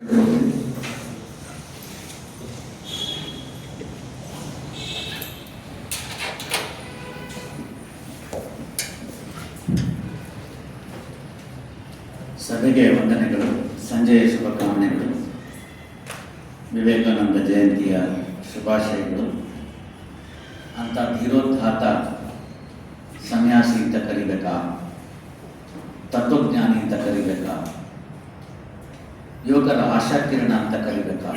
ಸಭೆಗೆ ವಂದನೆಗಳು, ಸಂಜೆಯ ಶುಭಕಾಮನೆಗಳು, ವಿವೇಕಾನಂದ ಜಯಂತಿಯ ಶುಭಾಶಯಗಳು. ಅಂತ ಧೀರೋದ್ಧಾತ ಸನ್ಯಾಸಿ ಅಂತ ಕರಿಬೇಕಾ, ತತ್ವಜ್ಞಾನಿ ಅಂತ ಕರಿಬೇಕಾ, ಯುವಕರ ಆಶಾಕಿರಣ ಅಂತ ಕರಿಬೇಕಾ,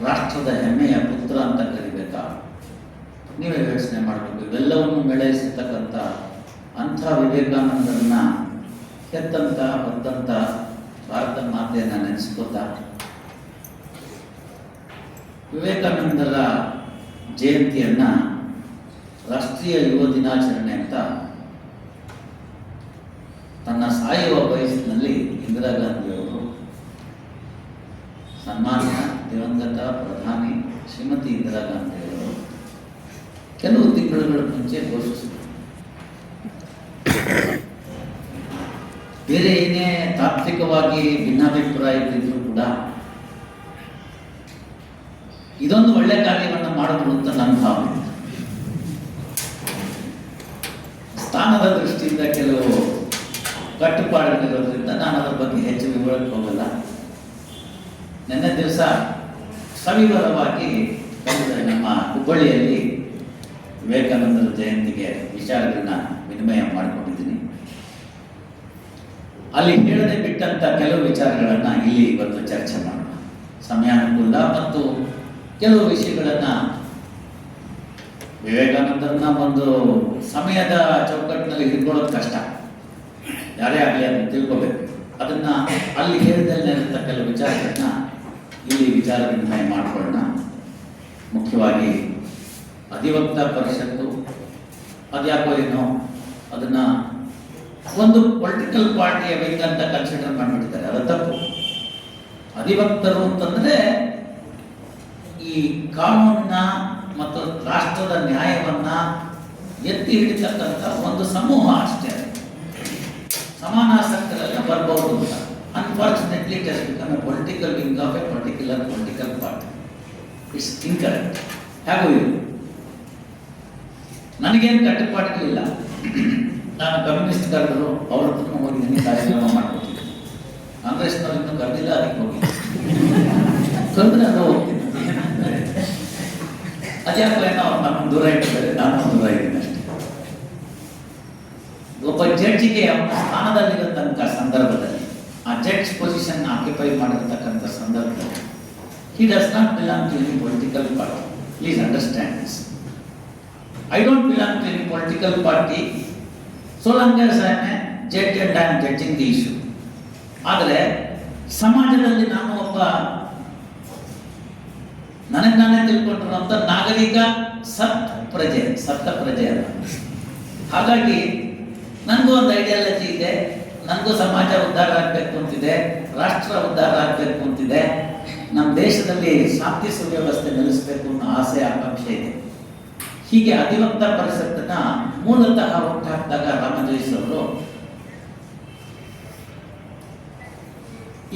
ರಾಷ್ಟ್ರದ ಹೆಮ್ಮೆಯ ಪುತ್ರ ಅಂತ ಕರಿಬೇಕಾ? ನೀವೇ ಯೋಚನೆ ಮಾಡಬೇಕು. ಇವೆಲ್ಲವನ್ನು ಮೇಳೈಸಿರ್ತಕ್ಕಂಥ ಅಂಥ ವಿವೇಕಾನಂದರನ್ನ ಕೆತ್ತಂತ ಹೊತ್ತಂತ ಭಾರತ ಮಾತೆಯನ್ನು ನೆನೆಸ್ಕೋತಾ ವಿವೇಕಾನಂದರ ಜಯಂತಿಯನ್ನು ರಾಷ್ಟ್ರೀಯ ಯುವ ದಿನಾಚರಣೆ ಅಂತ ತನ್ನ ಸಾಯುವ ವಯಸ್ಸಿನಲ್ಲಿ ಇಂದಿರಾ ಗಾಂಧಿಯವರು ಸನ್ಮಾನ್ಯ ದಿವಂಗತ ಪ್ರಧಾನಿ ಶ್ರೀಮತಿ ಇಂದಿರಾ ಗಾಂಧಿಯವರು ಕೆಲವು ತಿಂಗಳುಗಳ ಮುಂಚೆ ಘೋಷಿಸಿದರು. ಬೇರೆ ಏನೇ ತಾತ್ವಿಕವಾಗಿ ಭಿನ್ನಾಭಿಪ್ರಾಯಗಳಿದ್ರು ಕೂಡ ಇದೊಂದು ಒಳ್ಳೆ ಕಾರ್ಯವನ್ನು ಮಾಡಿದ್ರು ಅಂತ ನನ್ನ ಭಾವನೆ. ಸ್ಥಾನದ ದೃಷ್ಟಿಯಿಂದ ಕೆಲವು ಕಟ್ಟುಪಾಡುಗಳಿರೋದ್ರಿಂದ ನಾನು ಅದರ ಬಗ್ಗೆ ಹೆಚ್ಚು ವಿವರಕ್ಕೆ ಹೋಗಲ್ಲ. ನಿನ್ನೆ ದಿವಸ ಸವಿವರವಾಗಿ ನಮ್ಮ ಹುಬ್ಬಳ್ಳಿಯಲ್ಲಿ ವಿವೇಕಾನಂದರ ಜಯಂತಿಗೆ ವಿಚಾರಗಳನ್ನ ವಿನಿಮಯ ಮಾಡಿಕೊಂಡಿದ್ದೀನಿ. ಅಲ್ಲಿ ಹೇಳದೆ ಬಿಟ್ಟಂತ ಕೆಲವು ವಿಚಾರಗಳನ್ನು ಇಲ್ಲಿ ಇವತ್ತು ಚರ್ಚೆ ಮಾಡೋಣ. ಸಮಯಾನುಕೂಲ ಮತ್ತು ಕೆಲವು ವಿಷಯಗಳನ್ನ ವಿವೇಕಾನಂದರನ್ನ ಒಂದು ಸಮಯದ ಚೌಕಟ್ಟಿನಲ್ಲಿ ಹಿಡ್ಕೊಳ್ಳೋದು ಕಷ್ಟ, ಯಾರೇ ಆಗಲಿ ಅದನ್ನು ತಿಳ್ಕೋಬೇಕು. ಅದನ್ನ ಅಲ್ಲಿ ಹೇಳಿದಲ್ಲಿರುವಂಥ ಕೆಲವು ವಿಚಾರಗಳನ್ನ ಇಲ್ಲಿ ವಿಚಾರ ವಿನಿಮಯ ಮಾಡಿಕೊಳ್ಳೋಣ. ಮುಖ್ಯವಾಗಿ ಅಧಿವಕ್ತ ಪರಿಷತ್ತು ಅದ್ಯಾಕೋ ಏನೋ ಅದನ್ನ ಒಂದು ಪೊಲಿಟಿಕಲ್ ಪಾರ್ಟಿಯ ವಿಂಗ್ ಅಂತ ಕನ್ಸಿಡರ್ ಮಾಡಿಬಿಟ್ಟಿದ್ದಾರೆ. ಅದು ತಪ್ಪು. ಅಧಿವಕ್ತರು ಅಂತಂದ್ರೆ ಈ ಕಾನೂನಿನ ಮತ್ತು ರಾಷ್ಟ್ರದ ನ್ಯಾಯವನ್ನ ಎತ್ತಿ ಹಿಡಿತಕ್ಕಂಥ ಒಂದು ಸಮೂಹ ಅಷ್ಟೇ. ಸಮಾನಾಸಕ್ತರೆಲ್ಲ ಬರ್ಬೋದು ಅಂತ. Unfortunately it has become A political wing of A particular political party. It's incorrect. ಹೇಗೂ ಇದು ನನಗೇನು ಕಟ್ಟುಪಾಡುಗಳಿಲ್ಲ. ನಾನು ಕಮ್ಯುನಿಸ್ಟ್ ಕರೆದರು ಅವ್ರ ಹತ್ರ ಹೋಗಿದ್ದೀನಿ, ಕಾರ್ಯಕ್ರಮ ಮಾಡ್ಕೊತೀನಿ. ಕಾಂಗ್ರೆಸ್ನವ್ರು ಇನ್ನೂ ಕರೆದಿಲ್ಲ, ಅದಕ್ಕೆ ಹೋಗಿ ಕರೆದ್ರೆ ಅದು ಹೋಗ್ತೀನಿ. ಅದ್ಯಾಕೋ ಏನೋ ಅವ್ರು ನಮ್ಮನ್ನು ದೂರ ಇಟ್ಟಿದ್ದಾರೆ, ನಾನು ದೂರ ಇದ್ದೀನಿ ಅಷ್ಟೇ. ಒಬ್ಬ ಜಡ್ಜಿಗೆ ಅವನ ಸ್ಥಾನದಲ್ಲಿರತಕ್ಕಂಥ ಸಂದರ್ಭದಲ್ಲಿ, ಆ ಜಡ್ಜ್ ಪೊಸಿಷನ್ ಆಕ್ಯುಪೈ ಮಾಡಿರತಕ್ಕಂಥ ಸಂದರ್ಭದಲ್ಲಿ, he does not belong to any political party. Please understand this. I don't belong to any political party so long as I am a judge and I am judging the issue. ಆದರೆ ಸಮಾಜದಲ್ಲಿ ನಾನು ಒಬ್ಬ ನನಗೆ ನಾನೇ ತಿಳ್ಕೊಂಡಿರುವಂಥ ನಾಗರಿಕ ಸತ್ತ ಪ್ರಜೆ ಅಲ್ಲ. ಹಾಗಾಗಿ ನನಗೂ ಒಂದು ಐಡಿಯಾಲಜಿ ಇದೆ, ನನಗೂ ಸಮಾಜ ಉದ್ಧಾರ ಆಗಬೇಕು ಅಂತಿದೆ, ರಾಷ್ಟ್ರ ಉದ್ಧಾರ ಆಗಬೇಕು ಅಂತಿದೆ, ನಮ್ಮ ದೇಶದಲ್ಲಿ ಶಾಂತಿ ಸುವ್ಯವಸ್ಥೆ ನೆಲೆಸಬೇಕು ಅನ್ನೋ ಆಸೆ ಆಕಾಂಕ್ಷೆ ಇದೆ. ಹೀಗೆ ಅಧಿವಕ್ತ ಪರಿಷತ್ತನ್ನ ಮೂಲತಃ ಹುಟ್ಟಾಕಿದಾಗ ರಾಮಜೋಯಿಸ್ ಅವರು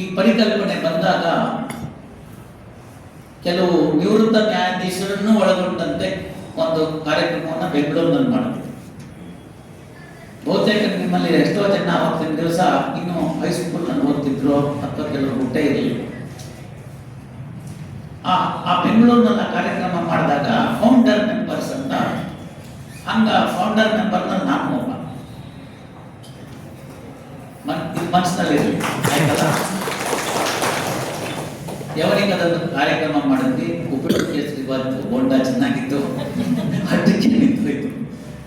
ಈ ಪರಿಕಲ್ಪನೆ ಬಂದಾಗ ಕೆಲವು ನಿವೃತ್ತ ನ್ಯಾಯಾಧೀಶರನ್ನು ಒಳಗೊಂಡಂತೆ ಒಂದು ಕಾರ್ಯಕ್ರಮವನ್ನು ಬೆಂಗಳೂರಿನಲ್ಲಿ ಮಾಡಿದ್ರು. ಬಹುತೇಕ ನಿಮ್ಮಲ್ಲಿ ಎಷ್ಟೋ ಜನ ಅವತ್ತಿನ ದಿವಸ ಇನ್ನು ಹೈಸ್ಕೂಲ್ನಲ್ಲಿ ಓದ್ತಿದ್ರು ಅಥವಾ ಕೆಲವರು ಹುಟ್ಟೇ ಇರಲಿಲ್ಲ. ಆ ಬೆಂಗಳೂರಿನಲ್ಲಿ ಕಾರ್ಯಕ್ರಮ ಮಾಡಿದಾಗ ಫೌಂಡರ್ ಮೆಂಬರ್ಸ್ ಅಂತ, ಹಂಗ ಫೌಂಡರ್ ಮೆಂಬರ್ನಲ್ಲಿ ನಾನು ಒಬ್ಬ. ಮನಸ್ಸಿನಲ್ಲಿ ಆಯ್ತಲ್ಲ, ಯಾವನಿಗೆ ಅದನ್ನು ಕಾರ್ಯಕ್ರಮ ಮಾಡಿದ್ವಿ. ಉಪ್ಪಿಟ್ಟು ಕೇಸರಿ ಬಂತು, ಬೋಂಡ ಚೆನ್ನಾಗಿತ್ತು, ಹಟ್ಟಕ್ಕೆ ನಿಂತು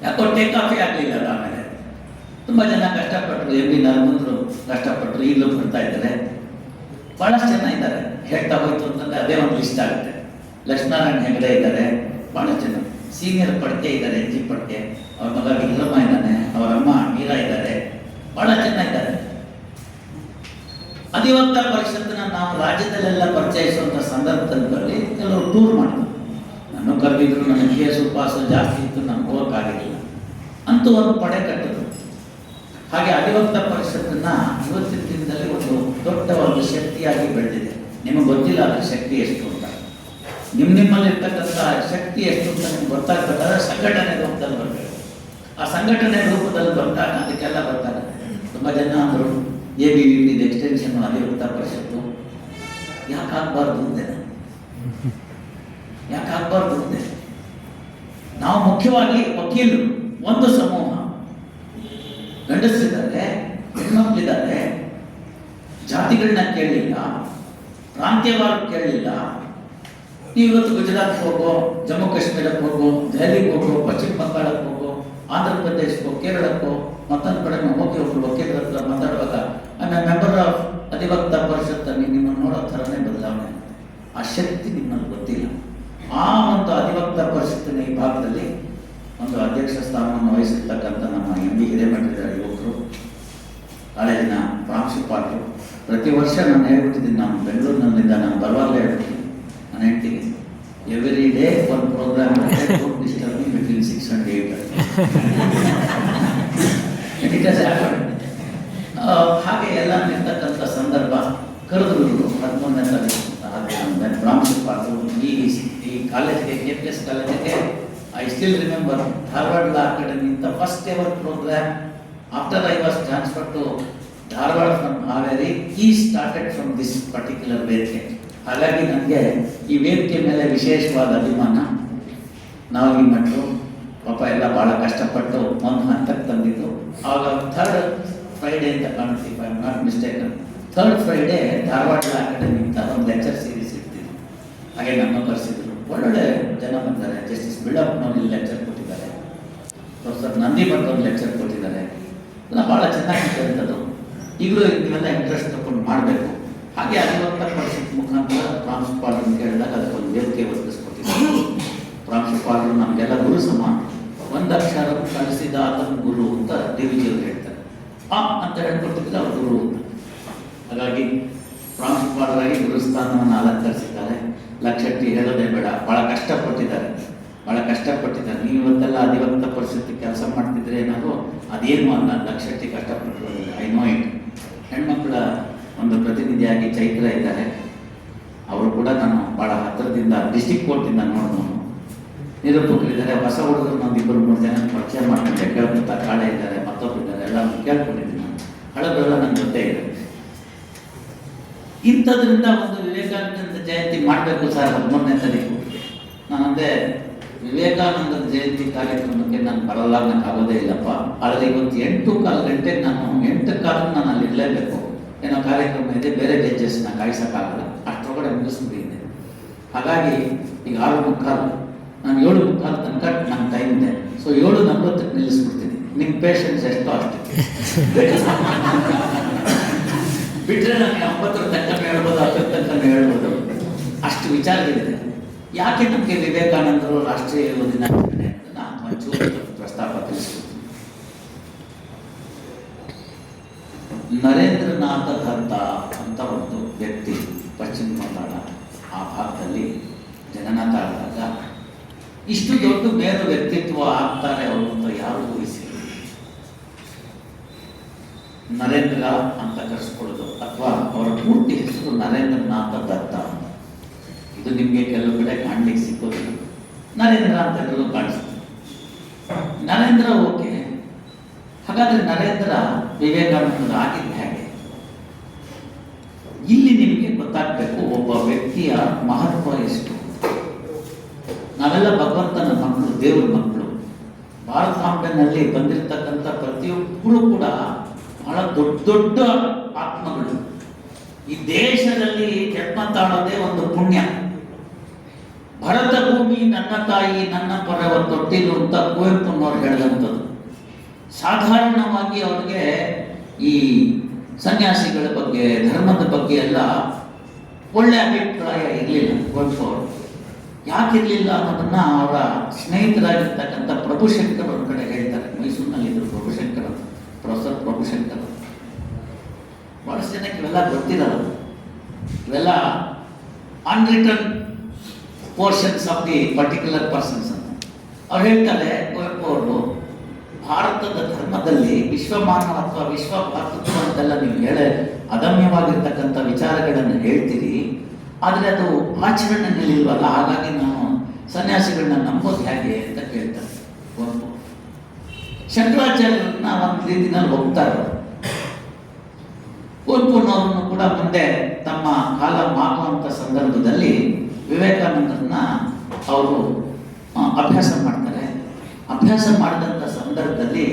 ಯಾಕೋ ಟೇಕ್ ಆಫೇ ಆಗಲಿಲ್ಲ. ಆಮೇಲೆ ತುಂಬ ಜನ ಕಷ್ಟಪಟ್ಟರು, ಎಂ ಬಿ ನರಮಂದ್ರು ಕಷ್ಟಪಟ್ಟರು, ಈಗಲೂ ಬರ್ತಾ ಇದ್ದಾರೆ. ಭಾಳಷ್ಟು ಜನ ಇದ್ದಾರೆ. ಹೇಳ್ತಾ ಹೋಯ್ತು ಅಂತಂದ್ರೆ ಅದೇ ಒಂದು ಲಿಸ್ಟ್ ಆಗುತ್ತೆ. ಲಕ್ಷ್ಮೀನಾರಾಯಣ ಹೆಗಡೆ ಇದ್ದಾರೆ, ಭಾಳಷ್ಟು ಜನ ಸೀನಿಯರ್ ಪಡ್ಕೆ ಇದ್ದಾರೆ, ಎನ್ ಜಿ ಪಡ್ಕೆ, ಅವ್ರ ಮಗ ವಿಕ್ರಮ ಇದ್ದಾನೆ, ಅವರ ಅಮ್ಮ ಮೀರಾ ಇದ್ದಾರೆ, ಭಾಳಷ್ಟು ಜನ ಇದ್ದಾರೆ. ಅಧಿವಕ್ತ ಪರಿಷತ್ತನ್ನ ನಾವು ರಾಜ್ಯದಲ್ಲೆಲ್ಲ ಪರಿಚಯಿಸುವಂಥ ಸಂದರ್ಭದಲ್ಲಿ ಕೆಲವರು ಟೂರ್ ಮಾಡಿದ್ರು. ನಾನು ಕರೆದಿದ್ರು, ನನಗೆ ಕೇಸು ಪಾಸು ಜಾಸ್ತಿ ಇತ್ತು, ನಾನು ಹೋಗೋಕ್ಕಾಗಿರಲಿಲ್ಲ ಅಂತೂ ಒಂದು ಪಡೆ ಕಟ್ಟಿದ್ರು. ಹಾಗೆ ಅಧಿವಕ್ತ ಪರಿಷತ್ತನ್ನ ಇವತ್ತಿನ ದಿನದಲ್ಲಿ ಒಂದು ದೊಡ್ಡ ಒಂದು ಶಕ್ತಿಯಾಗಿ ಬೆಳೆದಿದೆ. ನಿಮಗೆ ಗೊತ್ತಿಲ್ಲ ಅದರ ಶಕ್ತಿ ಎಷ್ಟು ಅಂತ. ನಿಮ್ಮಲ್ಲಿರ್ತಕ್ಕಂಥ ಶಕ್ತಿ ಎಷ್ಟು ಅಂತ ನಿಮ್ಗೆ ಗೊತ್ತಾಗ್ಬೇಕಾದ್ರೆ ಸಂಘಟನೆ ರೂಪದಲ್ಲಿ ಬರಬೇಕು. ಆ ಸಂಘಟನೆ ರೂಪದಲ್ಲಿ ಬಂದಾಗ ಅದಕ್ಕೆಲ್ಲ ಬರ್ತಾರೆ. ತುಂಬ ಜನ ಅಂದರು ABVP ಎಕ್ಸ್ಟೆನ್ಷನ್ ಅಧಿವೃತ ಪರಿಷತ್ತು ಯಾಕಾಗಬಾರ್ದು ಅಂದೆ. ಯಾಕಾಗಬಾರ್ದು ಅಂದೆ. ನಾವು ಮುಖ್ಯವಾಗಿ ವಕೀಲರು ಒಂದು ಸಮೂಹ, ಗಂಡಸರಿದ್ದಾರೆ, ಹೆಣ್ಮಕ್ಳಿದ್ದಾರೆ, ಜಾತಿಗಳನ್ನ ಕೇಳಲಿಲ್ಲ, ಪ್ರಾಂತ್ಯವಾರ ಕೇಳಲಿಲ್ಲ. ನೀವು ಇವತ್ತು ಗುಜರಾತ್ ಹೋಗೋ, ಜಮ್ಮು ಕಾಶ್ಮೀರಕ್ಕೆ ಹೋಗೋ, ದೆಹಲಿಗೆ ಹೋಗೋ, ಪಶ್ಚಿಮ ಬಂಗಾಳಕ್ಕೆ ಹೋಗೋ, ಆಂಧ್ರ ಪ್ರದೇಶಕ್ಕೋ, ಕೇರಳಕ್ಕೋ, ಮತ್ತೊಂದು ಕಡೆ ಹೋಗಿ ಒಬ್ಬರು ವಕೀಲರ ಹತ್ರ ಮಾತಾಡುವಾಗ ಮೆಂಬರ್ ಆಫ್ ಅಧಿವಕ್ತ ಪರಿಷತ್ತಲ್ಲಿ ನಿಮ್ಮನ್ನು ನೋಡೋ ಥರನೇ ಬದಲಾವಣೆ ಆಗುತ್ತೆ. ಆ ಶಕ್ತಿ ನಿಮ್ಮಲ್ಲಿ ಗೊತ್ತಿಲ್ಲ. ಆ ಒಂದು ಅಧಿವಕ್ತ ಪರಿಷತ್ತಿನ ಈ ಭಾಗದಲ್ಲಿ ಒಂದು ಅಧ್ಯಕ್ಷ ಸ್ಥಾನವನ್ನು ವಹಿಸಿರ್ತಕ್ಕಂಥ ನಮ್ಮ MB ಹಿರೇಮಠದ ಯುವಕರು, ಕಾಲೇಜಿನ ಪ್ರಾಂಶುಪಾಲರು, ಪ್ರತಿ ವರ್ಷ ನಾನು ಹೇಳ್ಬಿಟ್ಟಿದ್ದೀನಿ, ನಾನು ಬೆಂಗಳೂರಿನಲ್ಲಿಂದ ನಾನು ಬರುವಾಗಲೇ ಹೇಳ್ಬಿಟ್ಟಿದ್ದೀನಿ ನಾನು ಹೇಳ್ತೀನಿ, ಎವ್ರಿ ಡೇ ಒಂದು ಪ್ರೋಗ್ರಾಮ್ ಡಿಸ್ಟರ್ಬಿಂಗ್ ಬಿಟ್ವೀನ್ 6 and 8. ಹಾಗೆ ಎಲ್ಲ ನಿರ್ತಕ್ಕಂಥ ಸಂದರ್ಭ ಕರೆದ್ರು 11ನೇ ತಾರೀಕು ಪ್ರಾಂಶುಪಾಲರು ಈ ಕಾಲೇಜಿಗೆ, KPS ಕಾಲೇಜಿಗೆ. I still remember Dharwad law academy ಅಂತ first ever program after I was transfer to Dharwad from Haveri. ಈ ಸ್ಟಾರ್ಟೆಡ್ ಫ್ರಮ್ ದಿಸ್ ಪರ್ಟಿಕ್ಯುಲರ್ ವೇದಿಕೆ. ಹಾಗಾಗಿ ನನಗೆ ಈ ವೇದಿಕೆ ಮೇಲೆ ವಿಶೇಷವಾದ ಅಭಿಮಾನ. ನಾವು ಈ ಮಟ್ಟರು ಪಾಪ ಎಲ್ಲ ಭಾಳ ಕಷ್ಟಪಟ್ಟು ಒಂದು ಹಂತಕ್ಕೆ ತಂದಿದ್ದು. ಆವಾಗ 3rd Friday ಅಂತ ಕಾಣುತ್ತೆ, if I am not mistaken, 3rd Friday Dharwad law academy ಅಂತ ಒಂದು ಲೆಕ್ಚರ್ ಸೀರೀಸ್ ಇರ್ತಿದ್ರು. ಹಾಗೆ ನಮ್ಮ ಕರೆಸಿದ್ರು, ಒಳ್ಳೊಳ್ಳೆ ಜನ ಬಂದ್ದಾರೆ. ಜಸ್ಟಿಸ್ ಬಿಳಪ್ಪನವ್ರು ಇಲ್ಲಿ ಲೆಕ್ಚರ್ ಕೊಟ್ಟಿದ್ದಾರೆ, ಪ್ರೊಫೆಸರ್ ನಂದಿ ಭಟ್ ಅವ್ರು ಲೆಕ್ಚರ್ ಕೊಟ್ಟಿದ್ದಾರೆ. ಎಲ್ಲ ಭಾಳ ಚೆನ್ನಾಗಿದೆ ಅಂತದ್ದು. ಈಗಲೂ ನೀವೆಲ್ಲ ಇಂಟ್ರೆಸ್ಟ್ ತಗೊಂಡು ಮಾಡಬೇಕು. ಹಾಗೆ ಅಧಿವಕ್ತ ಪರಿಷತ್ ಮುಖಾಂತರ ಪ್ರಾಂಶುಪಾಲರನ್ನು ಕೇಳಿದಾಗ ಅದಕ್ಕೊಂದು ವೇದಿಕೆ ಒದಗಿಸ್ಕೊಟ್ಟಿದ್ದಾರೆ. ಪ್ರಾಂಶುಪಾಲರು ನಮಗೆಲ್ಲ ಗುರು ಸಮಾನ. ಒಂದು ಅಕ್ಷರ ಕಲಿಸಿದ ಆತನ ಗುರು ಅಂತ DVG ಅವರು ಹೇಳ್ತಾರೆ. ಅಂತ ಹೇಳ್ಕೊಟ್ಟಿದ್ರೆ ಅವ್ರು ಗುರು ಅಂತ. ಹಾಗಾಗಿ ಪ್ರಾಂಶುಪಾಲರಾಗಿ ಗುರುಸ್ಥಾನವನ್ನು ಅಲಂಕರಿಸಿದ್ದಾರೆ. ಲಕ್ಷಟ್ಟಿ ಹೇಳೋದೇ ಬೇಡ, ಭಾಳ ಕಷ್ಟಪಟ್ಟಿದ್ದಾರೆ. ನೀವು ಇವತ್ತೆಲ್ಲ ಅಧಿವಕ್ತ ಪರಿಷತ್ತಿ ಕೆಲಸ ಮಾಡ್ತಿದ್ರೆ ಏನಾದ್ರು ಅದೇನು ಅಲ್ಲ, ಲಕ್ಷಟ್ಟಿ ಕಷ್ಟಪಟ್ಟಿರೋದಿಲ್ಲ. I know it. ಹೆಣ್ಮಕ್ಳ ಒಂದು ಪ್ರತಿನಿಧಿಯಾಗಿ ಚೈತ್ರ ಇದ್ದಾರೆ. ಅವರು ಕೂಡ ನಾನು ಭಾಳ ಹತ್ತಿರದಿಂದ ಡಿಸ್ಟಿಕ್ ಕೋರ್ಟಿಂದ ನೋಡಿದವನು. ನಿರೂಪಕರಿದ್ದಾರೆ, ಹೊಸ ಹುಡುಗರು ಒಂದು 2-3 ಜನ ಪರಿಚಯ ಮಾಡ್ಕೊಂಡೆ. ಕೇಳ್ಕೊತಾ ಕಾಳೆ ಇದ್ದಾರೆ, ಮತ್ತೊಬ್ಬರಿದ್ದಾರೆ, ಎಲ್ಲ ಕೇಳ್ಕೊಂಡಿದ್ದೀನಿ ನಾನು. ಹಳಬರೆಲ್ಲ ನಂಗೆ ಗೊತ್ತೇ ಇದೆ. ಇಂಥದ್ರಿಂದ ಒಂದು ವಿವೇಕಾನಂದ ಜಯಂತಿ ಮಾಡಬೇಕು ಸರ್ 13ನೇ ತಾರೀಕು. ನಾನಂದೆ ವಿವೇಕಾನಂದ ಜಯಂತಿ ಕಾರ್ಯಕ್ರಮಕ್ಕೆ ನಾನು ಬರಲ್ಲ, ನನಗೆ ಆಗೋದೇ ಇಲ್ಲಪ್ಪ. ಆದರೆ ಇವತ್ತು 8:15 ಗಂಟೆಗೆ ನಾನು 8:15 ನಾನು ಅಲ್ಲಿ ಇರಲೇಬೇಕು. ಏನೋ ಕಾರ್ಯಕ್ರಮ ಇದೆ, ಬೇರೆ ಜಡ್ಜಸ್ನ ಕಾಯಿಸೋಕ್ಕಾಗಲ್ಲ, ಅಷ್ಟರೊಳಗಡೆ ಮುಗಿಸ್ಬಿಟ್ಟಿದ್ದೆ. ಹಾಗಾಗಿ ಈಗ 6:15, ನಾನು 7:15 ತನಕ ನನ್ನ ಟೈಮ್ ಇದೆ. ಸೊ 7:40ಕ್ಕೆ ನಿಲ್ಲಿಸ್ಬಿಡ್ತೀನಿ. ನಿಮ್ಮ ಪೇಷನ್ಸ್ ಎಷ್ಟೋ ಅಷ್ಟಕ್ಕೆ ಬಿಟ್ಟರೆ ನಾನು 9 ತನಕ ಹೇಳ್ಬೋದು, 10 ತನಕ ಹೇಳ್ಬೋದು. ಅಷ್ಟು ವಿಚಾರಗಳಿದೆ. ಯಾಕೆ ನಮಗೆ ವಿವೇಕಾನಂದರು ರಾಷ್ಟ್ರೀಯ ಯುವ ದಿನಾಚರಣೆ ಅಂತ ನಾನು ಒಂಚೂರು ಪ್ರಸ್ತಾಪ ತಿಳಿಸ್ಕೊಡ್ತೀನಿ. ನರೇಂದ್ರನಾಥ ದತ್ತ ಅಂತ ಒಂದು ವ್ಯಕ್ತಿ ಪಶ್ಚಿಮ ಬಂಗಾಳ ಆ ಭಾಗದಲ್ಲಿ ಜನನ ತಾಳಿದಾಗ ಇಷ್ಟು ದೊಡ್ಡ ಮೇರು ವ್ಯಕ್ತಿತ್ವ ಆಗ್ತಾರೆ ಅವರು ಅಂತ ಯಾರು ಊಹಿಸಿದ್ರು. ನರೇಂದ್ರ ಅಂತ ಕರೆಸ್ಕೊಳ್ಳೋದು, ಅಥವಾ ಅವರ ಪೂರ್ತಿ ಹೆಸರು ನರೇಂದ್ರನಾಥ ದತ್ತ ಅಂತ. ಇದು ನಿಮಗೆ ಕೆಲವು ಕಡೆ ಕಾಣ್ಲಿಕ್ಕೆ ಸಿಕ್ಕೋದಿಲ್ಲ. ನರೇಂದ್ರ ಅಂತ ಎಲ್ಲರೂ ಕಾಣಿಸುತ್ತೆ. ನರೇಂದ್ರ ಓಕೆ. ಹಾಗಾದ್ರೆ ನರೇಂದ್ರ ವಿವೇಕಾನಂದರು ಆಗಿದ್ದು ಹೇಗೆ? ಇಲ್ಲಿ ನಿಮಗೆ ಗೊತ್ತಾಗಬೇಕು ಒಬ್ಬ ವ್ಯಕ್ತಿಯ ಮಹತ್ವ ಎಷ್ಟು. ನಾವೆಲ್ಲ ಭಗವಂತನ ಮಕ್ಕಳು, ದೇವರ ಮಕ್ಕಳು. ಭಾರತಾಂಬೆನಲ್ಲಿ ಬಂದಿರತಕ್ಕಂಥ ಪ್ರತಿಯೊಬ್ಬರು ಕೂಡ ಬಹಳ ದೊಡ್ಡ ದೊಡ್ಡ ಆತ್ಮಗಳು. ಈ ದೇಶದಲ್ಲಿ ಜನ್ಮ ತಾಳೋದೇ ಒಂದು ಪುಣ್ಯ. ಭರತ ಭೂಮಿ ನನ್ನ ತಾಯಿ ನನ್ನ ಪರವ ತೊಟ್ಟಿಲು ಅಂತ ಕುವೆಂಪುನವರು ಹೇಳಿದಂಥದ್ದು. ಸಾಧಾರಣವಾಗಿ ಅವ್ರಿಗೆ ಈ ಸನ್ಯಾಸಿಗಳ ಬಗ್ಗೆ, ಧರ್ಮದ ಬಗ್ಗೆ ಎಲ್ಲ ಒಳ್ಳೆ ಅಭಿಪ್ರಾಯ ಇರಲಿಲ್ಲ ಕುವೆಂಪು ಅವರು. ಯಾಕಿರಲಿಲ್ಲ ಅನ್ನೋದನ್ನ ಅವರ ಸ್ನೇಹಿತರಾಗಿರ್ತಕ್ಕಂಥ ಪ್ರಭುಶಂಕರ್ ಒಂದು ಕಡೆ ಹೇಳ್ತಾರೆ. ಮೈಸೂರಿನಲ್ಲಿದ್ದರು ಪ್ರಭುಶಂಕರ್ ಅಂತ, ಪ್ರೊಫೆಸರ್ ಪ್ರಭುಶಂಕರ್. ಬಹಳಷ್ಟು ಜನಕ್ಕೆ ಇವೆಲ್ಲ ಗೊತ್ತಿರಲ್ಲ. ಇವೆಲ್ಲ unwritten portions of the particular persons ಅಂತ ಅವ್ರು ಹೇಳ್ತಾರೆ. ಕುವೆಂಪು ಅವರು ಭಾರತದ ಧರ್ಮದಲ್ಲಿ ವಿಶ್ವಮಾನವ ಅಥವಾ ವಿಶ್ವ ಭಾತೃತ್ವ ಅಂತೆಲ್ಲ ನೀವು ಅದಮ್ಯವಾಗಿರ್ತಕ್ಕಂಥ ವಿಚಾರಗಳನ್ನು ಹೇಳ್ತೀರಿ, ಆದರೆ ಅದು ಆಚರಣೆಯಲ್ಲಿಲ್ವಲ್ಲ, ಹಾಗಾಗಿ ನಾನು ಸನ್ಯಾಸಿಗಳನ್ನ ನಂಬೋದು ಹೇಗೆ ಅಂತ ಕೇಳ್ತಾರೆ ಕುವೆಂಪು. ಶಂಕರಾಚಾರ್ಯರನ್ನ ಒಂದು ರೀತಿನಲ್ಲಿ ಹೋಗ್ತಾರೆ. ಕುವೆಂಪುನವರನ್ನು ಕೂಡ ಮುಂದೆ ತಮ್ಮ ಕಾಲ ಮಾಗುವಂಥ ಸಂದರ್ಭದಲ್ಲಿ ವಿವೇಕಾನಂದರನ್ನ ಅವರು ಅಭ್ಯಾಸ ಮಾಡ್ತಾರೆ. ಅಭ್ಯಾಸ ಮಾಡಿದಂಥ ಸಂದರ್ಭದಲ್ಲಿ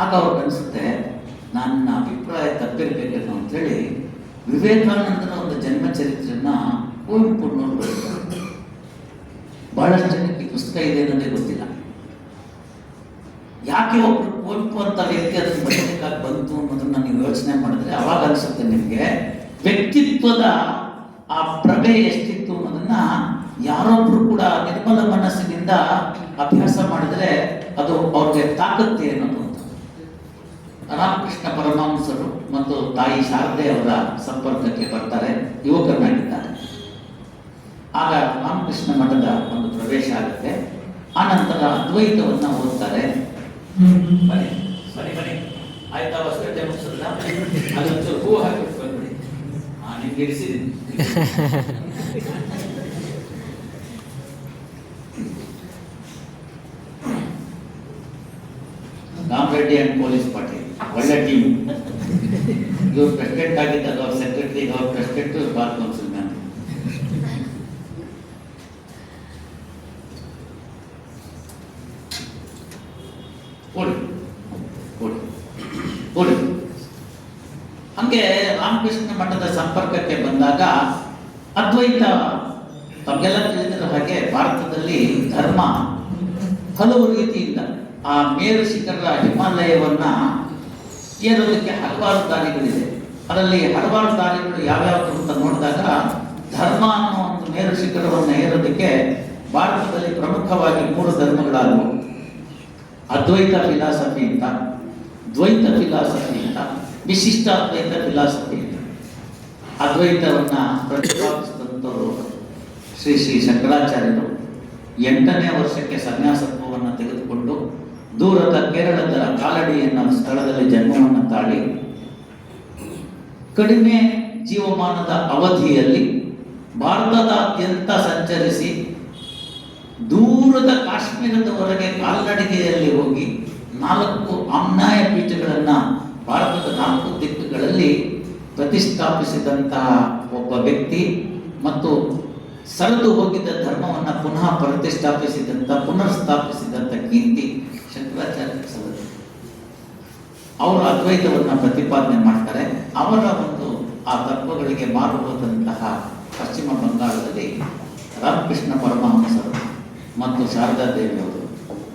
ಆಗ ಅವ್ರಿಗೆ ಅನಿಸುತ್ತೆ, ನನ್ನ ಅಭಿಪ್ರಾಯ ತಪ್ಪಿರಬೇಕೇನೋ ಅಂಥೇಳಿ ವಿವೇಕಾನಂದನ ಒಂದು ಜನ್ಮ ಚರಿತ್ರೆಯನ್ನ ಕುವೆಂಪುನವರು ಬರೀತಾರೆ. ಬಹಳಷ್ಟು ಜನಕ್ಕೆ ಈ ಪುಸ್ತಕ ಇದೆ ಅನ್ನೋದೇ ಗೊತ್ತಿಲ್ಲ. ಯಾಕೆ ಒಬ್ರು ಕುವೆಂಪು ಅಂತ ವ್ಯಕ್ತಿ ಅದನ್ನು ಬರೀಬೇಕಾಗಿ ಬಂತು ಅನ್ನೋದನ್ನ ನೀವು ಯೋಚನೆ ಮಾಡಿದ್ರೆ ಅವಾಗ ಅನಿಸುತ್ತೆ ನಿಮಗೆ ವ್ಯಕ್ತಿತ್ವದ ಆ ಪ್ರಭೆ ಎಷ್ಟಿತ್ತು ಅನ್ನೋದನ್ನ ಯಾರೊಬ್ರು ಕೂಡ ನಿರ್ಮಲ ಮನಸ್ಸಿನಿಂದ ಅಭ್ಯಾಸ ಮಾಡಿದ್ರೆ ಅದು ಅವ್ರಿಗೆ ತಾಕತ್ತೆ ಅನ್ನೋದು. ರಾಮಕೃಷ್ಣ ಪರಮಹಂಸರು ಮತ್ತು ತಾಯಿ ಶಾರದೆ ಅವರ ಸಂಪರ್ಕಕ್ಕೆ ಬರ್ತಾರೆ, ಯುವಕರನ್ನಾಗಿದ್ದಾರೆ. ಆಗ ರಾಮಕೃಷ್ಣ ಮಠದ ಒಂದು ಪ್ರವೇಶ ಆಗುತ್ತೆ. ಆನಂತರ ಅದ್ವೈತವನ್ನ ಓದ್ತಾರೆ. ಬನ್ನಿ ಬನ್ನಿ ಬನ್ನಿ, ಆಯ್ತಾ? ಹೊಸಗಟ್ಟೆ ಮುಗಿಸಲ್ಲ, ಅದೊಂಚೂರು ಹೂ ಹಾಕಿಬಿಟ್ಟು ಬಂದ್ಬಿಡಿ. ನಿಮ್ಗೆ ಇರಿಸಿದ್ದೀನಿ. ರಾಮರೆಡ್ಡಿ ಅಂಡ್ ಪೊಲೀಸ್ ಪಾಟೀಲ್ ಒಳ್ಳೆ ಟೀಮ್. ಇವ್ರು ಪ್ರೆಸಿಡೆಂಟ್ ಆಗಿದ್ದಾಗ ಅವ್ರ ಸೆಕ್ರೆಟರಿ, ಅವ್ರ ಪ್ರೆಸಿಡೆಂಟ್, ಬಾರ್ ಕೌನ್ಸಿಲ್ ಮ್ಯಾನ್. ಹಂಗೆ ರಾಮಕೃಷ್ಣ ಮಠದ ಸಂಪರ್ಕಕ್ಕೆ ಬಂದಾಗ ಅದ್ವೈತ, ತಮಗೆಲ್ಲ ತಿಳಿದಿರೋ ಹಾಗೆ ಭಾರತದಲ್ಲಿ ಧರ್ಮ ಹಲವು ರೀತಿಯಿಂದ ಆ ಮೇರು ಶಿಖರ ಹಿಮಾಲಯವನ್ನ ಏರೋದಕ್ಕೆ ಹಲವಾರು ದಾರಿಗಳಿದೆ. ಅದರಲ್ಲಿ ಹಲವಾರು ದಾರಿಗಳು ಯಾವ್ಯಾವುದು ಅಂತ ನೋಡಿದಾಗ ಧರ್ಮ ಅನ್ನೋ ಒಂದು ಮೇರು ಶಿಖರವನ್ನು ಏರೋದಕ್ಕೆ ಭಾರತದಲ್ಲಿ ಪ್ರಮುಖವಾಗಿ 3 ಧರ್ಮಗಳಾದವು. ಅದ್ವೈತ ಫಿಲಾಸಫಿ ಅಂತ, ದ್ವೈತ ಫಿಲಾಸಫಿ ಅಂತ, ವಿಶಿಷ್ಟಾದ್ವೈತ ಫಿಲಾಸಫಿ ಅಂತ. ಅದ್ವೈತವನ್ನ ಪ್ರತಿಪಾದಿಸಿದಂಥವರು ಶ್ರೀ ಶ್ರೀ ಶಂಕರಾಚಾರ್ಯರು 8ನೇ ವರ್ಷಕ್ಕೆ ಸನ್ಯಾಸತ್ವವನ್ನು ತೆಗೆದುಕೊಂಡು ದೂರದ ಕೇರಳದ ಕಾಲಡಿ ಎನ್ನುವ ಸ್ಥಳದಲ್ಲಿ ಜನ್ಮವನ್ನು ತಾಳಿ ಕಡಿಮೆ ಜೀವಮಾನದ ಅವಧಿಯಲ್ಲಿ ಭಾರತದಾದ್ಯಂತ ಸಂಚರಿಸಿ ದೂರದ ಕಾಶ್ಮೀರದವರೆಗೆ ಕಾಲ್ನಡಿಗೆಯಲ್ಲಿ ಹೋಗಿ 4 ಆಮ್ನಾಯ ಪೀಠಗಳನ್ನು ಭಾರತದ 4 ದಿಕ್ಕುಗಳಲ್ಲಿ ಪ್ರತಿಷ್ಠಾಪಿಸಿದಂತಹ ಒಬ್ಬ ವ್ಯಕ್ತಿ ಮತ್ತು ಸರಿದು ಹೋಗಿದ್ದ ಧರ್ಮವನ್ನು ಪುನಃ ಪುನರ್ ಸ್ಥಾಪಿಸಿದಂಥ ಕೀರ್ತಿ ಶಂಕರಾಚಾರ್ಯ ಸಲ್ಲದು. ಅವರು ಅದ್ವೈತವನ್ನು ಪ್ರತಿಪಾದನೆ ಮಾಡ್ತಾರೆ. ಅವರ ಒಂದು ಆ ತತ್ವಗಳಿಗೆ ಮಾರು ಹೋದಂತಹ ಪಶ್ಚಿಮ ಬಂಗಾಳದಲ್ಲಿ ರಾಮಕೃಷ್ಣ ಪರಮಹಂಸರು ಮತ್ತು ಶಾರದಾ ದೇವಿಯವರು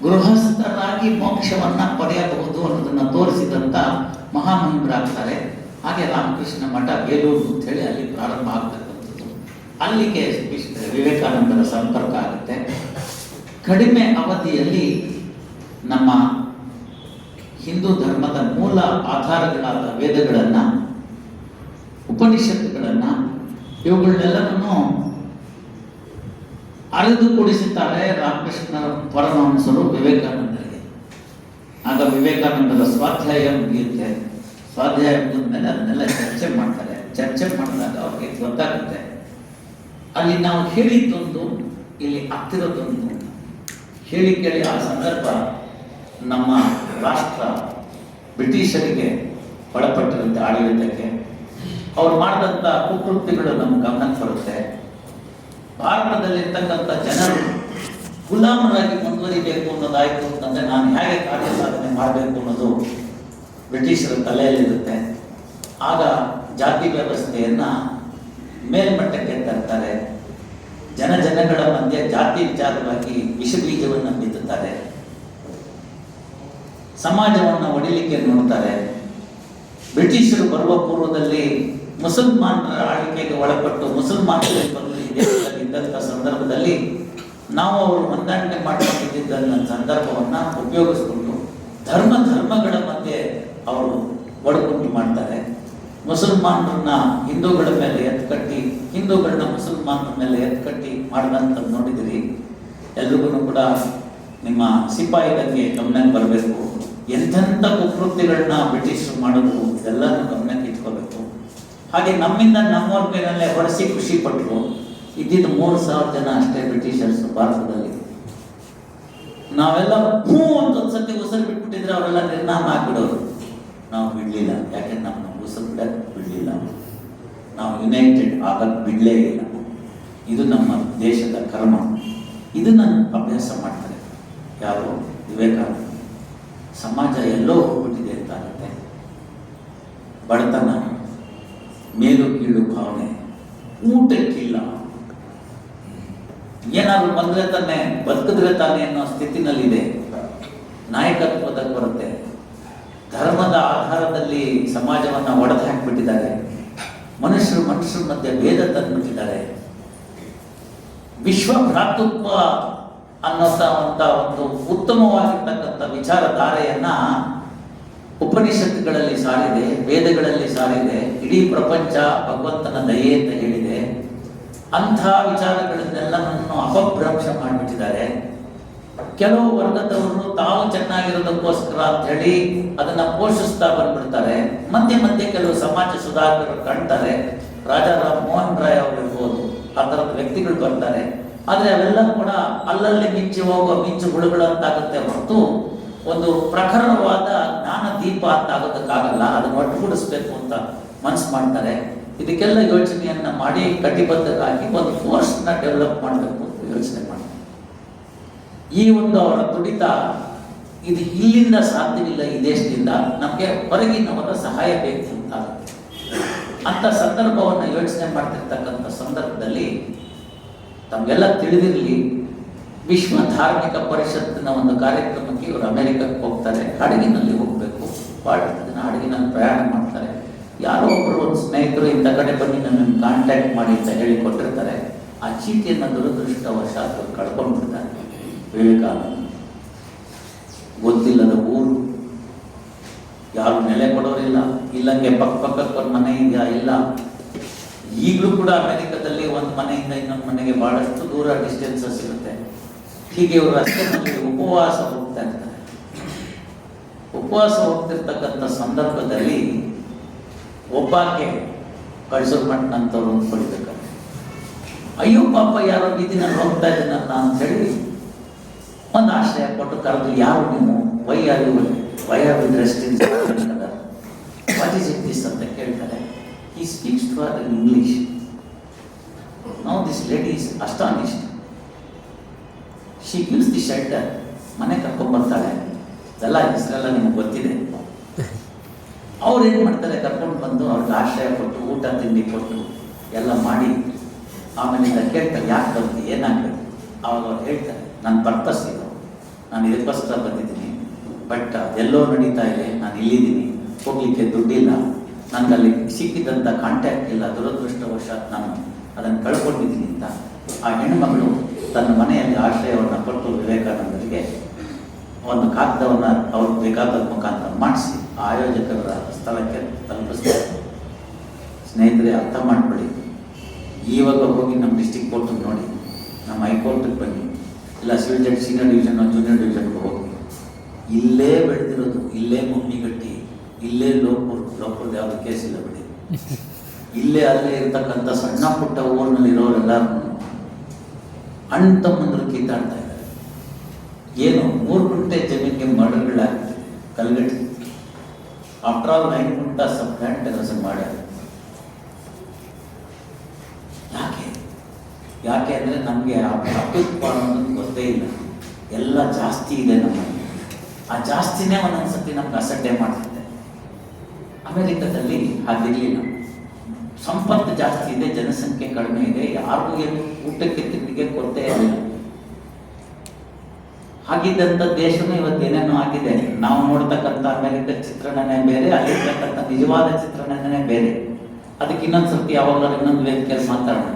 ಗೃಹಸ್ಥರಾಗಿ ಮೋಕ್ಷವನ್ನ ಪಡೆಯಬಹುದು ಅನ್ನೋದನ್ನು ತೋರಿಸಿದಂಥ ಮಹಾಮಹಿಮರಾಗ್ತಾರೆ. ಹಾಗೆ ರಾಮಕೃಷ್ಣ ಮಠ ಬೇಲೂರು ಅಂತ ಹೇಳಿ ಅಲ್ಲಿ ಪ್ರಾರಂಭ ಆಗ್ತಕ್ಕಂಥದ್ದು. ಅಲ್ಲಿಗೆ ವಿವೇಕಾನಂದರ ಸಂಪರ್ಕ ಆಗುತ್ತೆ. ಕಡಿಮೆ ಅವಧಿಯಲ್ಲಿ ನಮ್ಮ ಹಿಂದೂ ಧರ್ಮದ ಮೂಲ ಆಧಾರಗಳಾದ ವೇದಗಳನ್ನು, ಉಪನಿಷತ್ತುಗಳನ್ನು, ಇವುಗಳನ್ನೆಲ್ಲವನ್ನು ಅರಿದು ಕೊಡಿಸುತ್ತಾರೆ ರಾಮಕೃಷ್ಣ ಪರಮಹಂಸರು ವಿವೇಕಾನಂದರಿಗೆ. ಆಗ ವಿವೇಕಾನಂದರ ಸ್ವಾಧ್ಯಾಯ ಮುಗಿಯುತ್ತೆ. ಸ್ವಾಧ್ಯಾಯ ಮುಗಿದ ಮೇಲೆ ಅದನ್ನೆಲ್ಲ ಚರ್ಚೆ ಮಾಡ್ತಾರೆ. ಚರ್ಚೆ ಮಾಡಿದಾಗ ಅವ್ರಿಗೆ ಗೊತ್ತಾಗುತ್ತೆ, ಅಲ್ಲಿ ನಾವು ಹೇಳಿದ್ದೊಂದು, ಇಲ್ಲಿ ಆಗ್ತಿರೋದೊಂದು. ಹೇಳಿ ಕೇಳಿ ಆ ಸಂದರ್ಭ ನಮ್ಮ ರಾಷ್ಟ್ರ ಬ್ರಿಟಿಷರಿಗೆ ಒಳಪಟ್ಟಿರುತ್ತೆ ಆಡಳಿತಕ್ಕೆ. ಅವ್ರು ಮಾಡಿದಂಥ ಕುಕೃತ್ಯಗಳು ನಮ್ಮ ಗಮನಕ್ಕೆ ಬರುತ್ತೆ. ಭಾರತದಲ್ಲಿರ್ತಕ್ಕಂಥ ಜನರು ಗುಲಾಮರಾಗಿ ಮುಂದುವರಿಬೇಕು ಅನ್ನೋದಾಯಿತು ಅಂತಂದರೆ ನಾನು ಹೇಗೆ ಕಾರ್ಯ ಸಾಧನೆ ಮಾಡಬೇಕು ಅನ್ನೋದು ಬ್ರಿಟಿಷರ ತಲೆಯಲ್ಲಿರುತ್ತೆ. ಆಗ ಜಾತಿ ವ್ಯವಸ್ಥೆಯನ್ನು ಮೇಲ್ಮಟ್ಟಕ್ಕೆ ತರ್ತಾರೆ. ಜನಗಳ ಮಧ್ಯೆ ಜಾತಿ ವಿಚಾರವಾಗಿ ವಿಷಬೀಜವನ್ನು ಬಿತ್ತುತ್ತಾರೆ. ಸಮಾಜವನ್ನು ಒಡಿಲಿಕ್ಕೆ ನೋಡ್ತಾರೆ. ಬ್ರಿಟಿಷರು ಬರುವ ಪೂರ್ವದಲ್ಲಿ ಮುಸಲ್ಮಾನರ ಆಳ್ವಿಕೆಗೆ ಒಳಪಟ್ಟು ಮುಸಲ್ಮಾನರಲ್ಲಿ ಬಂದು ಈ ದೇಶದಲ್ಲಿ ಇದ್ದಂಥ ಸಂದರ್ಭದಲ್ಲಿ ನಾವು ಅವರು ಹೊಂದಾಣಿಕೆ ಮಾಡಿಕೊಂಡಿದ್ದ ಸಂದರ್ಭವನ್ನು ಉಪಯೋಗಿಸಿಕೊಂಡು ಧರ್ಮಗಳ ಮಧ್ಯೆ ಅವರು ಒಡಗುಂಟು ಮಾಡ್ತಾರೆ. ಮುಸಲ್ಮಾನರನ್ನ ಹಿಂದೂಗಳ ಮೇಲೆ ಎತ್ಕಟ್ಟಿ, ಹಿಂದೂಗಳನ್ನ ಮುಸಲ್ಮಾನರ ಮೇಲೆ ಎತ್ಕಟ್ಟಿ ಮಾಡಿದಂಥದ್ದು ನೋಡಿದಿರಿ. ಎಲ್ರಿಗೂ ಕೂಡ ನಿಮ್ಮ ಸಿಪಾಯಿ ಬಗ್ಗೆ ಗಮನಕ್ಕೆ ಬರಬೇಕು. ಎಂತೆಂಥ ಕುಕೃತ್ಯಗಳನ್ನ ಬ್ರಿಟಿಷರು ಮಾಡೋದು ಇದೆಲ್ಲನೂ ಗಮನಕ್ಕೆ ಇಟ್ಕೋಬೇಕು. ಹಾಗೆ ನಮ್ಮಿಂದ ನಮ್ಮವ್ರ ಮೇಲಲ್ಲೇ ಹೊಡೆಸಿ ಖುಷಿ ಪಟ್ಟರು. ಇದ್ದಿದ್ದು 3,000 ಜನ ಅಷ್ಟೇ ಬ್ರಿಟಿಷರ್ಸ್ ಭಾರತದಲ್ಲಿ. ನಾವೆಲ್ಲ ಹ್ಞೂ ಅಂತ ಒಂದ್ಸತಿ ಉಸಿರು ಬಿಟ್ಬಿಟ್ಟಿದ್ರೆ ಅವರೆಲ್ಲ ನಿರ್ನಾಮ ಆಗಿಬಿಡೋರು. ನಾವು ಬಿಡಲಿಲ್ಲ, ಯಾಕೆಂದ್ರೆ ನಮ್ಮ ಉಸಿರು ಬಿಡಕ್ಕೆ ಬಿಡಲಿಲ್ಲ. ನಾವು ಯುನೈಟೆಡ್ ಆಗಕ್ಕೆ ಬಿಡಲೇ ಇಲ್ಲ. ಇದು ನಮ್ಮ ದೇಶದ ಕರ್ಮ. ಇದನ್ನು ಅಭ್ಯಾಸ ಮಾಡ್ತಾರೆ ಯಾರು? ವಿವೇಕಾನಂದ. ಸಮಾಜ ಎಲ್ಲೋ ಹೋಗ್ಬಿಟ್ಟಿದೆ ಅಂತ ಆಗುತ್ತೆ. ಬಡತನ, ಮೇಲು ಕೀಳು ಭಾವನೆ, ಊಟಕ್ಕಿಲ್ಲ, ಏನಾದ್ರು ಬಂದ್ರೆ ತಾನೆ ಬದುಕಿದ್ರೆ ತಾನೆ ಅನ್ನೋ ಸ್ಥಿತಿನಲ್ಲಿದೆ. ನಾಯಕತ್ವದ ಕೊರತೆ, ಧರ್ಮದ ಆಧಾರದಲ್ಲಿ ಸಮಾಜವನ್ನು ಒಡೆದು ಹಾಕಿಬಿಟ್ಟಿದ್ದಾರೆ. ಮನುಷ್ಯರ ಮಧ್ಯೆ ಭೇದ ತಂದುಬಿಟ್ಟಿದ್ದಾರೆ. ವಿಶ್ವ ಭ್ರಾತೃತ್ವ ಅನ್ನೋಂಥ ಒಂದು ಉತ್ತಮವಾಗಿರ್ತಕ್ಕಂಥ ವಿಚಾರಧಾರೆಯನ್ನ ಉಪನಿಷತ್ತುಗಳಲ್ಲಿ ಸಾರಿದೆ, ವೇದಗಳಲ್ಲಿ ಸಾರಿದೆ. ಇಡೀ ಪ್ರಪಂಚ ಭಗವಂತನ ದಯೆ ಅಂತ ಹೇಳಿದೆ. ಅಂಥ ವಿಚಾರಗಳನ್ನೆಲ್ಲವನ್ನು ಅಪಭ್ರಂಶ ಮಾಡಿಬಿಟ್ಟಿದ್ದಾರೆ. ಕೆಲವು ವರ್ಗದವರು ತಾವು ಚೆನ್ನಾಗಿರೋದಕ್ಕೋಸ್ಕರ ಅಂತ ಹೇಳಿ ಅದನ್ನ ಪೋಷಿಸ್ತಾ ಬಂದ್ಬಿಡ್ತಾರೆ. ಮಧ್ಯೆ ಕೆಲವು ಸಮಾಜ ಸುಧಾರಕರು ಕಾಣ್ತಾರೆ. ರಾಜಾ ರಾಮ್ ಮೋಹನ್ ರಾಯ್ ಅವರು ಇರ್ಬೋದು, ಆ ಥರದ ವ್ಯಕ್ತಿಗಳು ಬರ್ತಾರೆ. ಆದರೆ ಅವೆಲ್ಲ ಕೂಡ ಅಲ್ಲಲ್ಲಿ ಮಿಂಚಿ ಹೋಗುವ ಮಿಂಚು ಹುಳುಗಳು ಅಂತಾಗುತ್ತೆ ಹೊರತು ಒಂದು ಪ್ರಖರವಾದ ಜ್ಞಾನ ದೀಪ ಅಂತ ಆಗೋದಕ್ಕಾಗಲ್ಲ. ಅದನ್ನು ಒಟ್ಟುಗೂಡಿಸ್ಬೇಕು ಅಂತ ಮನಸ್ಸು ಮಾಡ್ತಾರೆ. ಇದಕ್ಕೆಲ್ಲ ಯೋಚನೆಯನ್ನ ಮಾಡಿ ಕಟಿಬದ್ಧರಾಗಿ ಒಂದು ಕೋರ್ಸ್ನ ಡೆವಲಪ್ ಮಾಡಬೇಕು ಅಂತ ಯೋಚನೆ ಮಾಡ್ತಾರೆ. ಈ ಒಂದು ಅವರ ತುಡಿತ ಇದು ಇಲ್ಲಿಂದ ಸಾಧ್ಯವಿಲ್ಲ. ಈ ದೇಶದಿಂದ ನಮಗೆ ಹೊರಗಿನವರ ಸಹಾಯ ಬೇಕು ಅಂತ ಅಂತ ಸಂದರ್ಭವನ್ನು ಯೋಚನೆ ಮಾಡ್ತಿರ್ತಕ್ಕಂಥ ಸಂದರ್ಭದಲ್ಲಿ ತಮಗೆಲ್ಲ ತಿಳಿದಿರಲಿ, ವಿಶ್ವ ಧಾರ್ಮಿಕ ಪರಿಷತ್ತಿನ ಒಂದು ಕಾರ್ಯಕ್ರಮಕ್ಕೆ ಇವರು ಅಮೆರಿಕಕ್ಕೆ ಹೋಗ್ತಾರೆ. ಹಡಗಿನಲ್ಲಿ ಹೋಗಬೇಕು. ಭಾಳ ಜನ ಹಡಗಿನಲ್ಲಿ ಪ್ರಯಾಣ ಮಾಡ್ತಾರೆ. ಯಾರೋ ಒಬ್ಬರು ಒಂದು ಸ್ನೇಹಿತರು ಇಂಥ ಕಡೆ ಬನ್ನಿ ನನ್ನನ್ನು ಕಾಂಟ್ಯಾಕ್ಟ್ ಮಾಡಿ ಅಂತ ಹೇಳಿ ಕೊಟ್ಟಿರ್ತಾರೆ. ಆ ಚೀಟಿಯನ್ನು ದುರದೃಷ್ಟವಶಾತ್ ಕಳ್ಕೊಂಡ್ಬಿಡ್ತಾರೆ. ವಿವೇಕಾನಂದ ಗೊತ್ತಿಲ್ಲದ ಊರು, ಯಾರು ನೆಲೆ ಕೊಡೋರಿಲ್ಲ. ಇಲ್ಲಂಗೆ ಪಕ್ಕಕ್ಕೆ ಒಂದು ಮನೆ ಇದೆಯಾ? ಇಲ್ಲ. ಈಗಲೂ ಕೂಡ ಅಮೆರಿಕದಲ್ಲಿ ಒಂದು ಮನೆಯಿಂದ ಇನ್ನೊಂದು ಮನೆಗೆ ಬಹಳಷ್ಟು ದೂರ ಡಿಸ್ಟೆನ್ಸಸ್ ಇರುತ್ತೆ. ಹೀಗೆ ಇವರು ರಸ್ತೆಯಲ್ಲಿ ಉಪವಾಸ ಹೋಗ್ತಾ ಇರ್ತಾರೆ. ಉಪವಾಸ ಹೋಗ್ತಿರ್ತಕ್ಕಂಥ ಸಂದರ್ಭದಲ್ಲಿ ಒಬ್ಬಾಕೆ ಕಳ್ಸೋರ್ ಮಟ್ಟಂತವ್ರು ಒಂದು ಕೊಡ್ಬೇಕಾದ್ರೆ, ಅಯ್ಯೋ ಪಾಪ ಯಾರೋ ಬೀದಿನಲ್ಲಿ ಹೋಗ್ತಾ ಇದ್ದೀನಲ್ಲ ಅಂತ ಹೇಳಿ ಒಂದು ಆಶ್ರಯ ಕೊಟ್ಟು ಕರೆದು, ಯಾರು ನೀವು, why are you dressed in what is it this ಅಂತ ಕೇಳ್ತಾರೆ. He speaks to her in English. Now this lady is astonished. She gives the shelter. ಮನೆ ಕರ್ಕೊಂಡು ಬರ್ತಾಳೆ. ಎಲ್ಲ ಹೆಸರೆಲ್ಲ ನಿಮಗೆ ಗೊತ್ತಿದೆ. ಅವ್ರು ಏನು ಮಾಡ್ತಾರೆ, ಕರ್ಕೊಂಡು ಬಂದು ಅವ್ರಿಗೆ ಆಶ್ರಯ ಕೊಟ್ಟು ಊಟ ತಿಂಡಿ ಕೊಟ್ಟು ಎಲ್ಲ ಮಾಡಿ ಆಮೇಲೆ ಕೇಳ್ತಾರೆ, ಯಾಕೆ ಬರ್ತೀವಿ, ಏನಾಗಬೇಕು? ಆವಾಗ ಅವ್ರು ಹೇಳ್ತಾರೆ, ನನ್ನ ಪರ್ಪಸ್ ಇದು, ನಾನು ಇದಕ್ಕೋಸ್ಕರ ಬಂದಿದ್ದೀನಿ, ಬಟ್ ಎಲ್ಲೋ ನಡೀತಾ ಇದೆ, ನಾನು ಇಲ್ಲಿದ್ದೀನಿ, ಹೋಗ್ಲಿಕ್ಕೆ ದುಡ್ಡಿಲ್ಲ, ನನಗಲ್ಲಿ ಸಿಕ್ಕಿದಂಥ ಕಾಂಟ್ಯಾಕ್ಟ್ ಇಲ್ಲ, ದುರದೃಷ್ಟವಶಾತ್ ನಾನು ಅದನ್ನು ಕಳ್ಕೊಂಡಿದ್ದೀನಿ ಅಂತ ಆ ಹೆಣ್ಣುಮಗಳು ತನ್ನ ಮನೆಯಲ್ಲಿ ಆಶ್ರಯವನ್ನು ಕೊಟ್ಟು ವಿವೇಕಾನಂದರಿಗೆ ಒಂದು ಕಾಗದವನ್ನು ಅವ್ರಿಗೆ ಬೇಕಾದ ಮುಖಾಂತರ ಮಾಡಿಸಿ ಆಯೋಜಕರ ಸ್ಥಳಕ್ಕೆ ತಲುಪಿಸ್ತಾರೆ. ಸ್ನೇಹಿತರೆ, ಅರ್ಥ ಮಾಡ್ಕೊಳ್ಳಿ. ಇವಾಗ ಹೋಗಿ ನಮ್ಮ ಡಿಸ್ಟಿಕ್ ಕೋರ್ಟಿಗೆ ನೋಡಿ, ನಮ್ಮ ಹೈಕೋರ್ಟಿಗೆ ಬನ್ನಿ, ಇಲ್ಲ civil judge senior division junior ಡಿವಿಷನ್ಗೆ ಹೋಗಿ, ಇಲ್ಲೇ ಬೆಳೆದಿರೋದು, ಇಲ್ಲೇ ಮುಮ್ಮಿಗಟ್ಟಿ, ಇಲ್ಲೇ ಲೋಕದ ಯಾವುದು ಕೇಸ್ ಇಲ್ಲ ಬಿಡಿ, ಇಲ್ಲೇ ಅಲ್ಲೇ ಇರ್ತಕ್ಕಂಥ ಸಣ್ಣ ಪುಟ್ಟ ಊರಿನಲ್ಲಿ ಇರೋರೆಲ್ಲರೂ ಅಣ್ಣ ತಮ್ಮಂದ್ರು ಕಿತ್ತಾಡ್ತಾ ಇದ್ದಾರೆ. ಏನು 3 ಗುಂಟೆ ಜಮೀನಿಗೆ ಮರ್ಡರ್ಗಳಾಗುತ್ತೆ, ಕಲ್ಗಟ್ಟಿ. ಆಫ್ಟರ್ ಆಲ್ 9 ಗುಂಟ ಸಬ್ ಪ್ಲಾಂಟ್ ಟೆರರಿಸಮ್ ಮಾಡ್ಯಾರ. ಯಾಕೆ ಅಂದರೆ ನಮಗೆ ಆ ಅಪ್ಪಿಪ್ಪ ಅನ್ನೋದು ಗೊತ್ತೇ ಇಲ್ಲ. ಎಲ್ಲ ಜಾಸ್ತಿ ಇದೆ ನಮ್ಮಲ್ಲಿ. ಆ ಜಾಸ್ತಿನೇ ಒಂದೊಂದು ಸತಿ ನಮ್ಗೆ ಅಸಡ್ಡೆ ಮಾಡ್ತಿದೆ. ಅಮೆರಿಕದಲ್ಲಿ ಹಾಗಿರಲಿಲ್ಲ. ಸಂಪತ್ತು ಜಾಸ್ತಿ ಇದೆ, ಜನಸಂಖ್ಯೆ ಕಡಿಮೆ ಇದೆ, ಯಾರಿಗೂ ಏನು ಊಟಕ್ಕೆ ತಿಂಡಿಗೆ ಕೊರತೆ ಇಲ್ಲ. ಹಾಗಿದ್ದಂಥ ದೇಶನೂ ಇವತ್ತೇನೇನೋ ಆಗಿದೆ. ನಾವು ನೋಡ್ತಕ್ಕಂಥ ಅಮೆರಿಕ ಚಿತ್ರಣನೇ ಬೇರೆ, ಅಲ್ಲಿರ್ತಕ್ಕಂಥ ನಿಜವಾದ ಚಿತ್ರಣನೇ ಬೇರೆ. ಅದಕ್ಕೆ ಇನ್ನೊಂದು ಸರ್ತಿ ಯಾವಾಗಲೂ ಇನ್ನೊಂದು ವೇದಿಕೆಯಲ್ಲಿ ಮಾತಾಡೋಣ.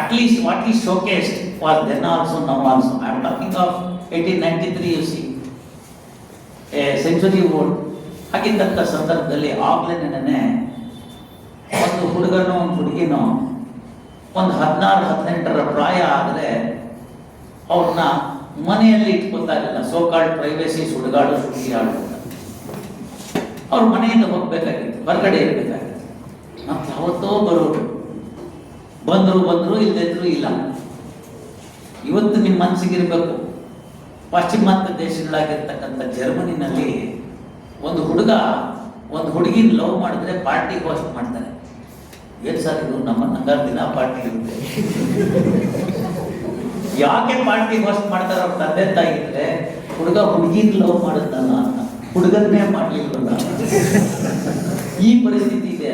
At least what is showcased was then also now also. I am talking of 1893, you see, a century old. ಹಾಗಿದ್ದಂಥ ಸಂದರ್ಭದಲ್ಲಿ ಆಗ್ಲೇನೆ ಒಂದು ಹುಡುಗನೋ ಒಂದು ಹುಡುಗಿನೋ ಒಂದು 16-18 ಪ್ರಾಯ ಆದರೆ ಅವ್ರನ್ನ ಮನೆಯಲ್ಲಿ ಇಟ್ಕೊತಾ ಇರಲಿಲ್ಲ. ಸೋಕಾಲ್ಡ್ ಪ್ರೈವೇಸಿ, ಸುಡುಗಾಡು ಸುಡುಗಾಡು ಅಂತ. ಅವ್ರ ಮನೆಯಿಂದ ಹೋಗ್ಬೇಕಾಗಿತ್ತು, ಹೊರಗಡೆ ಇರಬೇಕಾಗಿತ್ತು. ಮತ್ತೆ ಯಾವತ್ತೋ ಬರೋರು, ಬಂದರು ಇಲ್ಲದಿದ್ರು ಇಲ್ಲ. ಇವತ್ತು ನಿಮ್ಮ ಮನಸ್ಸಿಗಿರ್ಬೇಕು, ಪಾಶ್ಚಿಮಾತ್ಯ ದೇಶಗಳಾಗಿರ್ತಕ್ಕಂಥ ಜರ್ಮನಿನಲ್ಲಿ ಒಂದು ಹುಡುಗ ಒಂದು ಹುಡುಗಿನ ಲವ್ ಮಾಡಿದ್ರೆ ಪಾರ್ಟಿ ಹೋಸ್ಟ್ ಮಾಡ್ತಾರೆ. ಏನು ಸರ್ ಇದು, ನಮ್ಮ ನಂಗಾರ ದಿನ ಪಾರ್ಟಿ ಇರುತ್ತೆ. ಯಾಕೆ ಪಾರ್ಟಿ ಹೋಸ್ಟ್ ಮಾಡ್ತಾರೆ ಅವ್ರ ತಂದೆ ತಾಯಿದ್ರೆ, ಹುಡುಗ ಹುಡುಗಿನ ಲವ್ ಮಾಡುತ್ತಲ್ಲ ಅಂತ, ಹುಡುಗನ್ನೇ ಮಾಡಲಿಲ್ಲ. ಈ ಪರಿಸ್ಥಿತಿ ಇದೆ.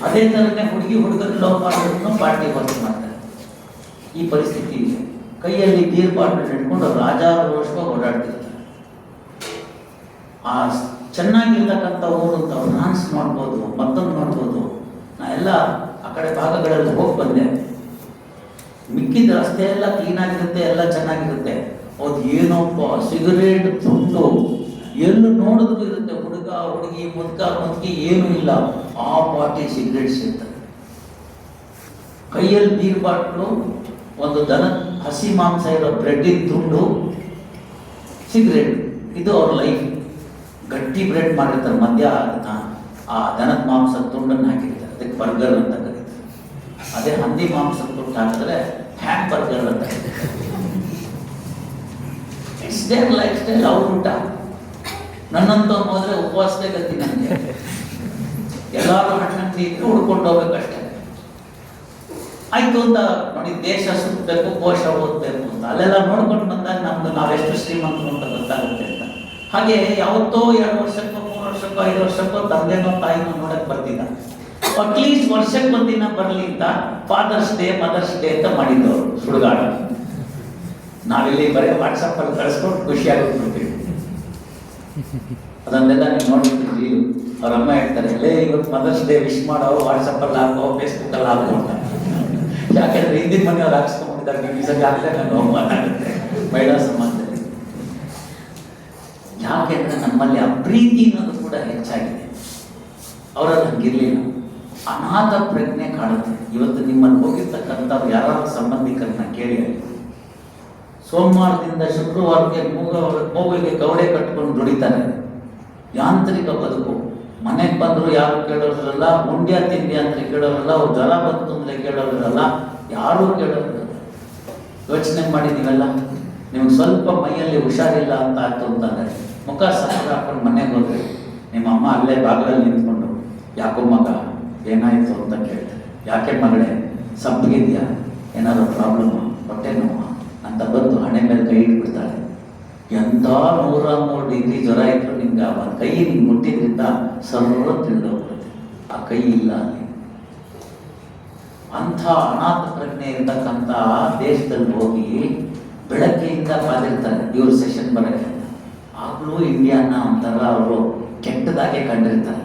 ಅದೇ ಥರನೇ ಹುಡುಗನ ಲವ್ ಮಾಡಿದ್ರು ಪಾರ್ಟಿ ಹೋಸ್ಟ್ ಮಾಡ್ತಾರೆ. ಈ ಪರಿಸ್ಥಿತಿ ಇದೆ. ಕೈಯಲ್ಲಿ ಬೀರ್ ಬಾಟಲ್ ಹಿಡ್ಕೊಂಡು ರಾಜಾರೋಷವಾಗಿ ಓಡಾಡ್ತಿರ್ತಾರೆ. ಆ ಚೆನ್ನಾಗಿರ್ತಕ್ಕಂಥ ಊರು ಅಂತ ಫ್ರಾನ್ಸ್ ನೋಡ್ಬೋದು, ಮತ್ತೊಂದು ನೋಡ್ಬೋದು. ನಾ ಎಲ್ಲ ಆ ಕಡೆ ಭಾಗಗಳಲ್ಲಿ ಹೋಗಿ ಬಂದೆ. ಮಿಕ್ಕಿದ ರಸ್ತೆ ಎಲ್ಲ ಕ್ಲೀನಾಗಿರುತ್ತೆ, ಎಲ್ಲ ಚೆನ್ನಾಗಿರುತ್ತೆ. ಅದು ಏನಪ್ಪ ಸಿಗರೇಟ್ ತುಂಡು ಎಲ್ಲೂ ನೋಡಿದ್ರು ಇರುತ್ತೆ. ಹುಡುಗ ಹುಡುಗಿ ಮುದುಕಿ ಏನೂ ಇಲ್ಲ, ಆ ಪಾಟಿ ಸಿಗರೇಟ್ಸ್ ಇರ್ತಾರೆ. ಕೈಯಲ್ಲಿ ಬೀರ್ ಬಾಟ್ಲು, ಒಂದು ದನ ಹಸಿ ಮಾಂಸ ಇರೋ ಬ್ರೆಡ್ಡಿನ ತುಂಡು, ಸಿಗರೇಟ್. ಇದು ಅವ್ರ ಲೈಫ್. ಗಟ್ಟಿ ಬ್ರೆಡ್ ಮಾಡಿರ್ತಾರೆ, ಮಧ್ಯ ಅದನ್ನ ಆ ದನದ ಮಾಂಸದ ತುಂಡನ್ನು ಹಾಕಿರ್ತಾರೆ, ಅದಕ್ಕೆ ಬರ್ಗರ್ ಅಂತ ಕರೀತಾರೆ. ಅದೇ ಹಂದಿ ಮಾಂಸದ ತುಂಡು ಹಾಕಿದ್ರೆ ಹ್ಯಾಮ್ ಬರ್ಗರ್ ಅಂತ ಕರೀತಾರೆ. ಇಟ್ಸ್ ದೇರ್ ಲೈಫ್ ಸ್ಟೈಲ್, ಅವ್ರ ಊಟ. ನನ್ನಂತ ಹೋದ್ರೆ ಉಪವಾಸದೇ ಗತಿ ನನಗೆ. ಎಲ್ಲರೂ ಹಣ್ಣಂತಿ ಇಟ್ಟು ಹುಡ್ಕೊಂಡು ಹೋಗ್ಬೇಕಷ್ಟೇ. ಆಯ್ತು ಅಂತ ನೋಡಿ, ದೇಶ ಸುತ್ತಬೇಕು, ಕೋಶ ಓದಬೇಕು ಅಂತ ಅಲ್ಲೆಲ್ಲ ನೋಡ್ಕೊಂಡು ಬಂದಾಗ ನಮ್ದು ನಾವೆಷ್ಟು ಶ್ರೀಮಂತರು ಅಂತ ಗೊತ್ತಾಗುತ್ತೆ ಅಂತ. ಹಾಗೆ ಯಾವತ್ತೋ 2 ವರ್ಷಕ್ಕೋ 3 ವರ್ಷಕ್ಕೋ 5 ವರ್ಷಕ್ಕೋ ತಂದೆನೋ ತಾಯಿನೋ ನೋಡಕ್ ಬರ್ತಿದ್ದ. ಅಟ್ಲೀಸ್ಟ್ ವರ್ಷಕ್ಕೆ ಒಂದಿನ ಬರಲಿ ಅಂತ ಫಾದರ್ಸ್ ಡೇ ಮದರ್ಸ್ ಡೇ ಅಂತ ಮಾಡಿದ್ದವರು ಸುಡುಗಾಡ. ನಾವಿಲ್ಲಿ ಬರೀ ವಾಟ್ಸಪ್ಪಲ್ಲಿ ಕಳಿಸ್ಕೊಂಡು ಖುಷಿಯಾಗೋಗ್ಬಿಡ್ತೀವಿ. ಅದನ್ನೆಲ್ಲ ನೀವು ನೋಡಿರ್ತೀವಿ. ಅವ್ರ ಅಮ್ಮ ಹೇಳ್ತಾರೆ, ಎಲ್ಲೇ ಇವತ್ತು ಮದರ್ಸ್ ಡೇ ವಿಶ್ ಮಾಡೋ, ವಾಟ್ಸಪ್ಪಲ್ಲಿ ಹಾಕೋ, ಫೇಸ್ಬುಕ್ಕಲ್ಲಿ ಹಾಕೋ ಅಂತ. ಯಾಕೆಂದ್ರೆ ಹಿಂದಿನ ಮನೆಯವ್ರು ಹಾಕ್ಸ್ಕೊಂಡಿದ್ದಾರೆ, ನೀವು ಈ ಸಲ ಹಾಕ್ತಾರೆ ನಾನು ಅವಮಾನ ಆಗುತ್ತೆ ಮಹಿಳಾ ಸಮಾಜದಲ್ಲಿ. ಯಾಕೆಂದ್ರೆ ನಮ್ಮಲ್ಲಿ ಆ ಪ್ರೀತಿ ಅನ್ನೋದು ಕೂಡ ಹೆಚ್ಚಾಗಿದೆ. ಅವರಲ್ಲಿ ಹಂಗಿರ್ಲಿಲ್ಲ. ಅನಾಥ ಪ್ರಜ್ಞೆ ಕಾಡುತ್ತೆ. ಇವತ್ತು ನಿಮ್ಮಲ್ಲಿ ಹೋಗಿರ್ತಕ್ಕಂಥವ್ರು ಯಾರಾದ್ರೂ ಸಂಬಂಧಿಕರನ್ನ ಕೇಳಿ, ಸೋಮವಾರದಿಂದ ಶುಕ್ರವಾರಕ್ಕೆ ಮೂಗಿಗೆ ಕವಡೆ ಕಟ್ಕೊಂಡು ದುಡಿತಾರೆ. ಯಾಂತ್ರಿಕ ಬದುಕು. ಮನೆಗೆ ಬಂದರೂ ಯಾರು ಕೇಳೋರಿರಲ್ಲ, ಉಂಡ್ಯ ತಿಂಡಿ ಅಂತ ಕೇಳೋರಿರಲ್ಲ, ಅವ್ರು ಜ್ವರ ಬಂತು ಅಂದರೆ ಕೇಳೋರಿರಲ್ಲ, ಯಾರೂ ಕೇಳೋರಿರಲ್ಲ. ಯೋಚನೆ ಮಾಡಿ ನೀವೆಲ್ಲ, ನಿಮ್ಗೆ ಸ್ವಲ್ಪ ಮೈಯಲ್ಲಿ ಹುಷಾರಿಲ್ಲ ಅಂತ ಆಯ್ತು ಅಂತಂದರೆ ಮುಖ ಸಕ್ಕರೆ ಹಾಕೊಂಡು ಮನೆಗೆ ಹೋದ್ರೆ ನಿಮ್ಮ ಅಮ್ಮ ಅಲ್ಲೇ ಬಾಗಿಲಲ್ಲಿ ನಿಂತ್ಕೊಂಡು, ಯಾಕೋ ಮಗ ಏನಾಯಿತು ಅಂತ ಕೇಳ್ತಾರೆ. ಯಾಕೆ ಮಗಳೇ ಸಂಪಿಗಿದ್ಯಾ, ಏನಾದರೂ ಪ್ರಾಬ್ಲಮ್ಮು, ಹೊಟ್ಟೆ ನೋವು ಅಂತ ಬಂದು ಹಣೆ ಮೇಲೆ ಕೈ ಇಟ್ಬಿಡ್ತಾಳೆ. ಎಂಥ 103 ಡಿಗ್ರಿ ಜ್ವರ ಇದ್ರು ನಿಮ್ಗೆ ಆ ಕೈ ನಿಮ್ಗೆ ಮುಟ್ಟಿದ್ರಿಂದ ಸರ್ವ ತಿಳಿದೋಗ್ಬಿಡುತ್ತೆ. ಆ ಕೈ ಇಲ್ಲ ಅಲ್ಲಿ. ಅಂಥ ಅನಾಥ ಪ್ರಜ್ಞೆ ಇರ್ತಕ್ಕಂಥ ದೇಶದಲ್ಲಿ ಹೋಗಿ ಬೆಳಗ್ಗೆಯಿಂದ ಕಾದಿರ್ತಾರೆ ಇವ್ರ ಸೆಷನ್ ಬರೋಕ್ಕೆ. ಆಗಲೂ ಇಂಡಿಯಾನ ಒಂಥರ ಅವರು ಕೆಟ್ಟದಾಗೆ ಕಂಡಿರ್ತಾರೆ.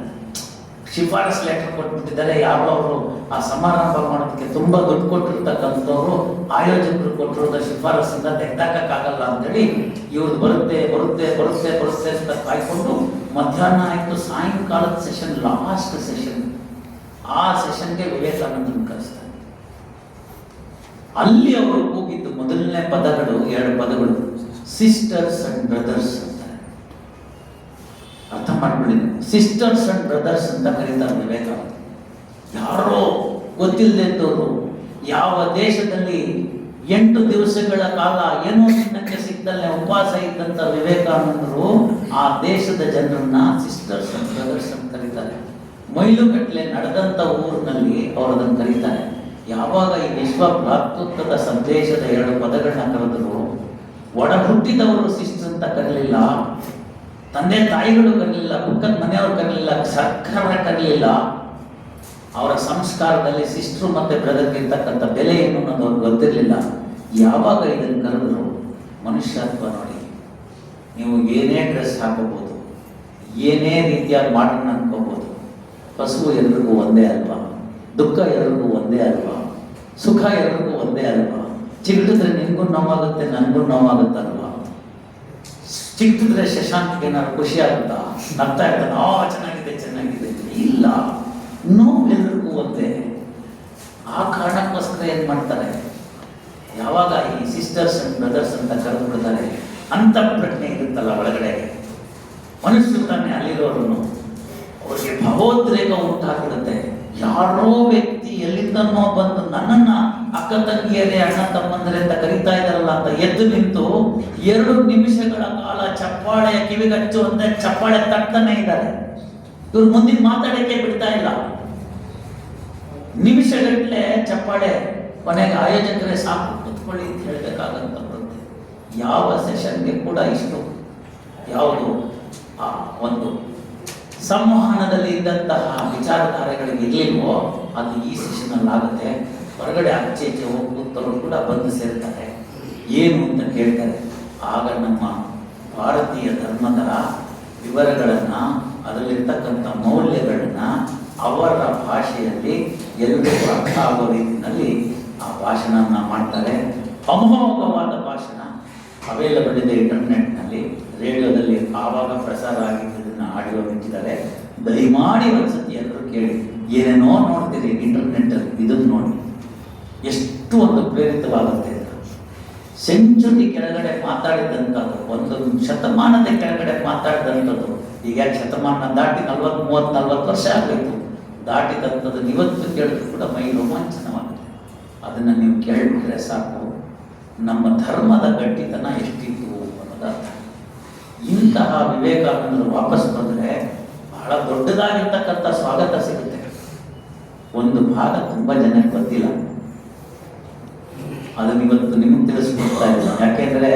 ಶಿಫಾರಸ್ ಲೆಟರ್ ಕೊಟ್ಬಿಟ್ಟಿದ್ದಾರೆ. ಯಾರೋ ಅವರು ಆ ಸಮಾರಂಭ ಮಾಡೋದಕ್ಕೆ ತುಂಬ ದುಡ್ಡು ಕೊಟ್ಟಿರ್ತಕ್ಕಂಥವ್ರು ಆಯೋಜಕರು ಕೊಟ್ಟಿರೋದ ಶಿಫಾರಸ್ಸಿಂದ ತೆಗ್ದಾಕಕ್ಕಾಗಲ್ಲ ಅಂತೇಳಿ ಇವ್ರದ್ದು ಬರುತ್ತೆ ಅಂತ ಕಾಯ್ಕೊಂಡು ಮಧ್ಯಾಹ್ನ ಆಯಿತು, ಸಾಯಂಕಾಲದ ಸೆಷನ್, ಲಾಸ್ಟ್ ಸೆಷನ್, ಆ ಸೆಷನ್ಗೆ ವಿವೇಕಾನಂದನ ಕಳಿಸ್ತಾರೆ. ಅಲ್ಲಿ ಅವರು ಕೂಗಿದ್ದು ಮೊದಲನೇ ಪದಗಳು 2 ಪದಗಳು, ಸಿಸ್ಟರ್ಸ್ ಅಂಡ್ ಬ್ರದರ್ಸ್ ಅಂತಾರೆ. ಅರ್ಥ ಮಾಡ್ಕೊಂಡಿದ್ದೆ. ಸಿಸ್ಟರ್ಸ್ ಅಂಡ್ ಬ್ರದರ್ಸ್ ಅಂತ ಕರೀತಾರೆ ವಿವೇಕಾನಂದ. ಯಾರೋ ಗೊತ್ತಿಲ್ಲದವರು, ಯಾವ ದೇಶದಲ್ಲಿ 8 ದಿವಸಗಳ ಕಾಲ ಏನೋ ತಿನ್ನಕ್ಕೆ ಸಿಕ್ಕದಲ್ಲೇ ಉಪವಾಸ ಇದ್ದಂಥ ವಿವೇಕಾನಂದರು ಆ ದೇಶದ ಜನರನ್ನ ಸಿಸ್ಟರ್ಸ್ ಅಂಡ್ ಬ್ರದರ್ಸ್ ಅಂತ ಕರೀತಾರೆ. ಮೈಲುಗಟ್ಟಲೆ ನಡೆದಂಥ ಊರಿನಲ್ಲಿ ಅವರು ಅದನ್ನು ಕರೀತಾರೆ. ಯಾವಾಗ ಈ ವಿಶ್ವ ಭ್ರಾತೃತ್ವದ ಸಂದೇಶದ 2 ಪದಗಳನ್ನ ಕರೆದರು, ಒಡ ಹುಟ್ಟಿದವರು ಸಿಸ್ಟರ್ ಅಂತ ಕರೀಲಿಲ್ಲ, ತಂದೆ ತಾಯಿಗಳು ಕರೀಲಿಲ್ಲ, ಪಕ್ಕದ ಮನೆಯವರು ಕರೀಲಿಲ್ಲ, ಸರ್ಕಾರ ಕರೀಲಿಲ್ಲ. ಅವರ ಸಂಸ್ಕಾರದಲ್ಲಿ ಸಿಸ್ಟ್ರು ಮತ್ತು ಬ್ರದರ್ಗೆ ಇರ್ತಕ್ಕಂಥ ಬೆಲೆ ಏನು ಅನ್ನೋದು ಅವ್ರಿಗೆ ಗೊತ್ತಿರಲಿಲ್ಲ. ಯಾವಾಗ ಇದನ್ನು ಕರೆದ್ರು, ಮನುಷ್ಯತ್ವ ನೋಡಿ, ನೀವು ಏನೇ ಡ್ರೆಸ್ ಹಾಕೋಬೋದು, ಏನೇ ರೀತಿಯಾದ ಮಾಡರ್ನ್ ಅನ್ಕೋಬೋದು, ಹಸುವು ಎಲ್ರಿಗೂ ಒಂದೇ ಅಲ್ವಾ, ದುಃಖ ಎಲ್ರಿಗೂ ಒಂದೇ ಅಲ್ವಾ, ಸುಖ ಎಲ್ರಿಗೂ ಒಂದೇ ಅಲ್ವಾ, ಚಿಗಿಡಿದ್ರೆ ನಿನಗೂ ನೋವಾಗುತ್ತೆ, ನನಗೂ ನೋವಾಗುತ್ತಲ್ವಾ, ಚಿಕ್ಕಿದ್ರೆ ಶಶಾಂಕ್ಗೆ ಏನಾದ್ರು ಖುಷಿ ಆಗುತ್ತಾ, ನಗ್ತಾ ಇರ್ತಾನೆ, ಚೆನ್ನಾಗಿದೆ ಇಲ್ಲ, ನೋವು ಎಲ್ರಿಗೂ ಒಂದೇ. ಆ ಕಾರಣಕ್ಕೋಸ್ಕರ ಏನು ಮಾಡ್ತಾರೆ, ಯಾವಾಗ ಈ ಸಿಸ್ಟರ್ಸ್ ಅಂಡ್ ಬ್ರದರ್ಸ್ ಅಂತ ಕರೆದು ಬಿಡ್ತಾರೆ, ಅಂತ ಪ್ರಜ್ಞೆ ಇರುತ್ತಲ್ಲ ಒಳಗಡೆ, ಮನುಷ್ಯರು ತಾನೇ ಅಲ್ಲಿರೋರು, ಅವ್ರಿಗೆ ಭಾವೋದ್ರೇಕ ಉಂಟಾಗಿರುತ್ತೆ. ಯಾರೋ ವ್ಯಕ್ತಿ ಎಲ್ಲಿಂದನೋ ಬಂದು ನನ್ನನ್ನ ಅಕ್ಕ ತಂಗಿಯರೇ ಅಣ್ಣ ತಮ್ಮಂದರೆ ಅಂತ ಕರೀತಾ ಇದಾರಲ್ಲ ಅಂತ ಎದ್ದು ನಿಂತು 2 ನಿಮಿಷಗಳ ಕಾಲ ಚಪ್ಪಾಳೆಯ ಕಿವಿಗಚ್ಚುವಂತೆ ಚಪ್ಪಾಳೆ ತಟ್ತಾನೆ ಇದ್ದಾರೆ. ಇವ್ರು ಮುಂದಿನ ಮಾತಾಡಕ್ಕೆ ಬಿಡ್ತಾ ಇಲ್ಲ. ನಿಮಿಷಗಟ್ಟಲೆ ಚಪ್ಪಾಳೆ, ಕೊನೆಗೆ ಆಯೋಜಕರೇ ಸಾಕು ಕುತ್ಕೊಳ್ಳಿ ಅಂತ ಹೇಳ್ಬೇಕಾಗಂತ ಬರುತ್ತೆ. ಯಾವ ಸೆಷನ್ಗೆ ಕೂಡ ಇಷ್ಟು ಯಾವುದು ಒಂದು ಸಂವಹನದಲ್ಲಿ ಇದ್ದಂತಹ ವಿಚಾರಧಾರೆಗಳಿಗೆ ಇರಲಿಲ್ವೋ ಅದು ಈ ಸೆಷನಲ್ಲಿ ಆಗುತ್ತೆ. ಹೊರಗಡೆ ಆಚೆ ಹೋಗಿ ಕೂತವರು ಕೂಡ ಬಂದು ಸೇರ್ತಾರೆ, ಏನು ಅಂತ ಕೇಳ್ತಾರೆ. ಆಗ ನಮ್ಮ ಭಾರತೀಯ ಧರ್ಮದ ವಿವರಗಳನ್ನು, ಅದರಲ್ಲಿರ್ತಕ್ಕಂಥ ಮೌಲ್ಯಗಳನ್ನ ಅವರ ಭಾಷೆಯಲ್ಲಿ ಎಲ್ಲರಿಗೂ ಅರ್ಥ ಆಗೋ ರೀತಿಯಲ್ಲಿ ಆ ಭಾಷಣನ ಮಾಡ್ತಾರೆ. ಅಮೋಘವಾದ ಭಾಷಣ ಅವೈಲಬಲ್ ಇದೆ ಇಂಟರ್ನೆಟ್ನಲ್ಲಿ, ರೇಡಿಯೋದಲ್ಲಿ ಆವಾಗ ಪ್ರಸಾರ ಆಗಿದ್ದನ್ನು ಆಡಿಯೋ ಬಿಟ್ಟಿದ್ದಾರೆ. ದಯಮಾಡಿ ಒಂದ್ಸತಿ ಎಲ್ಲರೂ ಕೇಳಿ. ಏನೇನೋ ನೋಡ್ತೀರಿ ಇಂಟರ್ನೆಟ್ಟಲ್ಲಿ, ಇದನ್ನು ನೋಡಿ ಎಷ್ಟು ಒಂದು ಪ್ರೇರಿತವಾಗುತ್ತೆ. ಸೆಂಚುರಿ ಕೆಳಗಡೆ ಮಾತಾಡಿದಂಥದ್ದು, 1 ಶತಮಾನದ ಕೆಳಗಡೆ ಮಾತಾಡಿದಂಥದ್ದು, ಈಗ ಶತಮಾನ ದಾಟಿ 40 ವರ್ಷ ಆಗಬೇಕು, ದಾಟಿದಂಥದ್ದು ಇವತ್ತು ಕೇಳಿದ್ರು ಕೂಡ ಮೈ ರೋಮಾಂಚನವಾಗುತ್ತೆ. ಅದನ್ನು ನೀವು ಕೇಳಿಬಿಟ್ರೆ ಸಾಕು, ನಮ್ಮ ಧರ್ಮದ ಗಟ್ಟಿತನ ಎಷ್ಟಿತ್ತು ಅನ್ನೋದರ್ಥ. ಇಂತಹ ವಿವೇಕಾನಂದರು ವಾಪಸ್ ಬಂದರೆ ಬಹಳ ದೊಡ್ಡದಾಗಿರ್ತಕ್ಕಂಥ ಸ್ವಾಗತ ಸಿಗುತ್ತೆ. ಒಂದು ಭಾಗ ತುಂಬ ಜನಕ್ಕೆ ಗೊತ್ತಿಲ್ಲ, ಅದನ್ನು ಇವತ್ತು ನಿಮಗೆ ತಿಳಿಸ್ಕೊಡ್ತಾ ಇಲ್ಲ. ಯಾಕೆಂದರೆ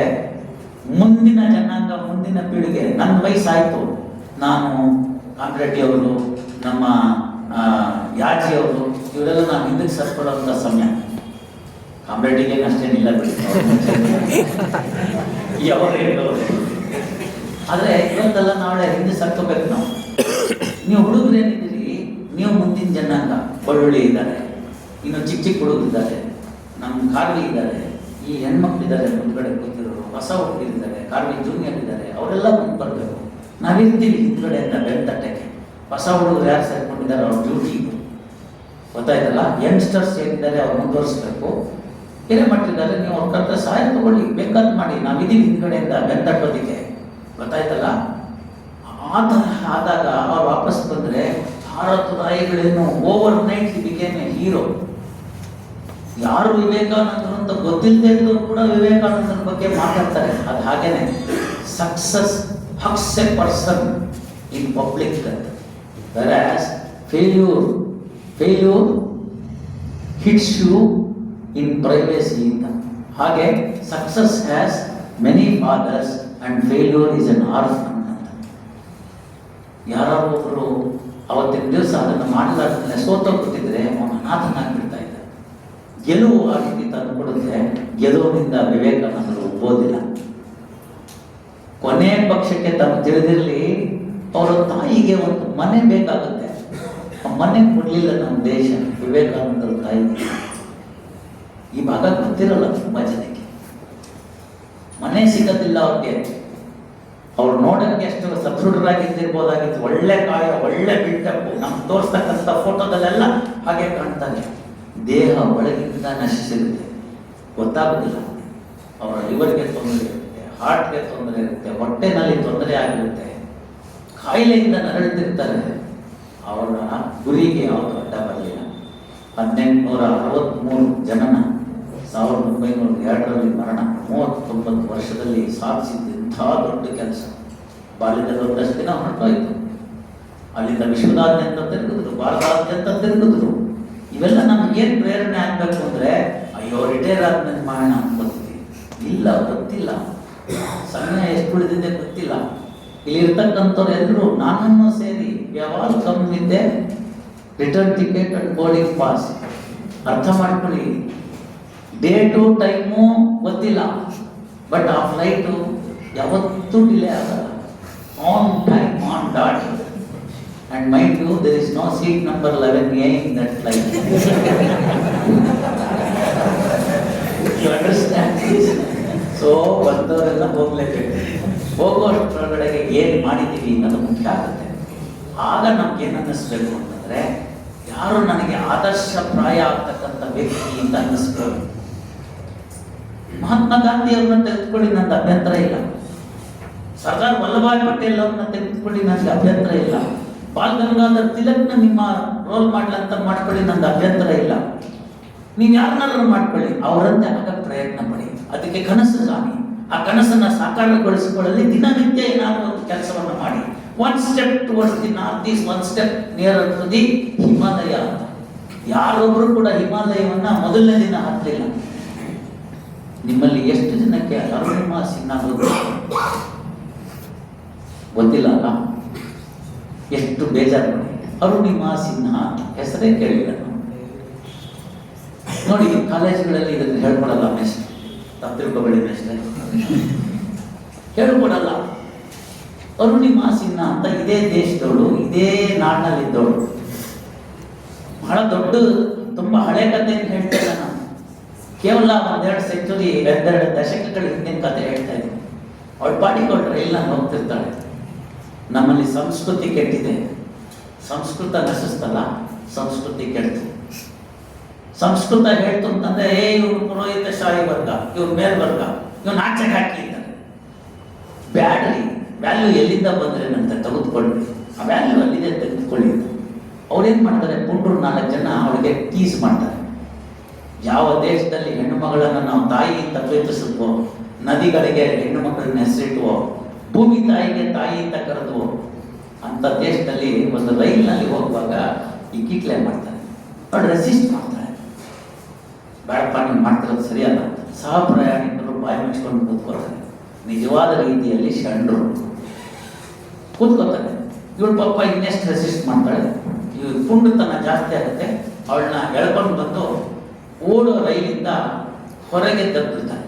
ಮುಂದಿನ ಜನಾಂಗ, ಮುಂದಿನ ಪೀಳಿಗೆ, ನನ್ನ ವಯಸ್ಸಾಯಿತು, ನಾನು ಕಾಮರೆಡ್ಡಿ ಅವರು, ನಮ್ಮ ಯಾಜಿಯವರು, ಇವರೆಲ್ಲ ನಾನು ಹಿಂದಕ್ಕೆ ಸರ್ಕೊಳ್ಳೋಂಥ ಸಮಯ. ಕಾಮರೆಡ್ಡಿಗೆ ಅಷ್ಟೇನಿಲ್ಲ ಬಿಡಿ, ಆದರೆ ಇವತ್ತೆಲ್ಲ ನಾಳೆ ಹಿಂದೆ ಸರ್ಕೋಬೇಕು ನಾವು. ನೀವು ಹುಡುಗರು ಏನಿದ್ದೀರಿ, ನೀವು ಮುಂದಿನ ಜನಾಂಗ. ಬಳ್ಳುಳ್ಳಿ ಇದ್ದಾರೆ, ಇನ್ನು ಚಿಕ್ಕ ಚಿಕ್ಕ ಹುಡುಗರಿದ್ದಾರೆ, ನಮ್ಮ ಕಾರ್ವಿ ಇದ್ದಾರೆ, ಈ ಹೆಣ್ಮಕ್ಳಿದ್ದಾರೆ ಮುಂದ್ಗಡೆ ಕೂತಿರೋರು, ಹೊಸ ಹುಡುಗರಿದ್ದಾರೆ, ಕಾರ್ವಿ ಜೂನಿಯರ್ ಇದ್ದಾರೆ, ಅವರೆಲ್ಲ ಮುಂದೆ ಬರಬೇಕು. ನಾವಿರ್ತೀವಿ ಹಿಂದ್ಗಡೆ ಅಂತ ಬೆಳ್ತಟ್ಟಕ್ಕೆ. ಹೊಸ ಹುಡುಗರು ಯಾರು ಸೇರ್ಕೊಂಡಿದ್ದಾರೆ ಅವ್ರ ಡ್ಯೂಟಿ ಗೊತ್ತಾಯ್ತಲ್ಲ. ಯಂಗ್ಸ್ಟರ್ಸ್ ಏನಿದ್ದಾರೆ ಅವ್ರು ಮುಂದುವರಿಸ್ಬೇಕು. ಹಿರೇಮಠರಿದ್ದಾರೆ, ನೀವು ಅವ್ರ ಕರ್ತ ಸಹಾಯ ತಗೊಳ್ಳಿ, ಬೇಕಾದ್ ಮಾಡಿ, ನಾವಿದ್ದೀವಿ ಹಿಂದ್ಗಡೆಯಿಂದ ಬೆಳ್ತಟ್ಟೋದಿಕ್ಕೆ. ಗೊತ್ತಾಯ್ತಲ್ಲ. ಆ ಥರ ಆದಾಗ ಅವ್ರು ವಾಪಸ್ ಬಂದರೆ ಭಾರತದ ತಾಯಿಗಳೇನು overnight became a hero. ಯಾರು ವಿವೇಕಾನಂದರು ಅಂತ ಗೊತ್ತಿಲ್ಲದೆ ಇದ್ರು ಕೂಡ ವಿವೇಕಾನಂದರ ಬಗ್ಗೆ ಮಾತಾಡ್ತಾರೆ. ಅದು ಹಾಗೇನೆ, success hugs a person in public, whereas failure hits you in privacy ಅಂತ. ಹಾಗೆ success has many fathers and failure is an orphan ಅಂತ. ಯಾರೋ ಒಬ್ಬರು ಅವತ್ತಿನ ದಿವಸ ಅದನ್ನು ಮಾಡಲಾರ್ದೇ ಸೋತೋಗ್ಬಿಟ್ಟಿದ್ರೆ ಅವನು ಅನಾಥನಾಗ್ಬಿಡ್ತಾ ಇದ್ದ. ಗೆಲುವು ಆ ರೀತಿ ತಂದುಕೊಡುತ್ತೆ. ಗೆಲುವಿನಿಂದ ವಿವೇಕಾನಂದರು ಓದಿಲ್ಲ. ಕೊನೆ ಪಕ್ಷಕ್ಕೆ ತಮ್ಮ ತಿಳಿದಿರಲಿ, ಅವರ ತಾಯಿಗೆ ಒಂದು ಮನೆ ಬೇಕಾಗುತ್ತೆ. ಆ ಮನೆ ಕೊಡಲಿಲ್ಲ ನಮ್ಮ ದೇಶ ವಿವೇಕಾನಂದರ ತಾಯಿಗೆ. ಈ ಭಾಗ ಗೊತ್ತಿರಲ್ಲ ತುಂಬ ಜನಕ್ಕೆ. ಮನೆ ಸಿಗೋದಿಲ್ಲ ಅವ್ರಿಗೆ. ಅವ್ರು ನೋಡೋಕ್ಕೆ ಎಷ್ಟು ಸದೃಢರಾಗಿದ್ದಿರ್ಬೋದಾಗಿತ್ತು. ಒಳ್ಳೆ ಕಾಯ, ಒಳ್ಳೆ ಬಿಲ್ಡಪ್, ನಮ್ಗೆ ತೋರಿಸ್ತಕ್ಕಂಥ ಫೋಟೋದಲ್ಲೆಲ್ಲ ಹಾಗೆ ಕಾಣ್ತಾರೆ. ದೇಹ ಒಳಗಿಂದ ನಶಿಸಿರುತ್ತೆ, ಗೊತ್ತಾಗೋದಿಲ್ಲ. ಅವರ ಲಿವರ್ಗೆ ತೊಂದರೆ ಇರುತ್ತೆ, ಹಾರ್ಟ್ಗೆ ತೊಂದರೆ ಇರುತ್ತೆ, ಹೊಟ್ಟೆನಲ್ಲಿ ತೊಂದರೆ ಆಗಿರುತ್ತೆ, ಕಾಯಿಲೆಯಿಂದ ನರಳುತ್ತಿರ್ತಾರೆ. ಅವರ ಗುರಿಗೆ ಯಾವುದು ಅಡ್ಡ ಬರಲಿಲ್ಲ. 1863 ಜನನ, 1902ರಲ್ಲಿ ಮರಣ, 39 ವರ್ಷದಲ್ಲಿ ಸಾಧಿಸಿದ್ದಂಥ ದೊಡ್ಡ ಕೆಲಸ. ಬಾಲ್ಯದಲ್ಲಿ ಒಂದಷ್ಟು ದಿನ ಹೊರಟೋಯ್ತು. ಅಲ್ಲಿಂದ ವಿಶ್ವದಾದ್ಯಂತ ತಿರುಗಿದ್ರು, ಭಾರತಾದ್ಯಂತ ತಿರುಗಿದ್ರು. ಇವೆಲ್ಲ ನಮ್ಗೇನು ಪ್ರೇರಣೆ ಆಗಬೇಕು ಅಂದರೆ, ಅಯ್ಯೋ ರಿಟೈರ್ ಆದ್ಮೇಲೆ ಮಾಡೋಣ ಅನ್ಕೋತೀವಿ. ಇಲ್ಲ, ಗೊತ್ತಿಲ್ಲ, ಸಮಯ ಎಷ್ಟು ಉಳಿದಿದೆ ಗೊತ್ತಿಲ್ಲ. ಇಲ್ಲಿರ್ತಕ್ಕಂಥವ್ರು ಎಲ್ಲರೂ ನಾನನ್ನು ಸೇರಿ ಯಾವಾಗ ಕಮ್ಮಿದ್ದೆ return ticket and boarding pass. ಅರ್ಥ ಮಾಡ್ಕೊಳ್ಳಿ, ಡೇಟು ಟೈಮು ಗೊತ್ತಿಲ್ಲ, ಬಟ್ ಆ ಫ್ಲೈಟು ಯಾವತ್ತೂ ಡಿಲೇ ಆಗಲ್ಲ. On time, on dot. And mind you, there is no seat number 11A in that flight. You understand this? So, ಬಂದವರೆಲ್ಲ ಹೋಗ್ಲೇಬೇಕು. ಹೋಗೋಷ್ಟರೊಳಗಡೆಗೆ ಏನು ಮಾಡಿದ್ದೀವಿ ಅನ್ನೋದು ಮುಖ್ಯ ಆಗುತ್ತೆ. ಆಗ ನಮ್ಗೇನು ಅನ್ನಿಸ್ಬೇಕು ಅಂತಂದರೆ, ಯಾರು ನನಗೆ ಆದರ್ಶಪ್ರಾಯ ಆಗ್ತಕ್ಕಂಥ ವ್ಯಕ್ತಿ ಅಂತ ಅನ್ನಿಸ್ಬೇಕು. ಮಹಾತ್ಮ ಗಾಂಧಿ ಅವ್ರನ್ನ ತೆಗೆದುಕೊಳ್ಳಿ, ನನಗೆ ಅಭ್ಯಂತರ ಇಲ್ಲ. ಸರ್ದಾರ್ ವಲ್ಲಭಾಯ್ ಪಟೇಲ್ ಅವ್ರನ್ನ ತೆಗೆದುಕೊಳ್ಳಿ, ನನಗೆ ಅಭ್ಯಂತರ ಇಲ್ಲ. ಬಾಲ್ ಗಂಗಾಧರ್ ತಿಲಕ್ನ ನಿಮ್ಮ ರೋಲ್ ಮಾಡಲ್ ಅಂತ ಮಾಡ್ಕೊಳ್ಳಿ, ನಂದು ಅಭ್ಯಂತರ ಇಲ್ಲ. ನೀವು ಯಾರನ್ನಾದ್ರೂ ಮಾಡ್ಕೊಳ್ಳಿ, ಅವರಂತೆ ಆಗಕ್ಕೆ ಪ್ರಯತ್ನ ಪಡಿ. ಅದಕ್ಕೆ ಕನಸು ಕಾಣಿ, ಆ ಕನಸನ್ನ ಸಾಕಾರಗೊಳಿಸಿಕೊಳ್ಳಲಿ ದಿನನಿತ್ಯ ಏನಾದರೂ ಒಂದು ಕೆಲಸವನ್ನು ಮಾಡಿ. One step towards the north is one step near to the Himalaya. ಯಾರೊಬ್ರು ಕೂಡ ಹಿಮಾಲಯವನ್ನ ಮೊದಲನೇ ದಿನ ಹತ್ತಲಿಲ್ಲ. ನಿಮ್ಮಲ್ಲಿ ಎಷ್ಟು ಜನಕ್ಕೆ ಅರುಣಿಮಾ ಸಿನ್ಹಾ ಗೊತ್ತಿಲ್ಲ ಅಲ್ಲ? ಎಷ್ಟು ಬೇಜಾರು ನೋಡಿ. ಅರುಣಿಮಾ ಸಿನ್ಹಾ ಅಂತ ಹೆಸರೇ ಕೇಳಿಲ್ಲ ನೋಡಿ. ಕಾಲೇಜುಗಳಲ್ಲಿ ಇದನ್ನು ಹೇಳ್ಕೊಡಲ್ಲ ಮೆಸ್ಟ್, ತಿಳ್ಕೊಬೇಡಿ ಮೆಸ್ಟ್, ಹೇಳ್ಕೊಡಲ್ಲ. ಅರುಣಿಮಾ ಸಿನ್ಹಾ ಅಂತ ಇದೇ ದೇಶದವಳು, ಇದೇ ನಾಡಿನಲ್ಲಿದ್ದವಳು. ಬಹಳ ದೊಡ್ಡ, ತುಂಬಾ ಹಳೆ ಕಥೆಯನ್ನು ಹೇಳ್ತೇನೆ ನಾನು. ಕೇವಲ 1-2 ಸೆಂಚುರಿ, 2 ದಶಕಗಳ ಹಿಂದಿನ ಕಥೆ ಹೇಳ್ತಾ ಇದ್ದೀನಿ. ಅವಳು ಪಾಡಿಕೊಂಡು ರೈಲ್ನಲ್ಲಿ ಹೋಗ್ತಿರ್ತಾಳೆ. ನಮ್ಮಲ್ಲಿ ಸಂಸ್ಕೃತಿ ಕೆಟ್ಟಿದೆ. ಸಂಸ್ಕೃತ ನಶಿಸ್ತಲ್ಲ, ಸಂಸ್ಕೃತಿ ಕೆಡ್ತು. ಸಂಸ್ಕೃತ ಹೇಳ್ತು ಅಂತಂದ್ರೆ ಇವ್ರು ಪುರೋಹಿತ ಶಾಹಿ ವರ್ಗ, ಇವ್ರು ಮೇಲ್ವರ್ಗ, ಇವ್ರು ಆಚೆಗೆ ಹಾಕಿ ಇದ್ದಾರೆ. ಬ್ಯಾಡ್ರಿ, ವ್ಯಾಲ್ಯೂ ಎಲ್ಲಿಂದ ಬಂದ್ರೆ ಅಂತ ತೆಗೆದುಕೊಳ್ಳಿ. ಆ ವ್ಯಾಲ್ಯೂ ಅಲ್ಲಿದೆ, ತೆಗೆದುಕೊಳ್ಳಿ. ಅವ್ರೇನ್ ಮಾಡ್ತಾರೆ, ಪುಂಡ್ರು 4 ಜನ ಅವಳಿಗೆ ಟೀಸ್ ಮಾಡ್ತಾರೆ. ಯಾವ ದೇಶದಲ್ಲಿ ಹೆಣ್ಣು ಮಗಳನ್ನು ನಾವು ತಾಯಿ ಅಂತ ಪ್ರೀತಿಸಿದ್ವೋ, ನದಿಗಳಿಗೆ ಹೆಣ್ಣು ಮಕ್ಕಳನ್ನ ಹೆಸರಿಟ್ವೋ, ಭೂಮಿ ತಾಯಿಗೆ ತಾಯಿ ಅಂತ ಕರೆದ್ವೋ, ಅಂತ ದೇಶದಲ್ಲಿ ಒಂದು ರೈಲ್ನಲ್ಲಿ ಹೋಗುವಾಗ ಈ ಕಿಟ್ಲೆ ಮಾಡ್ತಾರೆ. ಅವಳು ರೆಸಿಸ್ಟ್ ಮಾಡ್ತಾಳೆ. ಬೇಡಪ್ಪ, ನೀವು ಮಾಡ್ತಿರೋದು ಸರಿಯಲ್ಲ. ಸಹ ಪ್ರಯಾಣಿಕರು ಬಾಯಿ ಮುಚ್ಕೊಂಡು ಕೂತ್ಕೋತಾರೆ. ನಿಜವಾದ ರೀತಿಯಲ್ಲಿ ಷಂಡ್ರು ಕೂತ್ಕೋತಾರೆ. ಇವಳು ಪಾಪ ಇನ್ನೆಷ್ಟು ರೆಸಿಸ್ಟ್ ಮಾಡ್ತಾಳೆ. ಇವ್ರು ಪುಂಡತನ ಜಾಸ್ತಿ ಆಗುತ್ತೆ. ಅವಳನ್ನ ಎಳ್ಕೊಂಡು ಬಂದು ಓಡೋ ರೈಲಿಂದ ಹೊರಗೆ ತಪ್ಪಿರ್ತಾರೆ.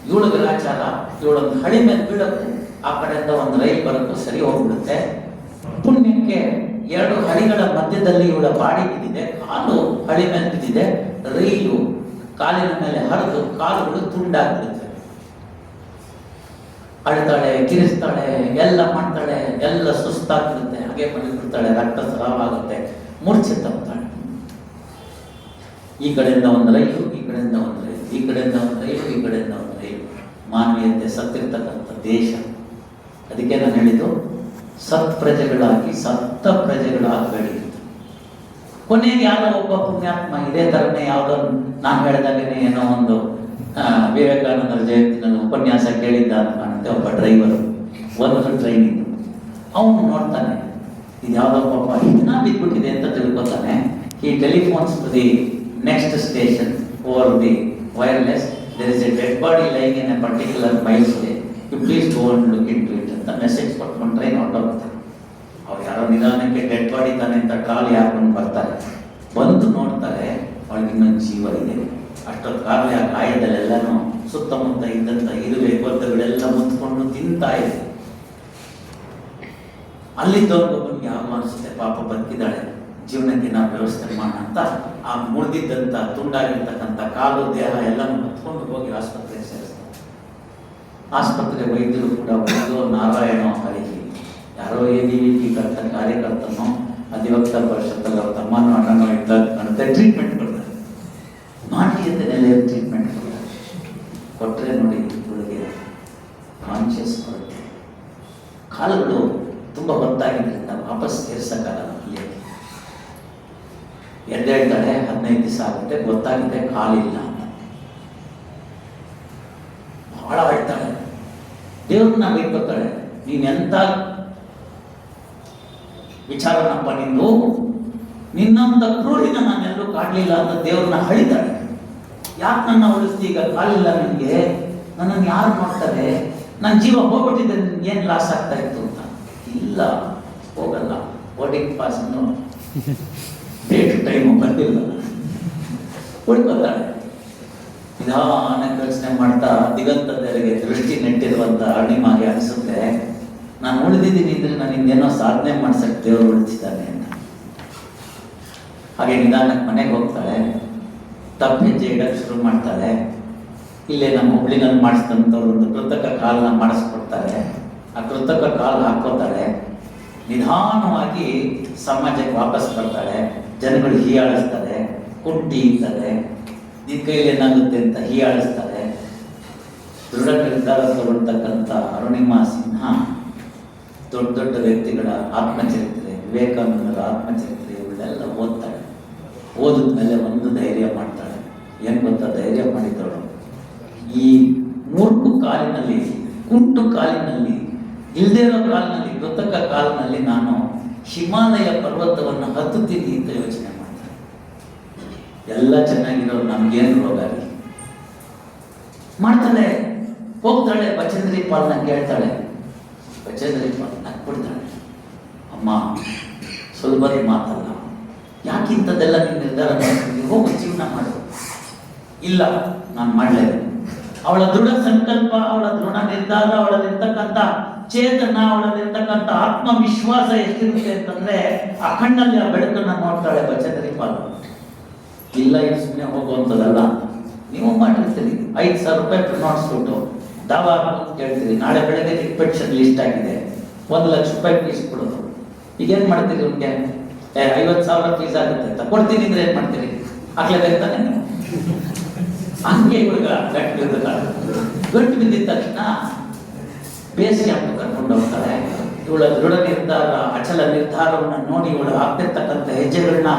ಇವಳು ಗ್ರಾಚಾರ, ಇವಳೊಂದು ಹಳಿ ಮೇಲೆ ಬೀಳಕ್ಕೂ ಆ ಕಡೆಯಿಂದ ಒಂದು ರೈಲ್ ಬರೋಕ್ಕೂ ಸರಿ ಹೋಗ್ಬಿಡುತ್ತೆ. ಪುಣ್ಯಕ್ಕೆ 2 ಹಳಿಗಳ ಮಧ್ಯದಲ್ಲಿ ಇವಳ ಬಾಡಿ ಬಿದ್ದಿದೆ, ಕಾಲು ಹಳಿ ಮೇಲೆ ಬಿದ್ದಿದೆ. ರೈಲು ಕಾಲಿನ ಮೇಲೆ ಹರಿದು ಕಾಲುಗಳು ತುಂಡಾಗ್ಬಿಡುತ್ತೆ. ಅಳ್ತಾಳೆ, ಕಿರಿಸ್ತಾಳೆ, ಎಲ್ಲ ಮಾಡ್ತಾಳೆ, ಎಲ್ಲ ಸುಸ್ತಾಗ್ಬಿಡುತ್ತೆ. ಹಾಗೆ ಮಲಗಿಬಿಡ್ತಾಳೆ. ರಕ್ತ ಸ್ರಾವಾಗುತ್ತೆ, ಮೂರ್ಛೆ ತಪ್ತಾಳೆ. ಈ ಕಡೆಯಿಂದ ಒಂದು ರೈಲು, ಈ ಕಡೆಯಿಂದ ಒಂದು ರೈಲು, ಈ ಕಡೆಯಿಂದ ಒಂದು ರೈಲು, ಈ ಕಡೆಯಿಂದ ಒಂದು ರೈಲು. ಮಾನವೀಯತೆ ಸತ್ತಿರ್ತಕ್ಕಂಥ ದೇಶ. ಅದಕ್ಕೆ ನಾನು ಹೇಳಿದ್ದು, ಸತ್ ಪ್ರಜೆಗಳಾಗಿ ಸತ್ತ ಪ್ರಜೆಗಳಾಗಬೇಡಿ. ಕೊನೆಗೆ ಯಾರೋ ಒಬ್ಬ ಪುಣ್ಯಾತ್ಮ ಇದೇ ಥರನೇ ಯಾವುದೋ ನಾನು ಹೇಳಿದಾಗನೇ ಏನೋ ಒಂದು ವಿವೇಕಾನಂದರ ಜಯಂತಿನಲ್ಲಿ ಉಪನ್ಯಾಸ ಕೇಳಿದ್ದ ಅಂತ ಕಾಣುತ್ತೆ. ಒಬ್ಬ ಡ್ರೈವರು, ಒಂದು ಟ್ರೈನಿಂಗ್, ಅವನು ನೋಡ್ತಾನೆ ಇದು ಯಾವುದೋ ಪಾಪ ಇನ್ನೂ ಬಿದ್ದುಬಿಟ್ಟಿದೆ ಅಂತ ತಿಳ್ಕೊತಾನೆ. ಈ telephones to the next station over the wireless, there is a dead body lying in a particular miles way, you please go and look into it ಅಂತ ಮೆಸೇಜ್ ಕೊಟ್ಕೊಂಡು ಟ್ರೈನ್ ಹೊರಟೋಗುತ್ತೆ. ಅವ್ರು ಯಾರೋ ನಿಧಾನಕ್ಕೆ ಡೆಡ್ ಬಾಡಿ ತಾನೆ ಅಂತ trolley ಹಾಕೊಂಡು ಬರ್ತಾರೆ. ಬಂದು ನೋಡ್ತಾರೆ, ಅವಳಿಗೆ ಇನ್ನೊಂದು ಜೀವ ಇದೆ. ಅಷ್ಟೊತ್ತು ಕಾಲೇ ಆ ಗಾಯದಲ್ಲೆಲ್ಲನೂ ಸುತ್ತಮುತ್ತ ಇದ್ದಂಥ ಇರುವೆ ಗೊತ್ತಗಳೆಲ್ಲ ಮುತ್ಕೊಂಡು ತಿಂತಾ ಇದೆ. ಅಲ್ಲಿದ್ದವ್ರಿಗೊಬ್ಬನಿಗೆ ಯಾವ ಅನಿಸುತ್ತೆ, ಪಾಪ ಬದುಕಿದ್ದಾಳೆ, ಜೀವನಕ್ಕೆ ನಾವು ವ್ಯವಸ್ಥೆ ಮಾಡೋಣ ಅಂತ ಆ ಮುರಿದಿದ್ದಂಥ ತುಂಡಾಗಿರ್ತಕ್ಕಂಥ ಕಾಲು ದೇಹ ಎಲ್ಲ ಮುತ್ಕೊಂಡು ಹೋಗಿ ಆಸ್ಪತ್ರೆಗೆ ಸೇರಿಸ್ತಾರೆ. ಆಸ್ಪತ್ರೆ ವೈದ್ಯರು ಕೂಡ ವೈದ್ಯೋ ನಾರಾಯಣೋ ಹರಿಹಿ, ಯಾರೋ ABVP ಕಾರ್ಯಕರ್ತನೋ ಅಧಿವಕ್ತ ಪರಿಷತ್ತಲ್ಲಿ ಅವ್ರ ತಮ್ಮನೋ ಅಣ್ಣನೋ ಇದ್ದಾಗ ಕಾಣುತ್ತೆ, ಟ್ರೀಟ್ಮೆಂಟ್ ಕೊಡ್ತಾರೆ. ನಾಟ್ಯತೆ ನೆಲೆಯಲ್ಲಿ ಟ್ರೀಟ್ಮೆಂಟ್ ಕೊಡ್ತಾರೆ. ಕೊಟ್ಟರೆ ನೋಡಿ ಇವಳಿಗೆ ಕಾನ್ಷಿಯಸ್ ಬರುತ್ತೆ. ಕಾಲುಗಳು ತುಂಬ ಹೊತ್ತಾಗಿದ್ದರಿಂದ ವಾಪಸ್ ಸೇರಿಸೋಕ್ಕಾಗಲ್ಲ. ಎದ್ದೇಳ್ತಾಳೆ, 15 ದಿವಸ ಆಗುತ್ತೆ, ಗೊತ್ತಾಗಿದೆ ಕಾಲಿಲ್ಲ ಅಂತ. ಬಹಳ ಅಳ್ತಾಳೆ, ದೇವ್ರನ್ನ ಬೇಡ್ಕೊತಾಳೆ. ನೀನೆಂತ ವಿಚಾರನಪ್ಪ ನಿಂದು, ನಿನ್ನಂತ ಕ್ರೂರಿನ ನಾನೆಲ್ಲೂ ಕಾಣಲಿಲ್ಲ ಅಂತ ದೇವ್ರನ್ನ ಹಳಿತಾಳೆ. ಯಾಕೆ ನನ್ನ ಉಳಿಸ್ತಿ, ಈಗ ಕಾಲಿಲ್ಲ ನನಗೆ, ನನ್ನನ್ನು ಯಾರು ಮಾಡ್ತಾರೆ, ನನ್ನ ಜೀವ ಹೋಗ್ಬಿಟ್ಟಿದ್ದೆ, ಏನು ಲಾಸ್ ಆಗ್ತಾ ಇತ್ತು ಅಂತ. ಇಲ್ಲ, ಹೋಗಲ್ಲ, ಬೋರ್ಡಿಂಗ್ ಪಾಸನ್ನು ಡೇಟ್ ಟೈಮು ಬಂದಿಲ್ಲ, ಉಳ್ಕೊತಾಳೆ. ನಿಧಾನ ಯೋಚನೆ ಮಾಡ್ತಾ ದಿಗಂತದವರೆಗೆ ದೃಷ್ಟಿ ನೆಟ್ಟಿರುವಂಥ ಅರುಣಿಮಾಗೆ ಅನಿಸುತ್ತೆ, ನಾನು ಉಳಿದಿದ್ದೀನಿ ಅಂದರೆ ನಾನು ಇನ್ನೇನೋ ಸಾಧನೆ ಮಾಡ್ಸಕ್ಕೆ ದೇವರು ಉಳಿಸಿದ್ದಾನೆ ಅಂತ. ಹಾಗೆ ನಿಧಾನಕ್ಕೆ ಮನೆಗೆ ಹೋಗ್ತಾಳೆ. ತಪ್ಪು ಹೆಜ್ಜೆ ಇಡಕ್ಕೆ ಶುರು ಮಾಡ್ತಾಳೆ. ಇಲ್ಲೇ ನಮ್ಮ ಹುಬ್ಳಿನಲ್ಲಿ ಮಾಡಿಸಿದಂಥವ್ರು ಒಂದು ಕೃತಕ ಕಾಲನ್ನ ಮಾಡಿಸ್ಕೊಡ್ತಾರೆ. ಆ ಕೃತಕ ಕಾಲು ಹಾಕೋತಾಳೆ. ನಿಧಾನವಾಗಿ ಸಮಾಜಕ್ಕೆ ವಾಪಸ್ ಬರ್ತಾಳೆ. ಜನಗಳು ಹೀಯಾಳಿಸ್ತಾರೆ, ಕುಂಟಿ ಇರ್ತಾರೆ, ನಿನ್ನ ಕೈಲಿ ಏನಾಗುತ್ತೆ ಅಂತ ಹೀಯಾಳಿಸ್ತಾರೆ. ದೃಢ ನಿರ್ಧಾರ ತಗೊಳ್ತಕ್ಕಂಥ ಅರುಣಿಮಾ ಸಿನ್ಹಾ ದೊಡ್ಡ ದೊಡ್ಡ ವ್ಯಕ್ತಿಗಳ ಆತ್ಮಚರಿತ್ರೆ, ವಿವೇಕಾನಂದರ ಆತ್ಮಚರಿತ್ರೆ ಇವಳೆಲ್ಲ ಓದ್ತಾಳೆ. ಓದಿದ್ಮೇಲೆ ಒಂದು ಧೈರ್ಯ ಮಾಡ್ತಾಳೆ. ಏನು ಗೊತ್ತಾ ಧೈರ್ಯ ಮಾಡಿದವಳು? ಈ ಮೂರ್ಖು ಕಾಲಿನಲ್ಲಿ, ಕುಂಟು ಕಾಲಿನಲ್ಲಿ, ಇಲ್ಲದೇ ಇರೋ ಕಾಲಿನಲ್ಲಿ, ಕೃತಕ ಕಾಲಿನಲ್ಲಿ ನಾನು ಹಿಮಾಲಯ ಪರ್ವತವನ್ನು ಹತ್ತುತ್ತೀನಿ ಅಂತ ಯೋಚನೆ ಮಾಡ್ತಾಳೆ. ಎಲ್ಲ ಚೆನ್ನಾಗಿರೋರು ನಮ್ಗೇನು ರೋಗ ರೀ ಮಾಡ್ತಾಳೆ. ಹೋಗ್ತಾಳೆ, ಬಚೇಂದ್ರಿ ಪಾಲ್ನ ಕೇಳ್ತಾಳೆ. ಬಚೇಂದ್ರಿ ಪಾಲ್ ನಕ್ಬಿಡ್ತಾಳೆ. ಅಮ್ಮ, ಸುಲಭದ ಮಾತಲ್ಲ, ಯಾಕಿಂಥದ್ದೆಲ್ಲ ನೀನು ನಿರ್ಧಾರ ಮಾಡ್ತೀನಿ, ಹೋಗಿ ಜೀವನ ಮಾಡು. ಇಲ್ಲ, ನಾನು ಮಾಡಲೇಬೇಕು. ಅವಳ ದೃಢ ಸಂಕಲ್ಪ, ಅವಳ ದೃಢ ನಿರ್ಧಾರ, ಅವಳಲ್ಲಿರ್ತಕ್ಕಂಥ ಚೇತನ, ಅವಳಲ್ಲಿರ್ತಕ್ಕಂಥ ಆತ್ಮವಿಶ್ವಾಸ ಎಷ್ಟಿರುತ್ತೆ ಅಂತಂದ್ರೆ ಆ ಕಣ್ಣಲ್ಲಿ ಆ ಬೆಳಕನ್ನು ನೋಡ್ತಾಳೆ ಬಚೇಂದ್ರಿ ಪಾಲ್. ಇಲ್ಲ, ಇದು ಸುಮ್ಮನೆ ಹೋಗುವಂಥದ್ದಲ್ಲ. ನೀವು ಮಾಡಿರ್ತೀರಿ 5,000 ರೂಪಾಯಿ ನೋಡಿಸ್ಬಿಟ್ಟು ದಾವಾ ಅಂತ ಕೇಳ್ತೀರಿ, ನಾಳೆ ಬೆಳಗ್ಗೆ ಇನ್ಸ್ಪೆಕ್ಷನ್ ಲಿಸ್ಟ್ ಆಗಿದೆ, 1,00,000 ರೂಪಾಯಿ ಫೀಸ್ ಕೊಡೋದು. ಈಗೇನು ಮಾಡ್ತೀರಿ? ನಿಮಗೆ 50,000 ಫೀಸ್ ಆಗುತ್ತೆ ಅಂತ ಕೊಡ್ತೀನಿ ಅಂದ್ರೆ ಏನು ಮಾಡ್ತೀರಿ? ಆಗ್ಲೇಬೇಕಾನೆ ನೀವು. ಹಂಗೆ ಇವಾಗ ಗಂಟು ಬಿದ್ದಿದ ತಕ್ಷಣ ಬೇಸ್ ಕ್ಯಾಂಪ್ ಕರ್ಕೊಂಡು ಹೋಗ್ತಾಳೆ. ಇವಳ ದೃಢ ನಿರ್ಧಾರ, ಅಚಲ ನಿರ್ಧಾರವನ್ನು ನೋಡಿ ಇವಳು ಹಾಕ್ತಿರ್ತಕ್ಕಂಥ ಹೆಜ್ಜೆಗಳನ್ನ,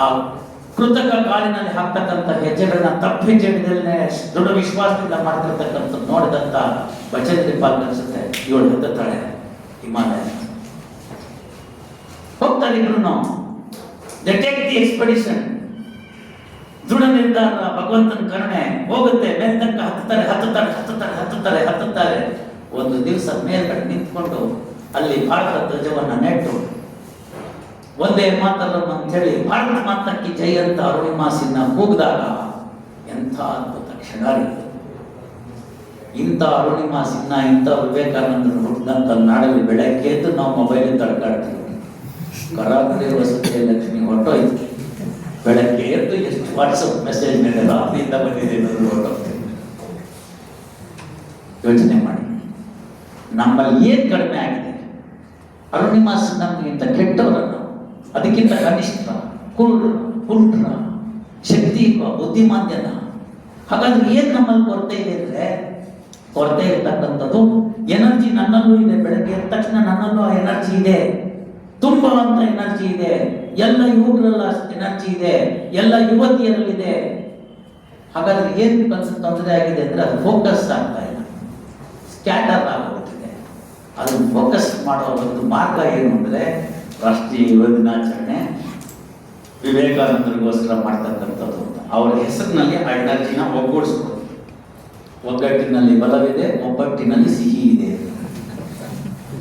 ಆ ಕೃತಕ ಕಾಲಿನಲ್ಲಿ ಹಾಕ್ತಕ್ಕಂಥ ಹೆಜ್ಜೆಗಳನ್ನ, ತಪ್ಪು ಹೆಜ್ಜೆ ಹಿಡಿದಲ್ಲೇ ದೃಢ ವಿಶ್ವಾಸದಿಂದ ಮಾಡ್ತಿರ್ತಕ್ಕಂಥ ನೋಡಿದಂಥ ಬಚೇಂದ್ರಿ ಪಾಲ್ ಅನ್ಸುತ್ತೆ ಇವಳು ಹತ್ತಾಳೆ ಹಿಮಾಲಯ. ಹೋಗ್ತಾರೆ ಇಬ್ರು. They take the expedition. ದೃಢ ನಿರ್ಧಾರ, ಭಗವಂತನ ಕರುಣೆ ಹೋಗುತ್ತೆ. ಮೇಲ್ತಕ್ಕ ಹತ್ತುತ್ತಾರೆ. ಒಂದು ದಿವಸ ಮೇಲ್ಗಡೆ ನಿಂತ್ಕೊಂಡು ಅಲ್ಲಿ ಭಾರತ ಧ್ವಜವನ್ನ ನೆಟ್ಟು ಒಂದೇ ಮಾತರನ್ನು ಅಂತ ಹೇಳಿ ಭಾರತ ಮಾತಕ್ಕೆ ಜೈ ಅಂತ ಅರುಣಿಮಾ ಸಿನ್ಹಾ ಕೂಗಿದಾಗ ಎಂಥ ಅದ್ಭುತ ಕ್ಷಣ. ಇಂಥ ಅರುಣಿಮಾ ಸಿನ್ಹಾ, ಇಂಥ ವಿವೇಕಾನಂದರು ಹುಟ್ಟಿದಂಥ ನಾಡಲ್ಲಿ ಬೆಳಗ್ಗೆ ಎದ್ದು ನಾವು ಮೊಬೈಲ್ ತಡ್ಕಾಡ್ತೀವಿ. ಕರಾವಳಿ ವಸತಿ ಲಕ್ಷ್ಮಿ ಹೊರಟೋಯ್ತು. ಬೆಳಗ್ಗೆ ಎದ್ದು ಎಷ್ಟು ವಾಟ್ಸಪ್ ಮೆಸೇಜ್ ಮೇಲೆ ರಾತ್ರಿಯಿಂದ ಬಂದಿದೆ ಹೊರಟೋಗ್ತೀವಿ. ಯೋಚನೆ ಮಾಡಿ, ನಮ್ಮಲ್ಲಿ ಏನು ಕಡಿಮೆ ಆಗಿದೆ? ಅರುಣಿಮಾ ಸಿನ್ಹಾಗಿಂತ ಕೆಟ್ಟವರನ್ನು, ಅದಕ್ಕಿಂತ ಕನಿಷ್ಠ, ಕುಂಟ್ರ, ಶಕ್ತಿ, ಬುದ್ಧಿಮಾಂದ್ಯನ. ಹಾಗಾದ್ರೆ ಏನು ನಮ್ಮಲ್ಲಿ ಕೊರತೆ ಇದೆ ಅಂದ್ರೆ, ಕೊರತೆ ಇರ್ತಕ್ಕಂಥದ್ದು ಎನರ್ಜಿ ನನ್ನಲ್ಲೂ ಇದೆ. ಬೆಳಗ್ಗೆ ಎದ್ದ ತಕ್ಷಣ ನನ್ನಲ್ಲೂ ಆ ಎನರ್ಜಿ ಇದೆ, ತುಂಬಾ ಅಂತ ಎನರ್ಜಿ ಇದೆ. ಎಲ್ಲ ಯುವಕರಲ್ಲ ಎನರ್ಜಿ ಇದೆ, ಎಲ್ಲ ಯುವತಿಯರಲ್ಲಿದೆ. ಹಾಗಾದ್ರೆ ಏನು ತೊಂದರೆ ಆಗಿದೆ ಅಂದ್ರೆ ಅದು ಫೋಕಸ್ ಆಗ್ತಾ ಇಲ್ಲ, ಸ್ಕ್ಯಾಟರ್ ಆಗೋಗ್ತಿದೆ. ಅದನ್ನು ಫೋಕಸ್ ಮಾಡೋ ಒಂದು ಮಾರ್ಗ ಏನು ಅಂದ್ರೆ ರಾಷ್ಟ್ರೀಯ ಯುವ ದಿನಾಚರಣೆ ವಿವೇಕಾನಂದರಿಗೋಸ್ಕರ ಮಾಡ್ತಕ್ಕಂಥದ್ದು. ಅವರ ಹೆಸರಿನಲ್ಲಿ ಆ ಎನರ್ಜಿನ ಒಗ್ಗೂಡಿಸ್ಬೋದು. ಒಗ್ಗಟ್ಟಿನಲ್ಲಿ ಬಲವಿದೆ, ಒಬ್ಬಟ್ಟಿನಲ್ಲಿ ಸಿಹಿ ಇದೆ.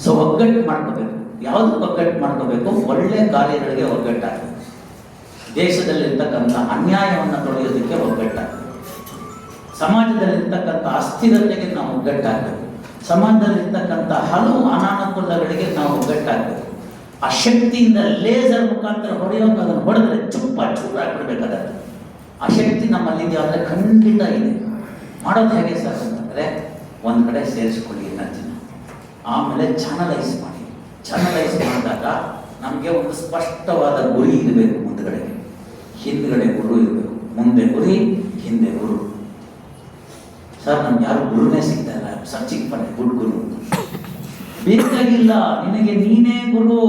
ಸೊ ಒಗ್ಗಟ್ಟು ಮಾಡ್ಕೋಬೇಕು. ಯಾವುದು ಒಗ್ಗಟ್ಟು ಮಾಡ್ಕೋಬೇಕು? ಒಳ್ಳೆ ಕಾರ್ಯಗಳಿಗೆ ಒಗ್ಗಟ್ಟಾಗಬೇಕು. ದೇಶದಲ್ಲಿರ್ತಕ್ಕಂಥ ಅನ್ಯಾಯವನ್ನು ತೊಳೆಯೋದಕ್ಕೆ ಒಗ್ಗಟ್ಟಾಗಬೇಕು. ಸಮಾಜದಲ್ಲಿರ್ತಕ್ಕಂಥ ಅಸ್ಥಿರತೆಗೆ ನಾವು ಒಗ್ಗಟ್ಟಾಗಬೇಕು. ಸಮಾಜದಲ್ಲಿರ್ತಕ್ಕಂಥ ಹಲವು ಅನಾನುಕೂಲಗಳಿಗೆ ನಾವು ಒಗ್ಗಟ್ಟಾಗಬೇಕು. ಆ ಶಕ್ತಿಯಿಂದ ಲೇಸರ್ ಮುಖಾಂತರ ಹೊಡೆಯೋಕೆ ಅದನ್ನು ಹೊಡೆದ್ರೆ ಚೂರ ಆಗ್ಬಿಡ್ಬೇಕಾದ್ರೆ ಆ ಶಕ್ತಿ ನಮ್ಮಲ್ಲಿದೆ. ಆದರೆ ಖಂಡಿತ ಇದೆ. ಮಾಡೋದು ಹೇಗೆ ಸರ್ ಅಂತಂದರೆ, ಒಂದು ಕಡೆ ಸೇರಿಸ್ಕೊಳ್ಳಿ ಎನರ್ಜಿನ, ಆಮೇಲೆ ಚಾನಲೈಸ್ ಮಾಡಿ. ಚಾನಲೈಸ್ ಮಾಡಿದಾಗ ನಮಗೆ ಒಂದು ಸ್ಪಷ್ಟವಾದ ಗುರಿ ಇರಬೇಕು. ಹಿಂದ್ಗಡೆ ಗುರು ಇರಬೇಕು. ಮುಂದೆ ಗುರಿ, ಹಿಂದೆ ಗುರು. ಸರ್, ನಮ್ಗೆ ಯಾರು ಗುರುನೇ ಸಿಗ್ತಾ ಇಲ್ಲ, ಸರ್ಚಿಂಗ್ ಮಾಡಿ ಗುಡ್ ಗುರು. ಬೇಕಾಗಿಲ್ಲ, ನಿನಗೆ ನೀನೇ ಗುರು.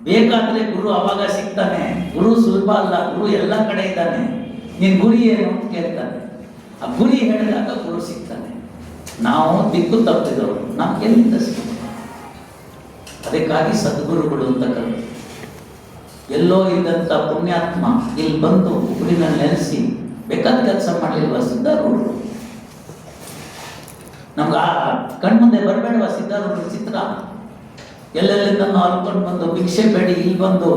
ಬೇಕಾದ್ರೆ ಗುರು ಅವಾಗ ಸಿಗ್ತಾನೆ. ಗುರು ಸುಲಭ ಅಲ್ಲ, ಗುರು ಎಲ್ಲ ಕಡೆ ಇದ್ದಾನೆ. ನಿನ್ ಗುರಿ ಏನು ಅಂತ ಕೇಳ್ತಾನೆ. ಆ ಗುರಿ ಹೇಳಿದಾಗ ಗುರು ಸಿಗ್ತಾನೆ. ನಾವು ದಿಕ್ಕು ತಪ್ಪಿದವರು, ನಮ್ಗೆ ಎಲ್ಲಿಂದ ಸಿಗ್ತದೆ? ಅದಕ್ಕಾಗಿ ಸದ್ಗುರುಗಳು ಅಂತ ಕರೆದು, ಎಲ್ಲೋ ಇದ್ದಂಥ ಪುಣ್ಯಾತ್ಮ ಇಲ್ಲಿ ಬಂದು ಊರಿನಲ್ಲಿ ನೆಲೆಸಿ ಬೇಕಾದ ಕೆಲಸ ಮಾಡಲಿಲ್ವ ಸಿದ್ಧಾರೂಢರು? ನಮ್ಗೆ ಆ ಕಣ್ಮುಂದೆ ಬರಬೇಡವ ಸಿದ್ಧಾರೂಢರ ಚಿತ್ರ? ಎಲ್ಲೆಲ್ಲಿಂದ ಅಲ್ಕೊಂಡು ಬಂದು ಭಿಕ್ಷೆ ಬೇಡಿ ಇಲ್ಲಿ ಬಂದು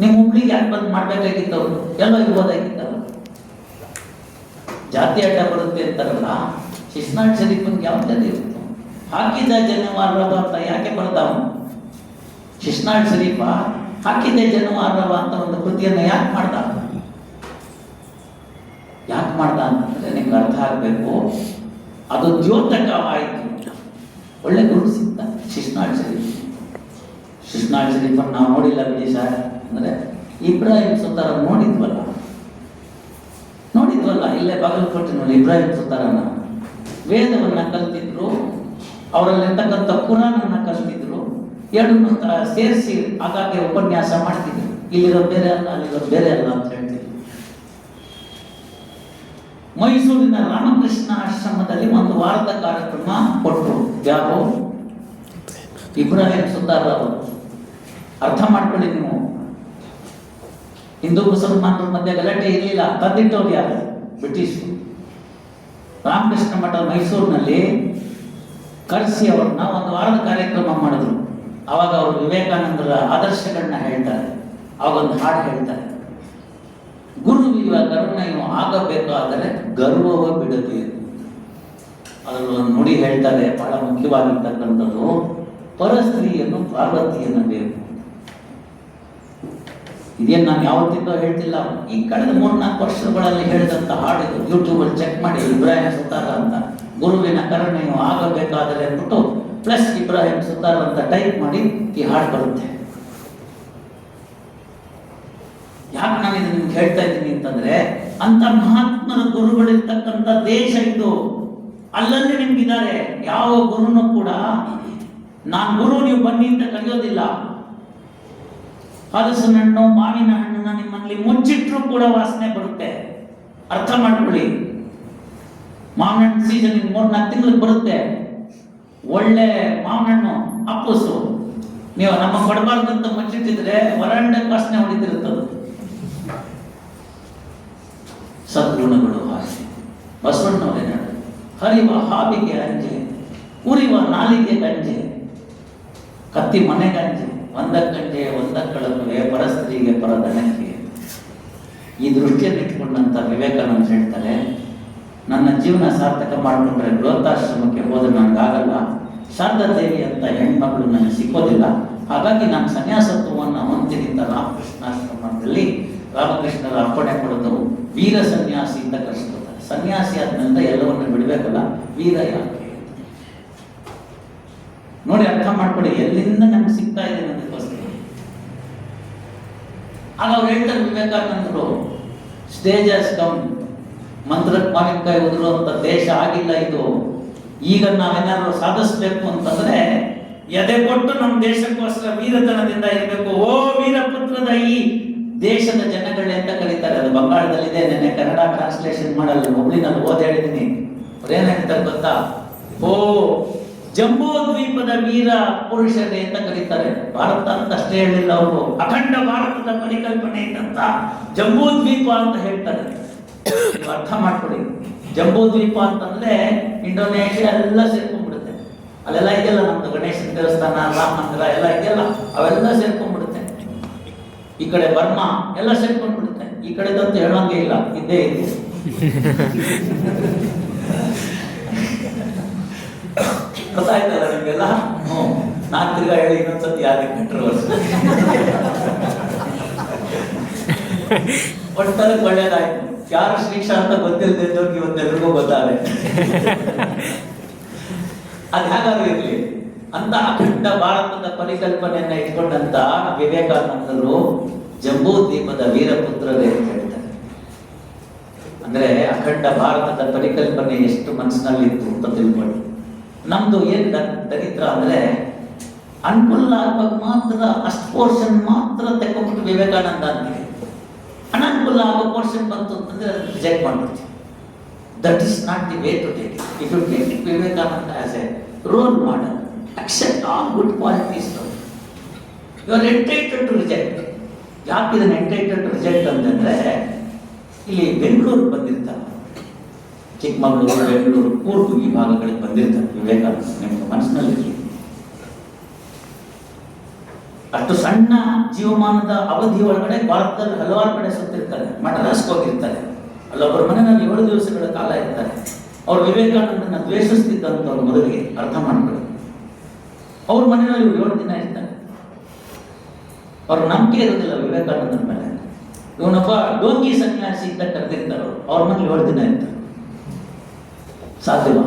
ನಿಮ್ಮ ಹುಬ್ಳಿಗೆ ಯಾಕೆ ಬಂದು ಮಾಡ್ಬೇಕಾಗಿತ್ತವ್ರು? ಎಲ್ಲೋ ಇರ್ಬೋದಾಗಿತ್ತಲ್ಲ. ಜಾತಿ ಅಡ್ಡ ಬರುತ್ತೆ ಅಂತಾರಲ್ಲ, ಶಿಶ್ನಾಳ್ ಶರೀಫನ್ಗೆ ಯಾವ್ದು ಇತ್ತು? ಹಾಕಿದ ಜನವಾರವ ಅಂತ ಯಾಕೆ ಬರ್ತಾವ? ಶಿಶ್ನಾಳ್ ಶರೀಫ ಹಾಕಿದೆ ಜನವಾರವ ಅಂತ ಒಂದು ಕೃತಿಯನ್ನು ಯಾಕೆ ಮಾಡ್ದ ಅಂತಂದ್ರೆ ನಿಮ್ಗೆ ಅರ್ಥ ಆಗ್ಬೇಕು. ಅದು ದ್ಯೋತಕವಾಯಿತು. ಒಳ್ಳೆ ಗುರು ಸಿಗ್ತ ಶಿಶ್ನಾಳ್ ಶರೀಫ್. ಶಿಶ್ನಾಳ್ ಶರೀಫನ್ನು ನಾವು ನೋಡಿಲ್ಲ ಬಿಡಿ ಸರ್ ಅಂದ್ರೆ, ಇಬ್ರಾಹಿಂ ಸುತಾರ ನೋಡಿದ್ವಲ್ಲ, ಇಲ್ಲೇ ಬಾಗಲಕೋಟೆನಲ್ಲಿ ಇಬ್ರಾಹಿಂ ಸುತಾರನ ವೇದವನ್ನ ಕಲ್ತಿದ್ರು. ಅವರಲ್ಲಿರ್ತಕ್ಕಂಥ ಕುರಾನನ್ನ ಕಲ್ತಿದ್ರು. ಎರಡನ್ನೂ ಸೇರಿಸಿ ಆಗಾಗ್ಗೆ ಉಪನ್ಯಾಸ ಮಾಡ್ತಿದ್ರು. ಇಲ್ಲಿರೋ ಬೇರೆ ಅಲ್ಲ, ಅಲ್ಲಿರೋ ಬೇರೆ ಅಲ್ಲ ಅಂತ ಹೇಳ್ತಿದ್ರು. ಮೈಸೂರಿನ ರಾಮಕೃಷ್ಣ ಆಶ್ರಮದಲ್ಲಿ ಒಂದು ವಾರದ ಕಾರ್ಯಕ್ರಮ ಕೊಟ್ಟರು. ಯಾರು? ಇಬ್ರಾಹಿಂ ಸುತಾರ್ ಅವರು. ಅರ್ಥ ಮಾಡ್ಕೊಳ್ಳಿ ನೀವು, ಹಿಂದೂ ಮುಸಲ್ಮಾನರ ಮಧ್ಯೆ ಗಲಾಟೆ ಇರಲಿಲ್ಲ. ತಂದಿಟ್ಟವ್ರು ಯಾರು? ಬ್ರಿಟಿಷರು. ರಾಮಕೃಷ್ಣ ಮಠ ಮೈಸೂರಿನಲ್ಲಿ ಕರೆಸಿ ಅವ್ರನ್ನ ಒಂದು ವಾರದ ಕಾರ್ಯಕ್ರಮ ಮಾಡಿದ್ರು. ಅವಾಗ ಅವರು ವಿವೇಕಾನಂದರ ಆದರ್ಶಗಳನ್ನ ಹೇಳ್ತಾರೆ. ಅವಾಗೊಂದು ಹಾಡು ಹೇಳ್ತಾರೆ, ಗುರುವಿವ ಕರುಣೆಯು ಆಗಬೇಕಾದರೆ ಗರ್ವವ ಬಿಡಬೇಕು. ಅದರಲ್ಲಿ ಒಂದು ನುಡಿ ಹೇಳ್ತಾರೆ, ಬಹಳ ಮುಖ್ಯವಾಗಿರ್ತಕ್ಕಂಥದ್ದು, ಪರಸ್ತ್ರೀಯನ್ನು ಪಾರ್ವತಿಯನ್ನು ಬೇಕು. ಇದೇನು ನಾನು ಯಾವತ್ತಿಂದೋ ಹೇಳ್ತಿಲ್ಲ, ಈ ಕಳೆದ 3-4 ವರ್ಷಗಳಲ್ಲಿ ಹೇಳಿದಂಥ ಹಾಡಿದು. ಯೂಟ್ಯೂಬಲ್ಲಿ ಚೆಕ್ ಮಾಡಿ, ಇಬ್ರಾಹಿಂ ಸುತಾರ್ ಅಂತ, ಗುರುವಿನ ಕರುಣೆಯು ಆಗಬೇಕಾದರೆ ಅಂದ್ಬಿಟ್ಟು ಪ್ಲಸ್ ಇಬ್ರಾಹಿಂ ಸುತಾರ್ ಅಂತ ಟೈಪ್ ಮಾಡಿ ಈ ಹಾಡು ಬರುತ್ತೆ. ಯಾಕೆ ನಾನು ಇದು ನಿಮ್ಗೆ ಹೇಳ್ತಾ ಇದ್ದೀನಿ ಅಂತಂದ್ರೆ, ಅಂತ ಮಹಾತ್ಮರ ಗುರುಗಳಿರ್ತಕ್ಕಂಥ ದೇಶ ಇದು. ಅಲ್ಲಲ್ಲಿ ನಿಮ್ಗಿದ್ದಾರೆ. ಯಾವ ಗುರುನು ಕೂಡ ನಾನು ಗುರು ನೀವು ಬನ್ನಿ ಅಂತ ಕರೆಯೋದಿಲ್ಲ. ಹಲಸಿನ ಹಣ್ಣು, ಮಾವಿನ ಹಣ್ಣನ್ನ ನಿಮ್ಮಲ್ಲಿ ಮುಚ್ಚಿಟ್ರು ಕೂಡ ವಾಸನೆ ಬರುತ್ತೆ. ಅರ್ಥ ಮಾಡ್ಕೊಳ್ಳಿ. ಮಾವಿನ ಹಣ್ಣು ಸೀಸನ್ 3-4 ತಿಂಗಳಿಗೆ ಬರುತ್ತೆ. ಒಳ್ಳೆ ಮಾವಿನ ಹಣ್ಣು ಅಪ್ಪುಸು ನೀವು ನಮ್ಮ ಕೊಡಬಾರ್ದಂತ ಮುಚ್ಚಿಟ್ಟಿದ್ರೆ ವರಾಂಡಕ್ಕೆ ವಾಸನೆ ಹೊಡಿತಿರುತ್ತದು. ಸದ್ಗುಣಗಳು ಹಾಗೆ ಬಸವಣ್ಣವರೇ ನಡು, ಹರಿವ ಹಾವಿಗೆ ಅಂಜೆ, ಉರಿವ ನಾಲಿಗೆ ಗಂಜೆ, ಕತ್ತಿ ಮನೆ ಗಂಜೆ, ಒಂದಕ್ಕಂಜೆ ಒಂದಕ್ಕಳಕುವೆ, ಪರಸ್ತ್ರೀಗೆ ಪರದನಕ್ಕೆ. ಈ ದೃಷ್ಟಿಯನ್ನು ಇಟ್ಕೊಂಡಂತ ವಿವೇಕಾನಂದ ಹೇಳ್ತಾರೆ, ನನ್ನ ಜೀವನ ಸಾರ್ಥಕ ಮಾಡಿಕೊಂಡ್ರೆ ಗೃಹಸ್ಥಾಶ್ರಮಕ್ಕೆ ಹೋದ್ರೆ ನನಗಾಗಲ್ಲ, ಶಾರದಾದೇವಿ ಅಂತ ಹೆಣ್ಮಗಳು ನನಗೆ ಸಿಕ್ಕೋದಿಲ್ಲ, ಹಾಗಾಗಿ ನಾನು ಸನ್ಯಾಸತ್ವವನ್ನು ಹೊಂದಿದ್ದೀನಿ ಅಂತ ರಾಮಕೃಷ್ಣಾಶ್ರಮದಲ್ಲಿ ರಾಮಕೃಷ್ಣರ ಅಪ್ಪಣೆ ಕೊಡೋದು ವೀರ ಸನ್ಯಾಸಿ ಅಂತ ಕರೆಸ್ಕೊತಾರೆ. ಸನ್ಯಾಸಿ ಆದ್ಮೇಲೆ ಎಲ್ಲವನ್ನು ಬಿಡಬೇಕಲ್ಲ, ವೀರ ಯಾಕೆ ನೋಡಿ, ಅರ್ಥ ಮಾಡ್ಕೊಳ್ಳಿ. ಎಲ್ಲಿಂದ ನಮ್ಗೆ ಸಿಗ್ತಾ ಇದೆ ಅನ್ನೋದಕ್ಕೋಸ್ಕರ. ಆಗ ಅವ್ರು ಹೇಳ್ತಾರೆ ವಿವೇಕಾನಂದರು, ಸ್ಟೇಜ್ ಹ್ಯಾಸ್ ಕಮ್, ಮಂತ್ರಕ್ಕೆ ಮಾವಿನಕಾಯಿ ಉದುರುವಂತ ದೇಶ ಆಗಿಲ್ಲ ಇದು. ಈಗ ನಾವೇನಾದ್ರು ಸಾಧಿಸ್ಬೇಕು ಅಂತಂದ್ರೆ ಎದೆ ಕೊಟ್ಟು ನಮ್ಮ ದೇಶಕ್ಕೋಸ್ಕರ ವೀರತನದಿಂದ ಇರಬೇಕು. ಓ ವೀರಪುತ್ರದ ಈ ದೇಶದ ಜನಗಳೇ ಅಂತ ಕರೀತಾರೆ. ಅದು ಬಂಗಾಳದಲ್ಲಿದೆ. ನೆನ್ನೆ ಕನ್ನಡ ಟ್ರಾನ್ಸ್ಲೇಷನ್ ಮಾಡಲ್ಲ, ಒಬ್ಳಿನಲ್ಲಿ ಓದ್ ಹೇಳಿದ್ದೀನಿ. ಅವ್ರೇನ್ ಹೇಳ್ತಾರೆ ಗೊತ್ತಾ? ಓ ಜಂಬೂ ದ್ವೀಪದ ವೀರ ಪುರುಷರೇ ಅಂತ ಕರೀತಾರೆ. ಭಾರತ ಅಂತ ಅಷ್ಟೇ ಹೇಳಿಲ್ಲ ಅವರು, ಅಖಂಡ ಭಾರತದ ಪರಿಕಲ್ಪನೆ ಇದ್ದಂತ ಜಂಬೂ ದ್ವೀಪ ಅಂತ ಹೇಳ್ತಾರೆ. ಅರ್ಥ ಮಾಡ್ಕೊಳ್ಳಿ. ಜಂಬೂ ದ್ವೀಪ ಅಂತಂದ್ರೆ ಇಂಡೋನೇಷಿಯಾ ಎಲ್ಲ ಸೇರ್ಕೊಂಡ್ಬಿಡುತ್ತೆ. ಅಲ್ಲೆಲ್ಲ ಇದೆಯಲ್ಲ ನಮ್ದು ಗಣೇಶನ ದೇವಸ್ಥಾನ, ರಾಮ ಮಂದಿರ ಎಲ್ಲ ಇದೆಯಲ್ಲ, ಅವೆಲ್ಲ ಸೇರ್ಕೊಂಡ್ಬಿಡುತ್ತೆ. ಈ ಕಡೆ ಬರ್ಮಾ ಎಲ್ಲ ಸೇರ್ಕೊಂಡ್ಬಿಡುತ್ತೆ. ಈ ಕಡೆದಂತೂ ಹೇಳೋಂಗೆ ಇಲ್ಲ, ಇದ್ದೇ ಇದೆ. ಗೊತ್ತಾಯ್ತಲ್ಲ ನಿಮ್ಗೆಲ್ಲ? ನಾನ್ ತಿರ್ಗಾ ಹೇಳಿ ಇನ್ನೊಂದ್ಸತಿ ಯಾರಿಗೆ ಕಂಟ್ರೋವರ್ಸಿ. ಒಟ್ಟಾರೆ ಒಳ್ಳೇದಾಯ್ತು. ಯಾರು ಶ್ರೀಕ್ಷಾ ಅಂತ ಗೊತ್ತಿಲ್ಲದಿದ್ದವ್ರಿಗೆ ಇವತ್ತೆಲ್ರಿಗೂ ಗೊತ್ತಾದೆ. ಅದು ಹೇಗಾದ್ರೂ ಇರ್ಲಿ ಅಂತ ಅಖಂಡ ಭಾರತದ ಪರಿಕಲ್ಪನೆಯನ್ನ ಇಟ್ಕೊಂಡಂತ ವಿವೇಕಾನಂದರು ಜಂಬೂ ದ್ವೀಪದ ವೀರಪುತ್ರರೇ ಅಂತ ಹೇಳ್ತಾರೆ. ಅಂದ್ರೆ ಅಖಂಡ ಭಾರತದ ಪರಿಕಲ್ಪನೆ ಎಷ್ಟು ಮನಸ್ಸಿನಲ್ಲಿತ್ತು ಅಂತ ತಿಳ್ಕೊಳ್ಳಿ. ನಮ್ದು ಏನ್ ದರಿದ್ರ ಅಂದ್ರೆ ಅನುಕೂಲ ಆಗುವಾಗ ಮಾತ್ರ ಅಷ್ಟು ಪೋರ್ಷನ್ ಮಾತ್ರ ತೆಕ್ಕೊಂಡ್ಬಿಟ್ಟು ವಿವೇಕಾನಂದ ಅಂತೀವಿ. ಅನನುಕೂಲ ಆಗೋ ಪೋರ್ಷನ್ ಬಂತು ಅಂತಂದ್ರೆ ರಿಜೆಕ್ಟ್ ಮಾಡ್ಬಿಡ್ತೀವಿ. That is not the way to take it. If you take it Vivekananda as a role model, accept all good qualities. You are entitled to reject. ಯಾಕೆ ಇದನ್ನ ಎಂಟೈಟಲ್ ಟು ರಿಜೆಕ್ಟ್ ಅಂತಂದ್ರೆ, ಇಲ್ಲಿ ಬೆಂಗಳೂರು ಬಂದಿರ್ತಾರೆ, ಚಿಕ್ಕಮಗಳೂರು, ಬೆಂಗಳೂರು, ಕೂರ್ಗು ಈ ಭಾಗಗಳಿಗೆ ಬಂದಿರ್ತಾರೆ ವಿವೇಕಾನಂದ. ನಿಮ್ಗೆ ಮನಸ್ಸಿನಲ್ಲಿ ಅಷ್ಟು ಸಣ್ಣ ಜೀವಮಾನದ ಅವಧಿ ಒಳಗಡೆ ಭಾರತದಲ್ಲಿ ಹಲವಾರು ಕಡೆ ಸುತ್ತಿರ್ತಾರೆ. ಮಡ್ರಾಸ್ಗೆ ಹೋಗಿರ್ತಾರೆ. ಅಲ್ಲೊಬ್ಬರ ಮನೆಯಲ್ಲಿ 7 ದಿವಸಗಳ ಕಾಲ ಇರ್ತಾರೆ. ಅವ್ರು ವಿವೇಕಾನಂದನ ದ್ವೇಷಿಸ್ತಿದ್ದಂಥವ್ರು ಮೊದಲಿಗೆ ಅರ್ಥ ಮಾಡ್ಕೊಳ್ಳಿ. ಅವ್ರ ಮನೆಯಲ್ಲಿ 7 ದಿನ ಇರ್ತಾರೆ. ಅವ್ರ ನಂಬಿಕೆ ಇರೋದಿಲ್ಲ ವಿವೇಕಾನಂದನ ಮೇಲೆ. ಇವನೊಬ್ಬ ಡೋಂಗಿ ಸನ್ಯಾಸಿ ಅಂತ ಕರೆದಿರ್ತಾರೆ. ಅವ್ರ ಮನೇಲಿ 7 ದಿನ ಇರ್ತಾರೆ. ಸಾಧ್ಯವಾ?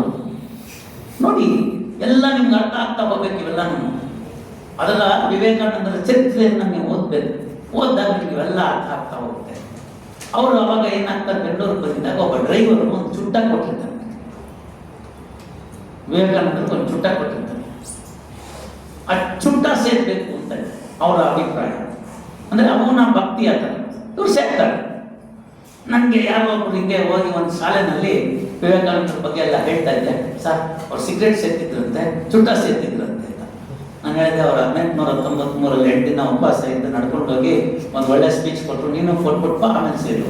ನೋಡಿ, ಎಲ್ಲ ನಿಮ್ಗೆ ಅರ್ಥ ಆಗ್ತಾ ಹೋಗ್ಬೇಕು ಇವೆಲ್ಲ. ಅದೆಲ್ಲ ವಿವೇಕಾನಂದರ ಚರಿತ್ರೆಯನ್ನು ನೀವು ಓದ್ಬೇಕು. ಓದಿದಾಗ ನಿಮ್ಗೆ ಇವೆಲ್ಲ ಅರ್ಥ ಆಗ್ತಾ ಹೋಗುತ್ತೆ. ಅವರು ಅವಾಗ ಏನಾಗ್ತಾರೆ, ಬೆಂಗಳೂರಿಗೆ ಬಂದಿದ್ದಾಗ ಒಬ್ಬ ಡ್ರೈವರ್ ಒಂದು ಚುಟ್ಟ ಕೊಟ್ಟಿರ್ತಾರೆ. ವಿವೇಕಾನಂದರಿಗೆ ಒಂದು ಚುಟ್ಟ ಕೊಟ್ಟಿರ್ತಾರೆ. ಆ ಚುಟ್ಟ ಸೇರ್ಬೇಕು ಅಂತ ಅವರ ಅಭಿಪ್ರಾಯ. ಅಂದರೆ ಅವನ ಭಕ್ತಿ ಆತ ಇವ್ರು ಸೇರ್ತಾರೆ. ನನಗೆ ಯಾರೋ ಒಬ್ರು ಹಿಂಗೆ ಹೋಗಿ ಒಂದು ಶಾಲೆನಲ್ಲಿ ವಿವೇಕಾನಂದರ ಬಗ್ಗೆ ಎಲ್ಲ ಹೇಳ್ತಾ ಇದ್ದೆ. ಸರ್ ಅವ್ರು ಸಿಗರೇಟ್ ಸೇರ್ತಿದ್ರಂತೆ, ಚುಟ್ಟ ಸೇರ್ತಿದ್ರಂತೆ ಅಂತ. ನಾನು ಹೇಳಿದೆ, ಅವ್ರು 1893 8 ದಿನ ಉಪವಾಸ ಇದ್ದು ನಡ್ಕೊಂಡು ಹೋಗಿ ಒಂದು ಒಳ್ಳೆ ಸ್ಪೀಚ್ ಕೊಟ್ಟರು, ನೀನು ಫೋನ್ ಕೊಟ್ಟು ಆಮೇಲೆ ಸೇರು.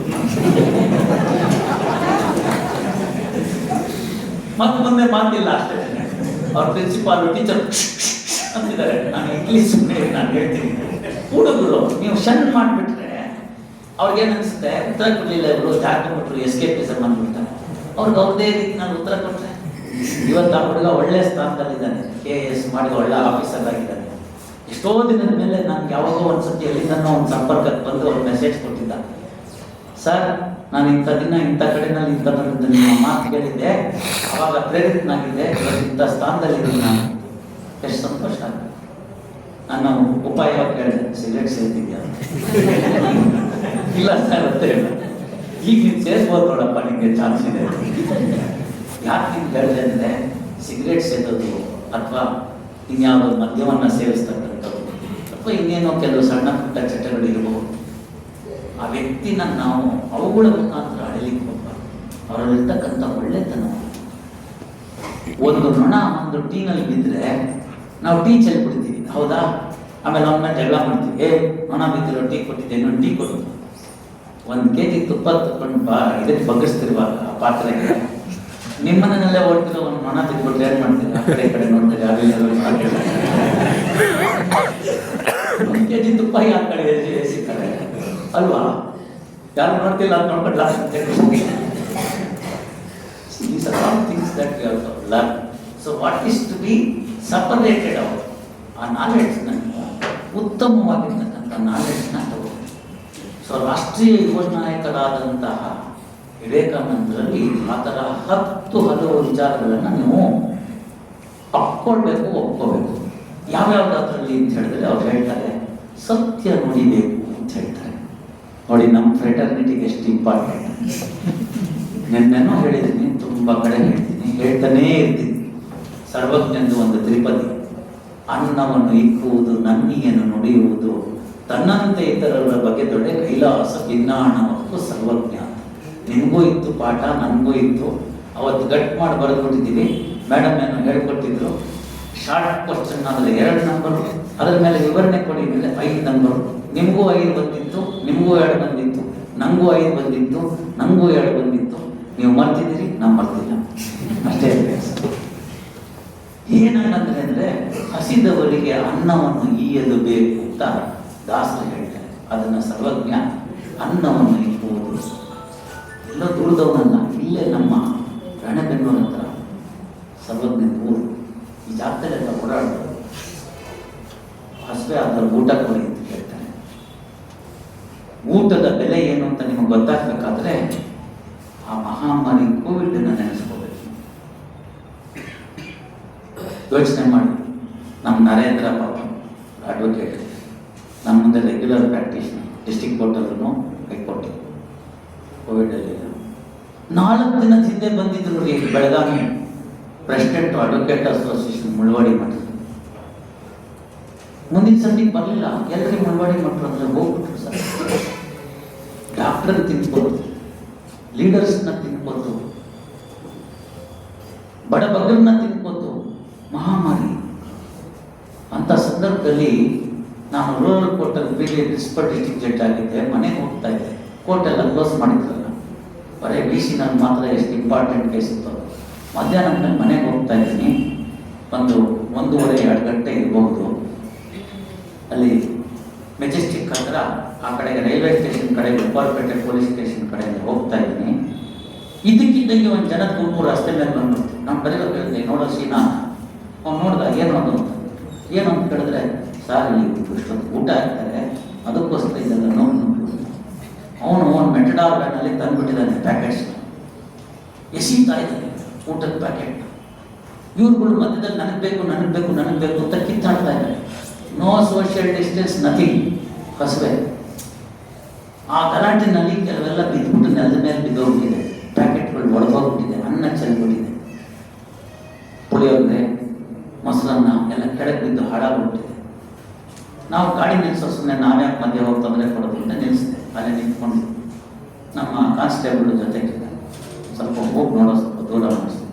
ಮತ್ತೆ ಮುಂದೆ ಮಾತಿಲ್ಲ ಅಷ್ಟೇ. ಅವ್ರ ಪ್ರಿನ್ಸಿಪಾಲ್ ಟೀಚರ್ ಅಂತಿದ್ದಾರೆ. ನಾನು ಇಂಗ್ಲೀಷ್ ನಾನು ಹೇಳ್ತೀನಿ, ಹುಡುಗರು ನೀವು ಶನ್ ಮಾಡಿಬಿಟ್ರೆ ಅವ್ರಿಗೇನು ಅನಿಸುತ್ತೆ, ಉತ್ತರ ಕೊಡಲಿಲ್ಲ ಇವರು ಜಾಕೊಂಡ್ಬಿಟ್ರು, ಎಸ್ಕೇಪಿಸಮ್ ಅಂದ್ಬಿಡ್ತಾರೆ. ಅವ್ರಿಗೆ ಅವ್ರದೇ ರೀತಿ ನಾನು ಉತ್ತರ ಕೊಟ್ಟರೆ ಇವತ್ತು ಆ ಹುಡುಗ ಒಳ್ಳೆ ಸ್ಥಾನದಲ್ಲಿದ್ದಾನೆ, KS ಮಾಡಿ ಒಳ್ಳೆ ಆಫೀಸರ್ ಆಗಿದ್ದಾನೆ. ಎಷ್ಟೋ ದಿನದ ಮೇಲೆ ನನಗೆ ಯಾವಾಗೋ ಒಂದು ಸತಿ ಎಲ್ಲಿಂದ ಒಂದು ಸಂಪರ್ಕಕ್ಕೆ ಬಂದು ಅವ್ರು ಮೆಸೇಜ್ ಕೊಟ್ಟಿದ್ದ, ಸರ್ ನಾನು ಇಂಥ ದಿನ ಇಂಥ ಕಡೆನಲ್ಲಿ ಇಂಥದ್ರಿಂದ ನಿಮ್ಮ ಮಾತು ಕೇಳಿದ್ದೆ, ಅವಾಗ ಪ್ರೇರಿತನಾಗಿದ್ದೆ, ಇಂಥ ಸ್ಥಾನದಲ್ಲಿದ್ದೀನಿ ನಾನು. ಎಷ್ಟು ಸಂತೋಷ ಆಗುತ್ತೆ. ನಾನು ಉಪಾಯ ಕೇಳಿದೆ, ಸಿಗರೇಟ್ ಸೇರ್ತಿದ್ಯಾ? ಇಲ್ಲ ಸರ್ ಅಂತ ಹೇಳ. ಈಗ ನೀನು ಸೇರ್ಬೋದು ನೋಡಪ್ಪ, ನಿಮಗೆ ಚಾನ್ಸ್ ಇದೆ. ಯಾಕೆ ನೀನು ಹೇಳಿದೆ ಅಂದರೆ, ಸಿಗರೇಟ್ ಸೇದೋದು ಅಥವಾ ಇನ್ಯಾವುದೋ ಮದ್ಯವನ್ನು ಸೇವಿಸ್ತಕ್ಕಂಥದ್ದು ಅಥವಾ ಇನ್ನೇನೋ ಕೆಲವು ಸಣ್ಣ ಪುಟ್ಟ ಚಟಗಳು ಇರಬಹುದು. ಆ ವ್ಯಕ್ತಿನ ನಾವು ಅವುಗಳ ಮುಖಾಂತರ ಅಳಿಲಿಕ್ಕೆ ಹೋಗ್ಬಾರ್ದು. ಅವರಲ್ಲಿರ್ತಕ್ಕಂಥ ಒಳ್ಳೆತನ. ಒಂದು ನೊಣ ಒಂದು ಟೀನಲ್ಲಿ ಬಿದ್ದರೆ ನಾವು ಟೀ ಚೆಲ್ಲಿ ಬಿಡ್ತೀವಿ, ಹೌದಾ? ಆಮೇಲೆ ಅವನ್ನ ಜಗಳ ಮಾಡ್ತೀವಿ, ನೊಣ ಬಿದ್ದಿರೋ ಟೀ ಕೊಟ್ಟಿದ್ದೆ, ಇನ್ನೊಂದು ಟೀ ಕೊಟ್ಟು 1 kg ತುಪ್ಪ ತಗೊಂಡು ಇದಕ್ಕೆ ಬಗ್ಗಿಸ್ತಿರುವಾಗ ಆ ಪಾತ್ರೆಗೆ ನಿಮ್ಮನೆಯಲ್ಲೇ ಓಡ್ತಿರೋ ಒಂದು ನೊಣ ಬಿದ್ದುಬಿಟ್ಟು ಏನು ಮಾಡ್ತೀವಿ? ಆ ಕಡೆ ಈ ಕಡೆ ನೋಡ್ತೀವಿ, ಆಗಲಿ 1 kg ತುಪ್ಪ ಆ ಕಡೆ ಸಿಗ್ತಾರೆ ಅಲ್ವಾ? ಯಾರು ನೋಡ್ತಿಲ್ಲ ಅಂತ ನೋಡ್ಕೊಂಡು these are all things that we have to learn. So what is to be separated out? ಆ ನಾಲೆಡ್ಜ್ನ ಉತ್ತಮವಾಗಿರ್ತಕ್ಕಂಥ ನಾಲೆಡ್ಜ್ನ ತಗೋಬೇಕು. ಸೊ ರಾಷ್ಟ್ರೀಯ ಯುವ ನಾಯಕರಾದಂತಹ ವಿವೇಕಾನಂದರಲ್ಲಿ ಆ ಥರ 10 ಹಲವು ವಿಚಾರಗಳನ್ನು ನೀವು ಒಪ್ಕೊಳ್ಬೇಕು, ಒಪ್ಕೋಬೇಕು. ಯಾವ್ಯಾವ್ದು ಅದರಲ್ಲಿ ಅಂತ ಹೇಳಿದ್ರೆ ಅವ್ರು ಹೇಳ್ತಾರೆ, ಸತ್ಯ ನುಡಿಬೇಕು ಅಂತ ಹೇಳ್ತಾರೆ. ನೋಡಿ, ನಮ್ಮ ಫ್ರೆಟರ್ನಿಟಿಗೆ ಎಷ್ಟು ಇಂಪಾರ್ಟೆಂಟ್. ನೆನ್ನೆನೂ ಹೇಳಿದ್ದೀನಿ, ತುಂಬ ಕಡೆ ಹೇಳ್ತೀನಿ, ಹೇಳ್ತಾನೇ ಇರ್ತೀನಿ. ಸರ್ವಜ್ಞಂದು ಒಂದು ತ್ರಿಪದಿ, ಅನ್ನವನ್ನು ಇಕ್ಕುವುದು, ನನ್ನಿಯನ್ನು ನುಡಿಯುವುದು, ತನ್ನಂತೆ ಇತರರ ಬಗ್ಗೆ ದೊಡ್ಡ ಕೈಲಾಸ ಭಿನ್ನಾಣವಕ್ಕೂ ಸರ್ವಜ್ಞ. ನಿಮಗೂ ಇತ್ತು ಪಾಠ, ನನಗೂ ಇತ್ತು. ಅವತ್ತು ಗಟ್ ಮಾಡಿ ಬರೆದ್ಬಿಟ್ಟಿದ್ದೀವಿ. ಮೇಡಮ್ ಏನೋ ಹೇಳ್ಕೊಟ್ಟಿದ್ರು, ಶಾರ್ಟ್ ಕ್ವಶನ್ ಆದರೆ 2 ನಂಬರು, ಅದರ ಮೇಲೆ ವಿವರಣೆ ಕೊಡಿ ಮೇಲೆ 5 ನಂಬರು. ನಿಮಗೂ 5 ಬಂದಿತ್ತು, ನಿಮಗೂ 2 ಬಂದಿತ್ತು, ನನಗೂ 5 ಬಂದಿತ್ತು, ನನಗೂ 2 ಬಂದಿತ್ತು. ನೀವು ಮರ್ತಿದ್ದೀರಿ, ನಾವು ಮರ್ತಿಲ್ಲ. ಅಷ್ಟೇ ವ್ಯಾಸ. ಏನಂದ್ರೆ ಅಂದರೆ ಹಸಿದವರಿಗೆ ಅನ್ನವನ್ನು ಈಯಲು ಬೇಕು ಅಂತ ದಾಸರು ಹೇಳ್ತಾರೆ. ಅದನ್ನು ಸರ್ವಜ್ಞ ಅನ್ನವನ್ನು ಇಕ್ಕುವುದು. ಎಲ್ಲೋ ದೂರದವನಲ್ಲ, ಇಲ್ಲೇ ನಮ್ಮ ರಾಣೆಬೆನ್ನೂರ ಹತ್ರ ಸರ್ವಜ್ಞ ಊರು. ಈ ಜಾಗದಲ್ಲೆಲ್ಲ ಓಡಾಡೋದು. ಹಸಿವೆ ಆದರೂ ಊಟ ಕೊಡಿ ಅಂತ ಹೇಳ್ತಾನೆ. ಊಟದ ಬೆಲೆ ಏನು ಅಂತ ನಿಮಗೆ ಗೊತ್ತಾಗಬೇಕಾದ್ರೆ ಆ ಮಹಾಮಾರಿ ಕೋವಿಡನ್ನು ನೆನೆಸ್ಕೋಬೇಕು. ಯೋಚನೆ ಮಾಡಿ, ನಮ್ಮ ನರೇಂದ್ರ ಪಾಪ ಅಡ್ವೊಕೇಟ್, ನಮ್ಮ ಮುಂದೆ ರೆಗ್ಯುಲರ್ ಪ್ರಾಕ್ಟೀಷನ್, ಡಿಸ್ಟ್ರಿಕ್ಟ್ ಕೋರ್ಟಲ್ಲೂ ಹೈಕೋರ್ಟ್ ಕೋವಿಡಲ್ಲಿ 4 ದಿನದ ಹಿಂದೆ ಬಂದಿದ್ರು ರೀ ಬೆಳಗಾವಿ ಪ್ರೆಸಿಡೆಂಟ್ ಅಡ್ವೊಕೇಟ್ ಅಸೋಸಿಯೇಷನ್ ಮುಳವಾಡಿ ಮಠ. ಮುಂದಿನ ಸಂದಿಗೆ ಬರಲಿಲ್ಲ, ಎಲ್ಲರಿಗೂ ಮುಳವಾಡಿ ಮಠರು ಅಂದರೆ ಹೋಗ್ಬಿಟ್ರು ಸರ್. ಡಾಕ್ಟರ್ ತಿನ್ಬೋದು, ಲೀಡರ್ಸ್ನ ತಿನ್ಬೋದು, ಬಡ ಬಗ್ಗರನ್ನ ತಿನ್ಬೋದು. ಮಹಾಮಾರಿ ಅಂಥ ಸಂದರ್ಭದಲ್ಲಿ ನಾನು ರೂರಲ್ ಕೋರ್ಟಲ್ಲಿ ಪ್ರಿನ್ಸಿಪಲ್ ಡಿಸ್ಟ್ರಿಕ್ಟ್ ಜಡ್ಜ್ ಆಗಿದ್ದೆ. ಮನೆಗೆ ಹೋಗ್ತಾ ಇದ್ದೆ, ಕೋರ್ಟೆಲ್ಲ ಕ್ಲೋಸ್ ಮಾಡಿದ್ರಲ್ಲ, ಬರೀ BC ಮಾತ್ರ ಎಷ್ಟು ಇಂಪಾರ್ಟೆಂಟ್ ಕೇಸ್ ಇತ್ತು. ಮಧ್ಯಾಹ್ನ ಮೇಲೆ ಮನೆಗೆ ಹೋಗ್ತಾ ಇದ್ದೀನಿ. ಒಂದು 1:30-2 ಗಂಟೆ ಇರಬಹುದು. ಅಲ್ಲಿ ಮೆಜೆಸ್ಟಿಕ್ ಹತ್ರ ಆ ಕಡೆಗೆ ರೈಲ್ವೆ ಸ್ಟೇಷನ್ ಕಡೆಗೆ, ಉಪ್ಪಾರಪೇಟೆ ಪೊಲೀಸ್ ಸ್ಟೇಷನ್ ಕಡೆಗೆ ಹೋಗ್ತಾ ಇದ್ದೀನಿ. ಇದಕ್ಕಿದ್ದಂಗೆ ಒಂದು ಜನದ ಗುಂಪು ರಸ್ತೆ ಮೇಲೆ ಬಂದ್ಬಿಡ್ತು. ನಾನು ಬರೀಬೇಕು ಹೇಳಿದೆ, ನೋಡೋ ಸೀನಾ. ಅವ್ನು ನೋಡ್ದ, ಏನು ಅಂತ ಕೇಳಿದ್ರೆ, ಸರ್ ಇಲ್ಲಿ ಇಷ್ಟೊಂದು ಊಟ ಹಾಕ್ತಾರೆ, ಅದಕ್ಕೋಸ್ಕರ ಇದೆಲ್ಲ ನೋಡಿ. ಅವನು ಒಂದು ಮೆಟಡಾರ್ ವ್ಯಾನಲ್ಲಿ ತಂದುಬಿಟ್ಟಿದ್ದಾನೆ ಪ್ಯಾಕೆಟ್ಸ್, ಎಸೀತಾ ಇದ್ದಾನೆ ಊಟದ ಪ್ಯಾಕೆಟ್. ಇವ್ರುಗಳು ಮಧ್ಯದಲ್ಲಿ ನನಗೆ ಬೇಕು ಅಂತ ಕಿತ್ತಾಡ್ತಾ ಇದ್ದಾರೆ. No social distance, nothing. ಹಸುವೆ ಆ ಗಲಾಟಿನಲ್ಲಿ ಕೆಲವೆಲ್ಲ ಬಿದ್ದುಬಿಟ್ಟು ನೆಲದ ಮೇಲೆ ಬಿದ್ದೋಗ್ಬಿಟ್ಟಿದೆ, ಪ್ಯಾಕೆಟ್ಗಳು ಒಳಗೋಗ್ಬಿಟ್ಟಿದೆ, ಅನ್ನ ಚೆಲ್ಬಿಟ್ಟಿದೆ, ಪುಳಿಯೋಗರೆ ಮೊಸರನ್ನ ಎಲ್ಲ ಕೆಳಗೆ ಬಿದ್ದು ಹಾಳಾಗ್ಬಿಟ್ಟಿದೆ. ನಾವು ಗಾಡಿ ನಿಲ್ಲಿಸೋ ಸುಮ್ಮನೆ ನಾವ್ಯಾಕೆ ಮಧ್ಯೆ ಹೋಗಿ ತೊಂದರೆ ಕೊಡೋದು ಅಂತ ನಿಲ್ಲಿಸಿದೆ. ಅಲ್ಲೇ ನಿಂತ್ಕೊಂಡು ನಮ್ಮ ಕಾನ್ಸ್ಟೇಬಲ್ ಜೊತೆಗೆ ಸ್ವಲ್ಪ ಹೋಗಿ ನೋಡೋ, ಸ್ವಲ್ಪ ದೂರ ಅನಿಸ್ತು.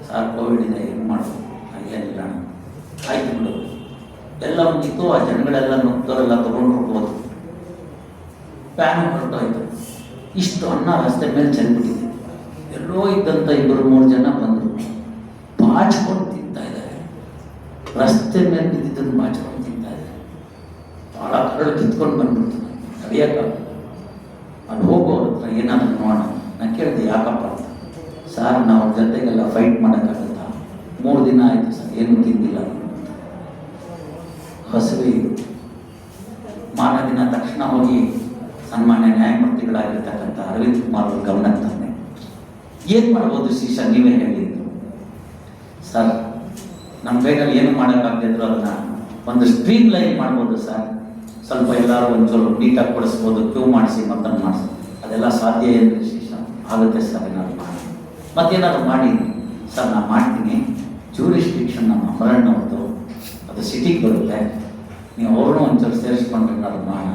ಸಾರ್ ಕೋವಿಡ್ ಇದೆ, ಏನು ಮಾಡೋದು? ಏನಿಲ್ಲ, ಆಯ್ತು ಬಿಡು. ಎಲ್ಲ ಮುಗಿತು. ಆ ಜನಗಳೆಲ್ಲ ನುಗ್ದವರೆಲ್ಲ ತೊಗೊಂಡು ಹೋಗ್ಬೋದು. ಪ್ಯಾನು ಹೊರಟೋಯ್ತು. ಇಷ್ಟು ಅನ್ನ ರಸ್ತೆ ಮೇಲೆ ಚೆಲ್ಬಿಟ್ಟಿದೆ. ಎಲ್ಲೋ ಇದ್ದಂಥ 2-3 ಜನ ಬಂದರು, ಬಾಚ್ಕೊಂಡು ತಿಂತಾ ಇದ್ದಾರೆ. ರಸ್ತೆ ಮೇಲೆ ಬಿದ್ದಿದ್ದನ್ನು ಬಾಚ್ಕೊಂಡು ತಿಂತಾ ಇದ್ದಾರೆ. ಭಾಳ ಕರಳು ಕಿತ್ಕೊಂಡು ಬಂದ್ಬಿಡ್ತು. ನಡೆಯೋಕ್ಕಾಗ ಅಲ್ಲಿ ಹೋಗೋರ ಹತ್ರ ಏನಾದರೂ ನೋಡೋಣ. ನಾನು ಕೇಳಿದೆ, ಯಾಕಪ್ಪ ಅಂತ. ಸಾರ್, ನಾವು ಜೊತೆಗೆಲ್ಲ ಫೈಟ್ ಮಾಡೋಕ್ಕಾಗತ್ತಾ? 3 ದಿನ ಆಯಿತು ಸರ್, ಏನೂ ತಿಂದಿಲ್ಲ. ಹಸಿವೆ ಇದು. ಮಾರನೇ ದಿನ ತಕ್ಷಣ ಹೋಗಿ ಸನ್ಮಾನ್ಯ ನ್ಯಾಯಮೂರ್ತಿಗಳಾಗಿರ್ತಕ್ಕಂಥ ಅರವಿಂದ್ ಕುಮಾರ್ ಅವ್ರ ಗಮನಕ್ಕೆ ತಂದೆ. ಏನು ಮಾಡ್ಬೋದು ಶಿಷ್ಯ, ನೀವೇ ಹೇಳಿದ್ರು. ಸರ್, ನಮ್ಮ ಕೈಯಲ್ಲಿ ಏನು ಮಾಡೋಕ್ಕಾಗದಿದ್ರು ಅದನ್ನು ಒಂದು ಸ್ಟ್ರೀಮ್ ಲೈನ್ ಮಾಡ್ಬೋದು ಸರ್. ಸ್ವಲ್ಪ ಎಲ್ಲರೂ ಒಂಚೂರು ನೀಟಾಗಿ ಕೊಡಿಸ್ಬೋದು, ಕ್ಯೂ ಮಾಡಿಸಿ ಮತ್ತೊಂದು ಮಾಡಿಸಿ. ಅದೆಲ್ಲ ಸಾಧ್ಯ ಏನು ಶಿಷ್ಯ? ಆಗುತ್ತೆ ಸರ್, ಏನಾದ್ರು ಮಾಡಿ. ಮತ್ತೇನಾದ್ರು ಮಾಡಿ ಸರ್, ನಾನು ಮಾಡ್ತೀನಿ. ಜೂರಿಸ್ಟಿಕ್ಷನ್ ನಮ್ಮ ಅಮರಣ್ಣವ್ರದ್ದು, ಅದು ಸಿಟಿಗೆ ಬರುತ್ತೆ. ನೀವು ಅವ್ರನ್ನೂ ಒಂಚೂರು ಸೇರಿಸ್ಕೊಂಡ್ರೆ ಏನಾದ್ರು ಮಾಡೋಣ.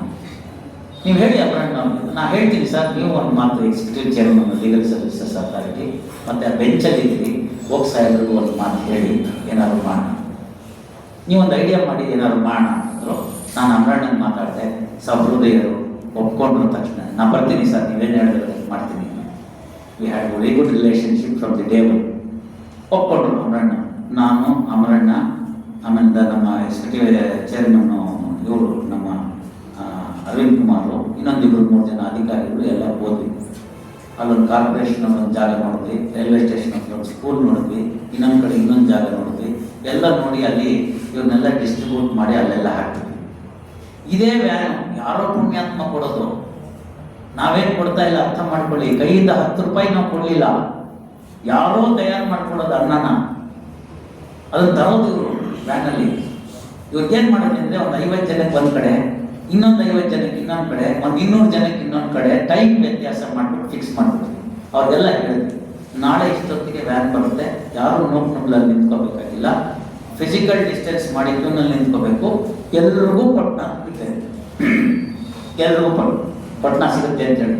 ನೀವು ಹೇಳಿ ಅಮರಣ್ಣ. ನಾನು ಹೇಳ್ತೀನಿ ಸರ್, ನೀವು ಒಂದು ಮಾತು executive chairman legal services authority ಮತ್ತು ಆ ಬೆಂಚಲ್ಲಿದ್ದೀರಿ, ಹೋಗಿ ಸಾಹೇಬ್ರಿಗೂ ಒಂದು ಮಾತು ಹೇಳಿ ಏನಾದ್ರು ಮಾಡೋಣ. ನೀವೊಂದು ಐಡಿಯಾ ಮಾಡಿ ಏನಾದ್ರು ಮಾಡೋಣ ಅಂದರು. ನಾನು ಅಮರಣ್ಣನ ಮಾತಾಡಿದೆ. ಸಹೃದಯರು ಒಪ್ಕೊಂಡ್ರು ತಕ್ಷಣ ನಾನು ಬರ್ತೀನಿ ಸರ್, ನೀವೇನು ಹೇಳಿದ್ರೆ ಮಾಡ್ತೀನಿ. We had very good relationship from the day one. ಒಪ್ಕೊಂಡ್ರು ಅಮರಣ್ಣ, ನಾನು, ಅಮರಣ್ಣ, ಆಮೇಲೆ ನಮ್ಮ ಎಕ್ಸಿಕ್ಯೂಟಿವ್ ಚೇರ್ಮನ್ನು ಇವರು ನಮ್ಮ ಅರವಿಂದ್ ಕುಮಾರು, ಇನ್ನೊಂದು 2-3 ಜನ ಅಧಿಕಾರಿಗಳು ಎಲ್ಲ ಹೋದ್ವಿ. ಅಲ್ಲೊಂದು ಕಾರ್ಪೊರೇಷನ್ ಒಂದು ಜಾಗ ನೋಡಿದ್ವಿ, ರೈಲ್ವೆ ಸ್ಟೇಷನ್ ಒಂದು ಸ್ಕೂಲ್ ನೋಡಿದ್ವಿ, ಇನ್ನೊಂದು ಕಡೆ ಇನ್ನೊಂದು ಜಾಗ ನೋಡಿದ್ವಿ. ಎಲ್ಲ ನೋಡಿ ಅಲ್ಲಿ ಇವನ್ನೆಲ್ಲ ಡಿಸ್ಟ್ರಿಬ್ಯೂಟ್ ಮಾಡಿ ಅಲ್ಲೆಲ್ಲ ಹಾಕ್ತೀವಿ. ಇದೇ ವ್ಯಾನು ಯಾರೋ ಪುಣ್ಯಾತ್ಮ ಕೊಡೋದು, ನಾವೇನು ಕೊಡ್ತಾ ಇಲ್ಲ, ಅರ್ಥ ಮಾಡ್ಕೊಳ್ಳಿ. ಕೈಯಿಂದ 10 ರೂಪಾಯಿ ನಾವು ಕೊಡಲಿಲ್ಲ, ಯಾರೋ ತಯಾರು ಮಾಡ್ಕೊಳ್ಳೋದು ಅನ್ನನ, ಅದನ್ನು ತರೋದು ಇವರು ವ್ಯಾನಲ್ಲಿ. ಇವ್ರಿಗೇನು ಮಾಡೋದು ಅಂದರೆ ಒಂದು 50 ಜನಕ್ಕೆ ಒಂದು ಕಡೆ, ಇನ್ನೊಂದು 50 ಜನಕ್ಕೆ ಇನ್ನೊಂದು ಕಡೆ, ಒಂದು 200 ಜನಕ್ಕೆ ಇನ್ನೊಂದು ಕಡೆ, ಟೈಮ್ ವ್ಯತ್ಯಾಸ ಮಾಡಿಬಿಟ್ಟು ಫಿಕ್ಸ್ ಮಾಡಿಬಿಡ್ತೀವಿ. ಅವ್ರಿಗೆಲ್ಲ ಹೇಳಿದ್ವಿ, ನಾಳೆ ಇಷ್ಟೊತ್ತಿಗೆ ವ್ಯಾನ್ ಬರುತ್ತೆ, ಯಾರು ನೋಡ್ನಲ್ಲಿ ನಿಂತ್ಕೋಬೇಕಾಗಿಲ್ಲ, ಫಿಸಿಕಲ್ ಡಿಸ್ಟೆನ್ಸ್ ಮಾಡಿ ಕ್ಯೂನಲ್ಲಿ ನಿಂತ್ಕೋಬೇಕು, ಎಲ್ರಿಗೂ ಪಟ್ನ ಸಿಗುತ್ತೆ, ಎಲ್ರಿಗೂ ಪಟ್ನ ಸಿಗುತ್ತೆ ಅಂತ ಹೇಳಿ.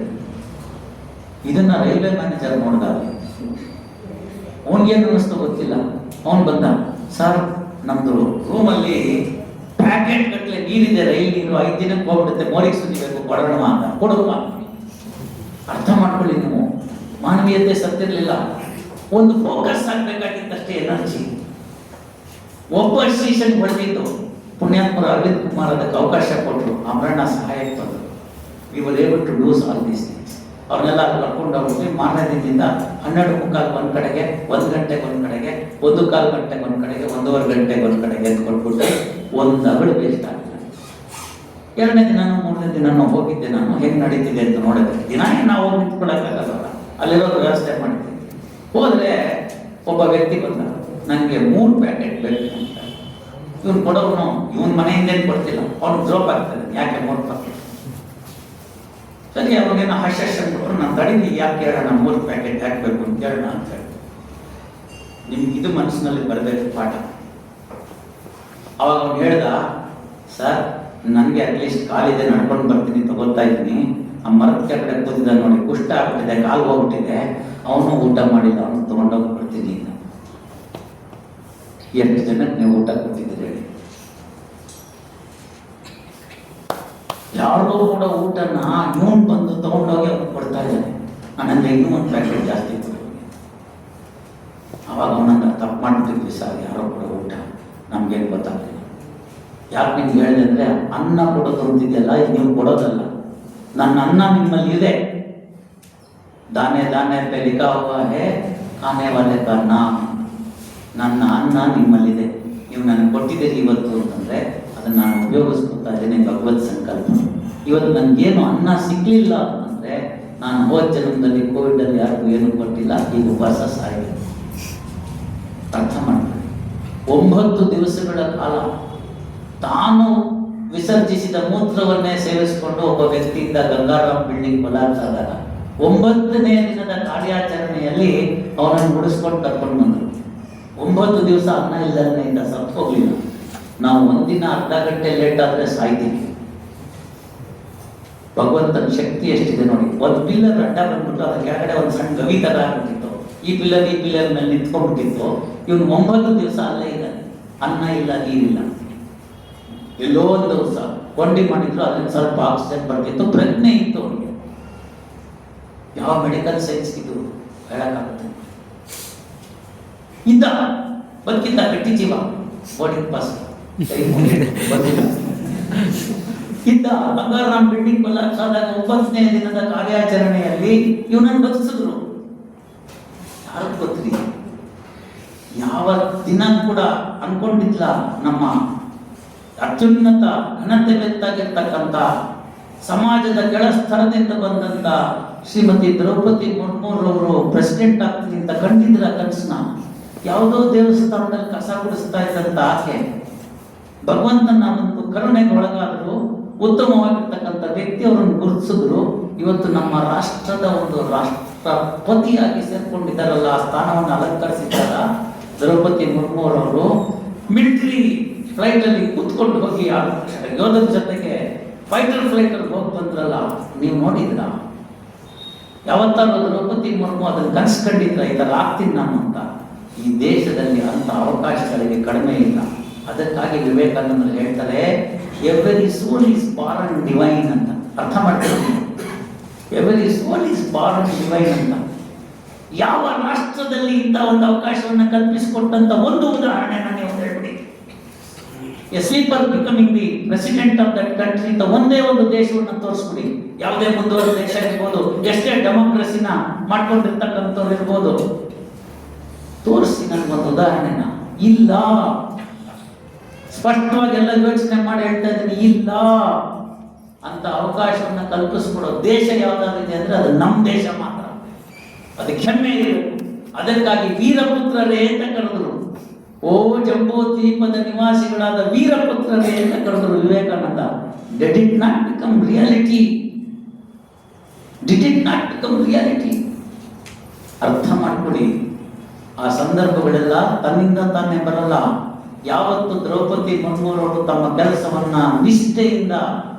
ಇದನ್ನು ರೈಲ್ವೆ ಮ್ಯಾನೇಜರ್ ನೋಡಿದಾಗ ಅವನಿಗೇನು ಅನ್ನಿಸ್ತು ಗೊತ್ತಿಲ್ಲ. ಅವನು ಬಂದ, ಸರ್ ನಮ್ಮದು ರೂಮಲ್ಲಿ ಪ್ಯಾಕೆಟ್ ಗಟ್ಟಲೆ ನೀರಿದೆ, ರೈಲ್ ನೀರು 5 ದಿನಕ್ಕೆ ಹೋಗ್ಬಿಡುತ್ತೆ, ಮೋರಿಗೆ ಸುರಿಬೇಕು, ಕೊಡೋಣ ಅಂತ. ಕೊಡುವ ಅರ್ಥ ಮಾಡ್ಕೊಳ್ಳಿ ನೀವು, ಮಾನವೀಯತೆ ಸತ್ತಿರಲಿಲ್ಲ. ಒಂದು ಫೋಕಸ್ ಆಗಬೇಕಾಗಿತ್ತಷ್ಟೇ, ಎನರ್ಜಿ. ಒಬ್ಬ ಸ್ಟೇಷನ್ ಹೊಡೆದಿದ್ದು ಪುಣ್ಯಾತ್ಮರ ಅರವಿಂದ್ ಕುಮಾರ್ ಅದಕ್ಕೆ ಅವಕಾಶ ಕೊಟ್ಟರು, ಅಮರಣ್ಣ ಸಹಾಯಕ್ಕೆ ಬಂದರು. We were able to do all these things. ಅವ್ರನ್ನೆಲ್ಲ ಕರ್ಕೊಂಡು ಹೋಗ್ಬಿಟ್ಟು ಮಾರನೇದಿಂದ 12:45 ಒಂದು ಕಡೆಗೆ, 1 ಗಂಟೆಗೆ ಒಂದು ಕಡೆಗೆ, 1:15 ಗಂಟೆಗೆ ಒಂದು ಕಡೆಗೆ, 1:15 ಗಂಟೆಗೆ ಒಂದು ಕಡೆಗೆ ಅಂತ ಕೊಟ್ಬಿಟ್ಟು ಒಂದು ಅಗಳು ವೇಸ್ಟ್ ಆಗಿಲ್ಲ. 2ನೇ ದಿನಾನು 3ನೇ ದಿನಾನು ಹೋಗಿದ್ದೆ. ನಾನು ಹೆಂಗೆ ನಡೀತಿದೆ ಅಂತ ನೋಡಿದೆ. ದಿನ ನಾವು ಹೋಗಿ ನಿಂತ್ಕೊಳ್ಳೋಕ್ಕಾಗಲ್ಲ, ಅಲ್ಲಿರೋದು ವ್ಯವಸ್ಥೆ ಮಾಡಿದ್ದೆ. ಹೋದರೆ ಒಬ್ಬ ವ್ಯಕ್ತಿ ಬಂದ, ನನಗೆ 3 ಪ್ಯಾಕೆಟ್ ಬೇಕು ಅಂತ. ಇವನು ಕೊಡೋನು ಇವನ್ ಮನೆಯಿಂದೇನು ಕೊಡ್ತಿಲ್ಲ, ಅವ್ನು ಡ್ರಾಪ್ ಆಗ್ತದೆ, ಯಾಕೆ 3 ಪ್ಯಾಕೆಟ್? ಸರಿ, ಅವಾಗೇನೋ ಹರ್ಷ ಕೊಟ್ಟರು. ನಾನು ತಡೀನಿ, ಯಾಕೆ ಕೇಳೋಣ, 3 ಪ್ಯಾಕೆಟ್ ಹಾಕಬೇಕು ಅಂತ ಕೇಳೋಣ ಅಂತ ಹೇಳಿ. ನಿಮ್ಗೆ ಇದು ಮನಸ್ಸಿನಲ್ಲಿ ಬರಬೇಕು ಪಾಠ. ಅವಾಗ ಅವ್ನು ಹೇಳ್ದ, ಸರ್ ನನಗೆ ಅಟ್ಲೀಸ್ಟ್ ಕಾಲಿದೆ, ನಡ್ಕೊಂಡು ಬರ್ತೀನಿ, ತಗೋತಾ ಇದ್ದೀನಿ. ಆ ಮರದ ಕೆಳಗಡೆ ಕೂತಿದ್ದ ನೋಡಿ, ಕುಷ್ಠ ಆಗ್ಬಿಟ್ಟಿದೆ, ಕಾಲು ಹೋಗ್ಬಿಟ್ಟಿದೆ, ಅವನು ಊಟ ಮಾಡಿಲ್ಲ, ಅವನು ತೊಗೊಂಡೋಗಿ ಬರ್ತೀನಿ ಅಂತ. 8 ಜನಕ್ಕೆ ನೀವು ಊಟ ಕೊಟ್ಟಿದ್ದೀರಿ ಹೇಳಿ. ಯಾರಿಗೂ ಕೂಡ ಊಟನ ಇವನು ಬಂದು ತೊಗೊಂಡೋಗಿ ಅವ್ನು ಕೊಡ್ತಾ ಇದ್ದಾನೆ. ನಾನಂದ್ರೆ ಇನ್ನೂ 1 ಪ್ಯಾಕೆಟ್ ಜಾಸ್ತಿ ಕೊಡು. ಅವಾಗ ಅವನಂಗ ತಪ್ಪು ಮಾಡ್ತಿದ್ವಿ ಸರ್, ಯಾರೋ ಕೂಡ ಊಟ ನಮ್ಗೇನು ಗೊತ್ತಾಗ್ತಿಲ್ಲ. ಯಾಕೆ ನಿಮ್ಗೆ ಹೇಳಿದೆ ಅಂದರೆ, ಅನ್ನ ಕೊಡೋದು ಅಂತಿದೆಯಲ್ಲ, ಇದು ನೀವು ಕೊಡೋದಲ್ಲ. ನನ್ನ ಅನ್ನ ನಿಮ್ಮಲ್ಲಿ ಇದೆ. ದಾನೆ ದಾನೆ ಪೇ ಲಿಖಾ ಹುವಾ ಹೈ ಖಾನೆ ವಾಲೆ ಕಾ ನಾಮ್. ನನ್ನ ಅನ್ನ ನಿಮ್ಮಲ್ಲಿದೆ, ನೀವು ನನಗೆ ಕೊಟ್ಟಿದ್ದೀರಿ ಇವತ್ತು ಅಂತಂದರೆ ಅದನ್ನು ನಾನು ಉಪಯೋಗಿಸ್ಕೊತಾ ಇದ್ದೇನೆ, ಭಗವತ್ ಸಂಕಲ್ಪ. ಇವತ್ತು ನನಗೇನು ಅನ್ನ ಸಿಗಲಿಲ್ಲ ಅಂತಂದರೆ, ನಾನು ಹೋದ ಜನ್ಮದಲ್ಲಿ ಕೋವಿಡಲ್ಲಿ ಯಾರಿಗೂ ಏನೂ ಕೊಟ್ಟಿಲ್ಲ, ಈಗ ಉಪವಾಸ ಸಾಯಿದೆ. ಅರ್ಥ ಮಾಡ್ಕೊಳ್ಳಿ. 9 ದಿವಸಗಳ ಕಾಲ ತಾನು ವಿಸರ್ಜಿಸಿದ ಮೂತ್ರವನ್ನೇ ಸೇವಿಸಿಕೊಂಡು ಒಬ್ಬ ವ್ಯಕ್ತಿಯಿಂದ ಗಂಗಾರಾಮ್ ಬಿಲ್ಡಿಂಗ್ ಬಲಾತ್ಕಾರದಾಗ 9ನೇ ದಿನದ ಕಾರ್ಯಾಚರಣೆಯಲ್ಲಿ ಅವನನ್ನು ಉಳಿಸ್ಕೊಂಡು ಕರ್ಕೊಂಡು ಬಂದರು. 9 ದಿವಸ ಅನ್ನ ಇಲ್ಲದನೆಯಿಂದ ಸತ್ತು ಹೋಗಲಿಲ್ಲ. ನಾವು ಒಂದಿನ ಅರ್ಧ ಗಂಟೆ ಲೇಟ್ ಆದರೆ ಸಾಯ್ತೀವಿ. ಭಗವಂತನ ಶಕ್ತಿ ಎಷ್ಟಿದೆ ನೋಡಿ. ಒಂದು ಪಿಲ್ಲರ್ ಅಡ್ಡ ಬಂದ್ಬಿಟ್ಟು ಅದ್ರ ಕೆಳಗಡೆ ಒಂದು ಸಣ್ಣ ಗವಿ ತರ ಆಗ್ಬಿಟ್ಟಿತ್ತು. ಈ ಪಿಲ್ಲರ್ ಮೇಲೆ ನಿಂತ್ಕೊಂಡ್ಬಿಟ್ಟಿತ್ತು. ಇವನು 9 ದಿವಸ ಅಲ್ಲೇ ಇದೆ. ಅನ್ನ ಇಲ್ಲ, ನೀರಿಲ್ಲ. ಎಲ್ಲೋ ಒಂದು ದಿವಸ ಕೊಂಡಿ ಮಾಡಿದ್ರು, ಅದರಿಂದ ಸ್ವಲ್ಪ ಆಕ್ಸಿಜನ್ ಬರ್ತಿತ್ತು, ಪ್ರಜ್ಞೆ ಇತ್ತು ಅವನಿಗೆ. ಯಾವ ಮೆಡಿಕಲ್ ಸೈನ್ಸ್ ಇದು ಹೇಳಕ್ಕಾಗುತ್ತೆ? ಇದ್ದ ಬದುಕಿದ್ದ, ಗಟ್ಟಿ ಜೀವ, ಬೋರ್ಡಿಂಗ್ ಪಾಸ್ ಇದ್ದ. ಬಂಗಾರರಾಮ್ ಬಿಲ್ಡಿಂಗ್ ಕೊಲ್ಲಾಪ್ಸ್ ಆದಾಗ 9ನೇ ದಿನದ ಕಾರ್ಯಾಚರಣೆಯಲ್ಲಿ ಇವನನ್ನು ಬದುಕಿಸಿದ್ರು. ಯಾರು ಗೊತ್ತ್ರಿ? ಯಾವ ದಿನ ಕೂಡ ಅನ್ಕೊಂಡಿದ್ಲ ನಮ್ಮ ಅತ್ಯುನ್ನತ ಘನತೆ ಬೆತ್ತಾಗಿರ್ತಕ್ಕಂಥ ಸಮಾಜದ ಕೆಳ ಸ್ತರದಿಂದ ಬಂದಂತ ಶ್ರೀಮತಿ ದ್ರೌಪದಿ ಮುರ್ಮುರವರು ಪ್ರೆಸಿಡೆಂಟ್ ಆಗ್ತೀನಿ ಅಂತ ಕಂಡಿದ್ರ ಕನಸನ್ನ? ಯಾವುದೋ ದೇವಸ್ಥಾನದಲ್ಲಿ ಕಸ ಗುಡಿಸ್ತಾ ಇದ್ದಂತ ಆಕೆ ಭಗವಂತನ ಒಂದು ಕರುಣೆಗೆ ಒಳಗಾದ್ರು, ಉತ್ತಮವಾಗಿರ್ತಕ್ಕಂಥ ವ್ಯಕ್ತಿ ಅವರನ್ನು ಗುರುತಿಸಿದ್ರು. ಇವತ್ತು ನಮ್ಮ ರಾಷ್ಟ್ರದ ಒಂದು ರಾಷ್ಟ್ರಪತಿಯಾಗಿ ಸೇರ್ಕೊಂಡಿದ್ದಾರಲ್ಲ, ಆ ಸ್ಥಾನವನ್ನು ಅಲಂಕರಿಸಿದ್ದಾರ ದ್ರೌಪದಿ ಮುರ್ಮು ಅವರು. ಮಿಲಿಟರಿ ಫ್ಲೈಟ್ ಅಲ್ಲಿ ಕೂತ್ಕೊಂಡು ಹೋಗಿ ಯೋಧರ ಜೊತೆಗೆ ಫೈಟರ್ ಫ್ಲೈಟ್ ಅಲ್ಲಿ ಹೋಗಿ ಬಂದ್ರಲ್ಲ, ನೀವು ನೋಡಿದ್ರ? ಯಾವತ್ತಾದ್ರೂ ದ್ರೌಪದಿ ಮುರ್ಮು ಅದನ್ನು ಕನಸು ಕಂಡಿದ್ರ ಈ ಥರ ಆಗ್ತೀನಿ ನಾನು ಅಂತ? ಈ ದೇಶದಲ್ಲಿ ಅಂತ ಅವಕಾಶಗಳಿಗೆ ಕಡಿಮೆ ಇಲ್ಲ. ಅದಕ್ಕಾಗಿ ವಿವೇಕಾನಂದರು ಹೇಳ್ತಾರೆ, every soul is born divine ಅಂತ. ಅರ್ಥ ಮಾಡ್ತೀವಿ? Every soul is born divine ಅಂತ. ಯಾವ ರಾಷ್ಟ್ರದಲ್ಲಿ ಇಂಥ ಒಂದು ಅವಕಾಶವನ್ನು ಕಲ್ಪಿಸಿಕೊಟ್ಟಂತ ಒಂದು ಉದಾಹರಣೆ ನೀವು ಹೇಳ್ಬಿಡಿ. A sleeper becoming the president of that country ಅಂತ ಒಂದೇ ಒಂದು ದೇಶವನ್ನು ತೋರಿಸ್ಬಿಡಿ. ಯಾವುದೇ ಮುಂದುವರೆದ ದೇಶ ಇರ್ಬೋದು, ಎಷ್ಟೇ ಡೆಮೋಕ್ರಸಿನ ಮಾಡ್ಕೊಂಡಿರ್ತಕ್ಕಂಥವ್ರು ಇರ್ಬೋದು, ತೋರಿಸಿ ನನಗೊಂದು ಉದಾಹರಣೆನ. ಇಲ್ಲ. ಸ್ಪಷ್ಟವಾಗಿ ಎಲ್ಲ ಯೋಚನೆ ಮಾಡಿ ಹೇಳ್ತಾ ಇದ್ದೀನಿ, ಇಲ್ಲ ಅಂತ ಅವಕಾಶವನ್ನು ಕಲ್ಪಿಸ್ಕೊಡೋ ದೇಶ ಯಾವ್ದಾದ್ರು ಇದೆ ಅಂದ್ರೆ ಅದು ನಮ್ಮ ದೇಶ ಮಾತ್ರ. ಅದಕ್ಕೆ ಹೆಮ್ಮೆ ಇರಬೇಕು. ಅದಕ್ಕಾಗಿ ವೀರಪುತ್ರರೇ ಅಂತ ಕರೆದರು. ಓ ಜಂಬೂ ದ್ವೀಪದ ನಿವಾಸಿಗಳಾದ ವೀರಪುತ್ರರೇ ಅಂತ ಕರೆದರು Vivekananda. Did it not become reality? Did it not become reality? ಅರ್ಥ ಮಾಡ್ಕೊಡಿ. ಆ ಸಂದರ್ಭಗಳೆಲ್ಲ ತನ್ನಿಂದ ತಾನೇ ಬರಲ್ಲ. ಯಾವತ್ತು ದ್ರೌಪದಿ ಮುರ್ಮುರವರು ತಮ್ಮ ಕೆಲಸವನ್ನ ನಿಷ್ಠೆಯಿಂದ,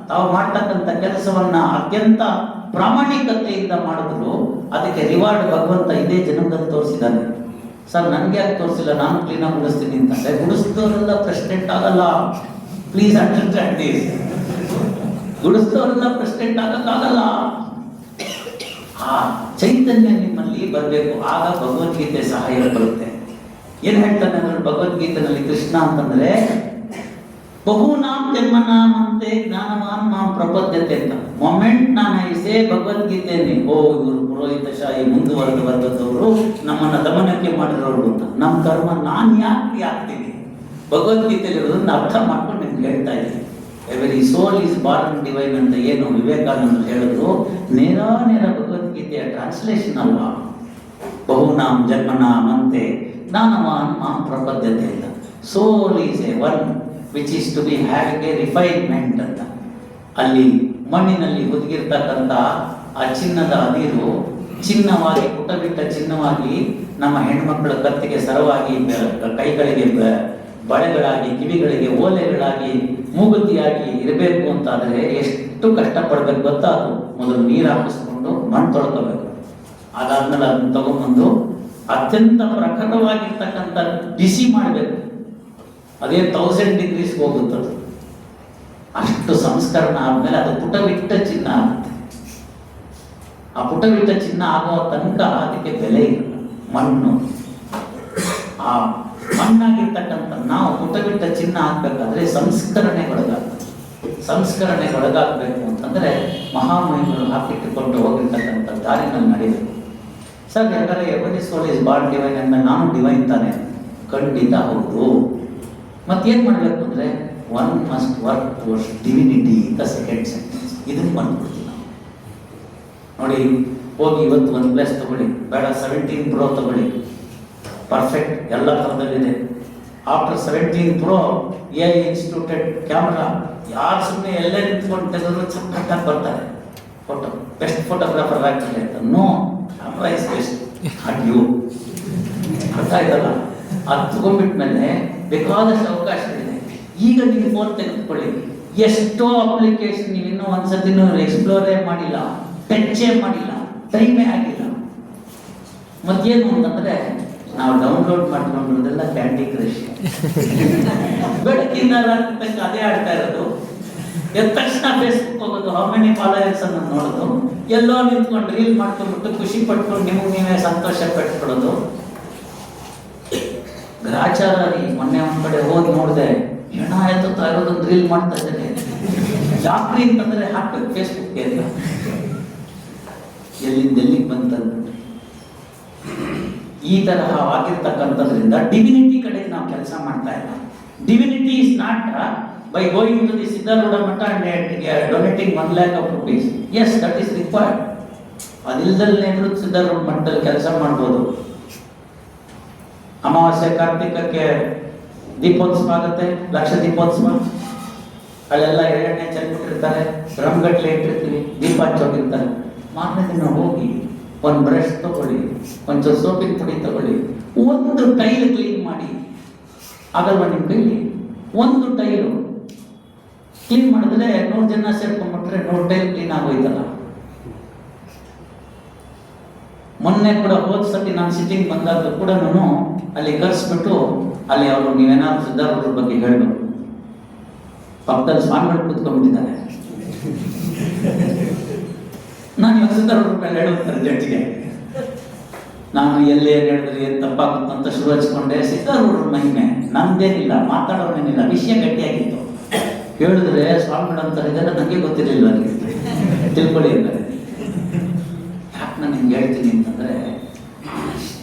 ತಾವು ಮಾಡ್ತಕ್ಕಂಥ ಕೆಲಸವನ್ನ ಅತ್ಯಂತ ಪ್ರಾಮಾಣಿಕತೆಯಿಂದ ಮಾಡಿದ್ರು, ಅದಕ್ಕೆ ರಿವಾರ್ಡ್ ಭಗವಂತ ಇದೇ ಜನ್ಮದಲ್ಲಿ ತೋರಿಸಿದ್ದಾನೆ. ಸರ್ ನನಗೆ ಯಾಕೆ ತೋರಿಸಿಲ್ಲ, ನಾನು ಕ್ಲೀನಾಗಿ ಗುಡಿಸ್ತೀನಿ ಅಂತ. ಗುಡಿಸಿದವರೆಲ್ಲ ಪ್ರೆಸಿಡೆಂಟ್ ಆಗಲ್ಲ. Please understand this. ಗುಡಿಸಿದವರೆಲ್ಲ ಪ್ರೆಸಿಡೆಂಟ್ ಆಗಕ್ಕಾಗಲ್ಲ. ಆ ಚೈತನ್ಯ ನಿಮ್ಮಲ್ಲಿ ಬರಬೇಕು. ಆಗ ಭಗವದ್ಗೀತೆ ಸಹಾಯ ಬರುತ್ತೆ. ಏನ್ ಹೇಳ್ತಾನೆ ಅಂದ್ರೆ ಭಗವದ್ಗೀತೆನಲ್ಲಿ ಕೃಷ್ಣ ಅಂತಂದ್ರೆ, ಬಹುನಾಂ ಜನ್ಮನಾಮಂತೆ ಜ್ಞಾನವಾನ್ ಮಾಂ ಪ್ರಪದ್ಯತೆ ಅಂತ. ಮೊಮೆಂಟ್ ನಾನು ಐಸೆ ಭಗವದ್ಗೀತೆಯಲ್ಲಿ, ಓ ಇವರು ಪುರೋಹಿತಶಾಹಿ ಮುಂದುವರೆದ ವರ್ಗದವರು, ನಮ್ಮನ್ನ ದಮನಕ್ಕೆ ಮಾಡಿರೋರು ಅಂತ. ನಮ್ಮ ಕರ್ಮ ನಾನು ಯಾಕೆ ಆಗ್ತೀನಿ? ಭಗವದ್ಗೀತೆಯಲ್ಲಿ ಇರೋದನ್ನ ಅರ್ಥ ಮಾಡ್ಕೊಂಡು ನಿಮ್ಗೆ ಹೇಳ್ತಾ ಇದ್ದೀನಿ. Every soul is born divine ಅಂತ ಏನು ವಿವೇಕಾನಂದರು ಹೇಳಿದ್ರು, ನೇರ ಭಗವದ್ಗೀತೆಯ ಟ್ರಾನ್ಸ್ಲೇಷನ್ ಅಲ್ವಾ. ಬಹುನಾಂ ಜನ್ಮನಾಮಂತೆ ಜ್ಞಾನವಾನ್ ಮಾಂ ಪ್ರಪದ್ಯತೆ ಅಂತ. Soul is a one which is to be having a refinement ಅಂತ. ಅಲ್ಲಿ ಮಣ್ಣಿನಲ್ಲಿ ಹುದುಗಿರ್ತಕ್ಕಂಥ ಆ ಚಿನ್ನದ ಅದಿರು ಚಿನ್ನವಾಗಿ, ಪುಟ ಬಿಟ್ಟ ಚಿನ್ನವಾಗಿ ನಮ್ಮ ಹೆಣ್ಮಕ್ಕಳ ಕತ್ತಿಗೆ ಸರವಾಗಿ, ಕೈಗಳಿಗೆ ಬಳೆಗಳಾಗಿ, ಕಿವಿಗಳಿಗೆ ಓಲೆಗಳಾಗಿ, ಮೂಗುತಿಯಾಗಿ ಇರಬೇಕು ಅಂತಾದರೆ ಎಷ್ಟು ಕಷ್ಟಪಡ್ಬೇಕು ಗೊತ್ತಾ? ಅದು ಮೊದಲು ನೀರು ಹಾಕಿಸ್ಕೊಂಡು ಮಣ್ಣು ತೊಳ್ಕೋಬೇಕು. ಅದಾದ್ಮೇಲೆ ಅದನ್ನ ತಗೊಂಡ್ಬಂದು ಅತ್ಯಂತ ಪ್ರಖರವಾಗಿರ್ತಕ್ಕಂಥ ಬಿಸಿ ಮಾಡಬೇಕು. ಅದೇ 1000 ಡಿಗ್ರೀಸ್ ಹೋಗುತ್ತದೆ. ಅಷ್ಟು ಸಂಸ್ಕರಣ ಆದ್ಮೇಲೆ ಅದು ಪುಟ ಬಿಟ್ಟ ಚಿನ್ನ ಆಗುತ್ತೆ. ಆ ಪುಟ ಬಿಟ್ಟ ಚಿನ್ನ ಆಗುವ ತನಕ ಅದಕ್ಕೆ ಬೆಲೆ ಇಲ್ಲ. ಮಣ್ಣು, ಆ ಮಣ್ಣಾಗಿರ್ತಕ್ಕಂಥ ನಾವು ಪುಟ ಬಿಟ್ಟ ಚಿನ್ನ ಹಾಕ್ಬೇಕಾದ್ರೆ ಸಂಸ್ಕರಣೆಗೊಳಗಾಗಬೇಕು ಅಂತಂದ್ರೆ ಮಹಾಮಹಿಮರು ಹಾಕಿಟ್ಟುಕೊಂಡು ಹೋಗಿರ್ತಕ್ಕಂಥ ದಾರಿನಲ್ಲಿ ನಡೀಬೇಕು. ಸರ್ ಯಾಕಂದ್ರೆ every soul is born divine ಅಂದ್ಮೇಲೆ ನಾನು ಡಿವೈನ್ ತಾನೆ? ಖಂಡಿತ ಹೌದು. ಮತ್ತೇನು ಮಾಡಬೇಕು ಅಂದರೆ one must work towards divinity ಅಂತ ಸೆಕೆಂಡ್ ಸೆಂಟೆನ್ಸ್. ಇದನ್ನು ಬಂದ್ಬಿಡ್ತೀವಿ ನಾವು. ನೋಡಿ, ಹೋಗಿ ಇವತ್ತು OnePlus ತಗೊಳ್ಳಿ, ಬೇಡ 17 Pro ತಗೊಳ್ಳಿ, ಪರ್ಫೆಕ್ಟ್ ಎಲ್ಲ ಥರದಲ್ಲಿದೆ. After 17 Pro AI instituted camera, ಯಾರು ಸುಮ್ಮನೆ ಎಲ್ಲೇ ನಿಂತ್ಕೊಂಡು ತೆಗೆದ್ರು ಸಖತ್ತಾಗಿ ಬರ್ತಾರೆ ಫೋಟೋ. ಬೆಸ್ಟ್ ಫೋಟೋಗ್ರಾಫರ್ ಆಗ್ತದೆ ಅಂತ. No, camera is best at you. ಅರ್ಥ ಆಯ್ತಲ್ಲ? ಅದು ತಗೊಂಡ್ಬಿಟ್ಮೇಲೆ ಬೇಕಾದಷ್ಟು ಅವಕಾಶಗಳಿದೆ. ಈಗ ನೀವು ಫೋನ್ ತೆಗೆದುಕೊಳ್ಳಿ, ಎಷ್ಟೋ ಅಪ್ಲಿಕೇಶನ್ ನೀವು ಇನ್ನೂ ಒಂದ್ಸತಿನೂ ಎಕ್ಸ್ಪ್ಲೋರೇ ಮಾಡಿಲ್ಲ, ಟಚ್ಚೇ ಮಾಡಿಲ್ಲ, ಟೈಮೇ ಆಗಿಲ್ಲ. ಮತ್ತೇನು ಅಂತಂದ್ರೆ ನಾವು ಡೌನ್ಲೋಡ್ ಮಾಡ್ಕೊಂಡಿರೋದೆಲ್ಲ ಕ್ಯಾಂಡಿ ಕ್ರಶ್. ಬೆಳಕಿಂದ ರಾತ್ರಿ ತನಕ ಅದೇ ಆಡ್ತಾ ಇರೋದು. ಎದ್ದ ತಕ್ಷಣ ಫೇಸ್ಬುಕ್ ಹೋಗೋದು, ಹೌ ಮೆನಿ ಫಾಲೋವರ್ಸ್ ಅನ್ನು ನೋಡೋದು, ಎಲ್ಲೋ ನಿಂತ್ಕೊಂಡು ರೀಲ್ ಮಾಡ್ಕೊಂಡ್ಬಿಟ್ಟು ಖುಷಿ ಪಟ್ಕೊಂಡು ನಿಮಗೆ ನೀವೇ ಸಂತೋಷ ಪಟ್ಕೊಳ್ಳೋದು. ಗ್ರಾಚಾರ. ಮೊನ್ನೆ ಒಂದ್ ಕಡೆ ಹೋಗಿ ನೋಡಿದೆ, ಹೆಣ ಎತ್ತುತ್ತಾ ಇರೋದೊಂದು ರೀಲ್ ಮಾಡ್ತಾ ಇದ್ದಾರೆ. ಜಾತ್ರೆ ಅಂತಂದ್ರೆ ಹಾಕ್ಬೇಕು ಫೇಸ್ಬುಕ್ಗೆ ಅಂತ. ಎಲ್ಲಿಗೆ ಬಂತಂದ್ಬಿಟ್ಟು ಈ ತರಹ ಆಗಿರ್ತಕ್ಕಂಥದ್ರಿಂದ ಡಿವಿನಿಟಿ ಕಡೆ ನಾವು ಕೆಲಸ ಮಾಡ್ತಾ ಇಲ್ಲ. Divinity is not by going to the Siddharooಢ Math and donating 1 lakh of rupees. Yes, that is required. ಅದಿಲ್ಲದಲ್ಲೇನಾದ್ರೂ Siddharudha ಮಠದಲ್ಲಿ ಕೆಲಸ ಮಾಡ್ಬೋದು. ಅಮಾವಾಸ್ಯೆ ಕಾರ್ತಿಕಕ್ಕೆ ದೀಪೋತ್ಸವ ಆಗುತ್ತೆ, ಲಕ್ಷ ದೀಪೋತ್ಸವ. ಅಲ್ಲೆಲ್ಲ ಎಣ್ಣೆ ಚೆಲ್ಬಿಟ್ಟಿರ್ತಾರೆ, ಡ್ರಮ್ಗಟ್ಲೆ ಇಟ್ಟಿರ್ತೀವಿ, ದೀಪ ಹಚ್ಚೋಗಿರ್ತಾರೆ. ಮಾರನೇ ದಿನ ಹೋಗಿ ಒಂದು ಬ್ರಷ್ ತಗೊಳ್ಳಿ, ಒಂಚೂರು ಸೋಪಿನ ಪುಡಿ ತಗೊಳ್ಳಿ, ಒಂದು ಟೈಲ್ ಕ್ಲೀನ್ ಮಾಡಿ. ಆಗಲ್ವಾ ನಿಮ್ಮ ಕೈಲಿ? ಒಂದು ಟೈಲು ಕ್ಲೀನ್ ಮಾಡಿದ್ರೆ 100 ಜನ ಸೇರ್ಕೊಂಡ್ಬಿಟ್ರೆ 100 ಟೈಲ್ ಕ್ಲೀನ್ ಆಗೋಯ್ತಲ್ಲ. ಮೊನ್ನೆ ಕೂಡ ಹೋದ ಸತಿ ನಾನು ಸಿಟ್ಟಿಂಗ್ ಬಂದಾಗ ಕೂಡ ನಾನು ಅಲ್ಲಿ ಕರೆಸ್ಬಿಟ್ಟು ಅಲ್ಲಿ ಅವರು ನೀವೇನಾದ್ರು ಸಿದ್ಧಾರೂಢರ ಬಗ್ಗೆ ಹೇಳಬೇಕು. ಪಕ್ಕದಲ್ಲಿ ಸ್ವಾಮಿಗಳು ಕೂತ್ಕೊಂಡ್ಬಿಟ್ಟಿದ್ದಾರೆ. ನಾನು ಇವಾಗ ಸಿದ್ಧಾರೂಢರ ಮೇಲೆ ಹೇಳುತ್ತಾರೆ ಜಡ್ಜಿಗೆ. ನಾನು ಎಲ್ಲೇ ಹೇಳಿದ್ರೆ ಏನು ತಪ್ಪಾಗುತ್ತೆ ಅಂತ ಶುರು ಹಚ್ಕೊಂಡೆ. ಸಿದ್ಧಾರೂಢರ ಮಹಿಮೆ ನಮ್ದೇನಿಲ್ಲ, ಮಾತಾಡೋನೇನಿಲ್ಲ, ವಿಷಯ ಗಟ್ಟಿಯಾಗಿತ್ತು. ಹೇಳಿದ್ರೆ ಸ್ವಾಮಿಗಳು ಅಂತಾರೆ, ಇದೆಲ್ಲ ನನಗೆ ಗೊತ್ತಿರಲಿಲ್ಲ, ನನಗೆ ತಿಳ್ಕೊಳ್ಳಿ ಅಂತಾರೆ. ಯಾಕೆ ನಾನು ನಿಮ್ಗೆ ಹೇಳ್ತೀನಿ ಅಂತಂದ್ರೆ,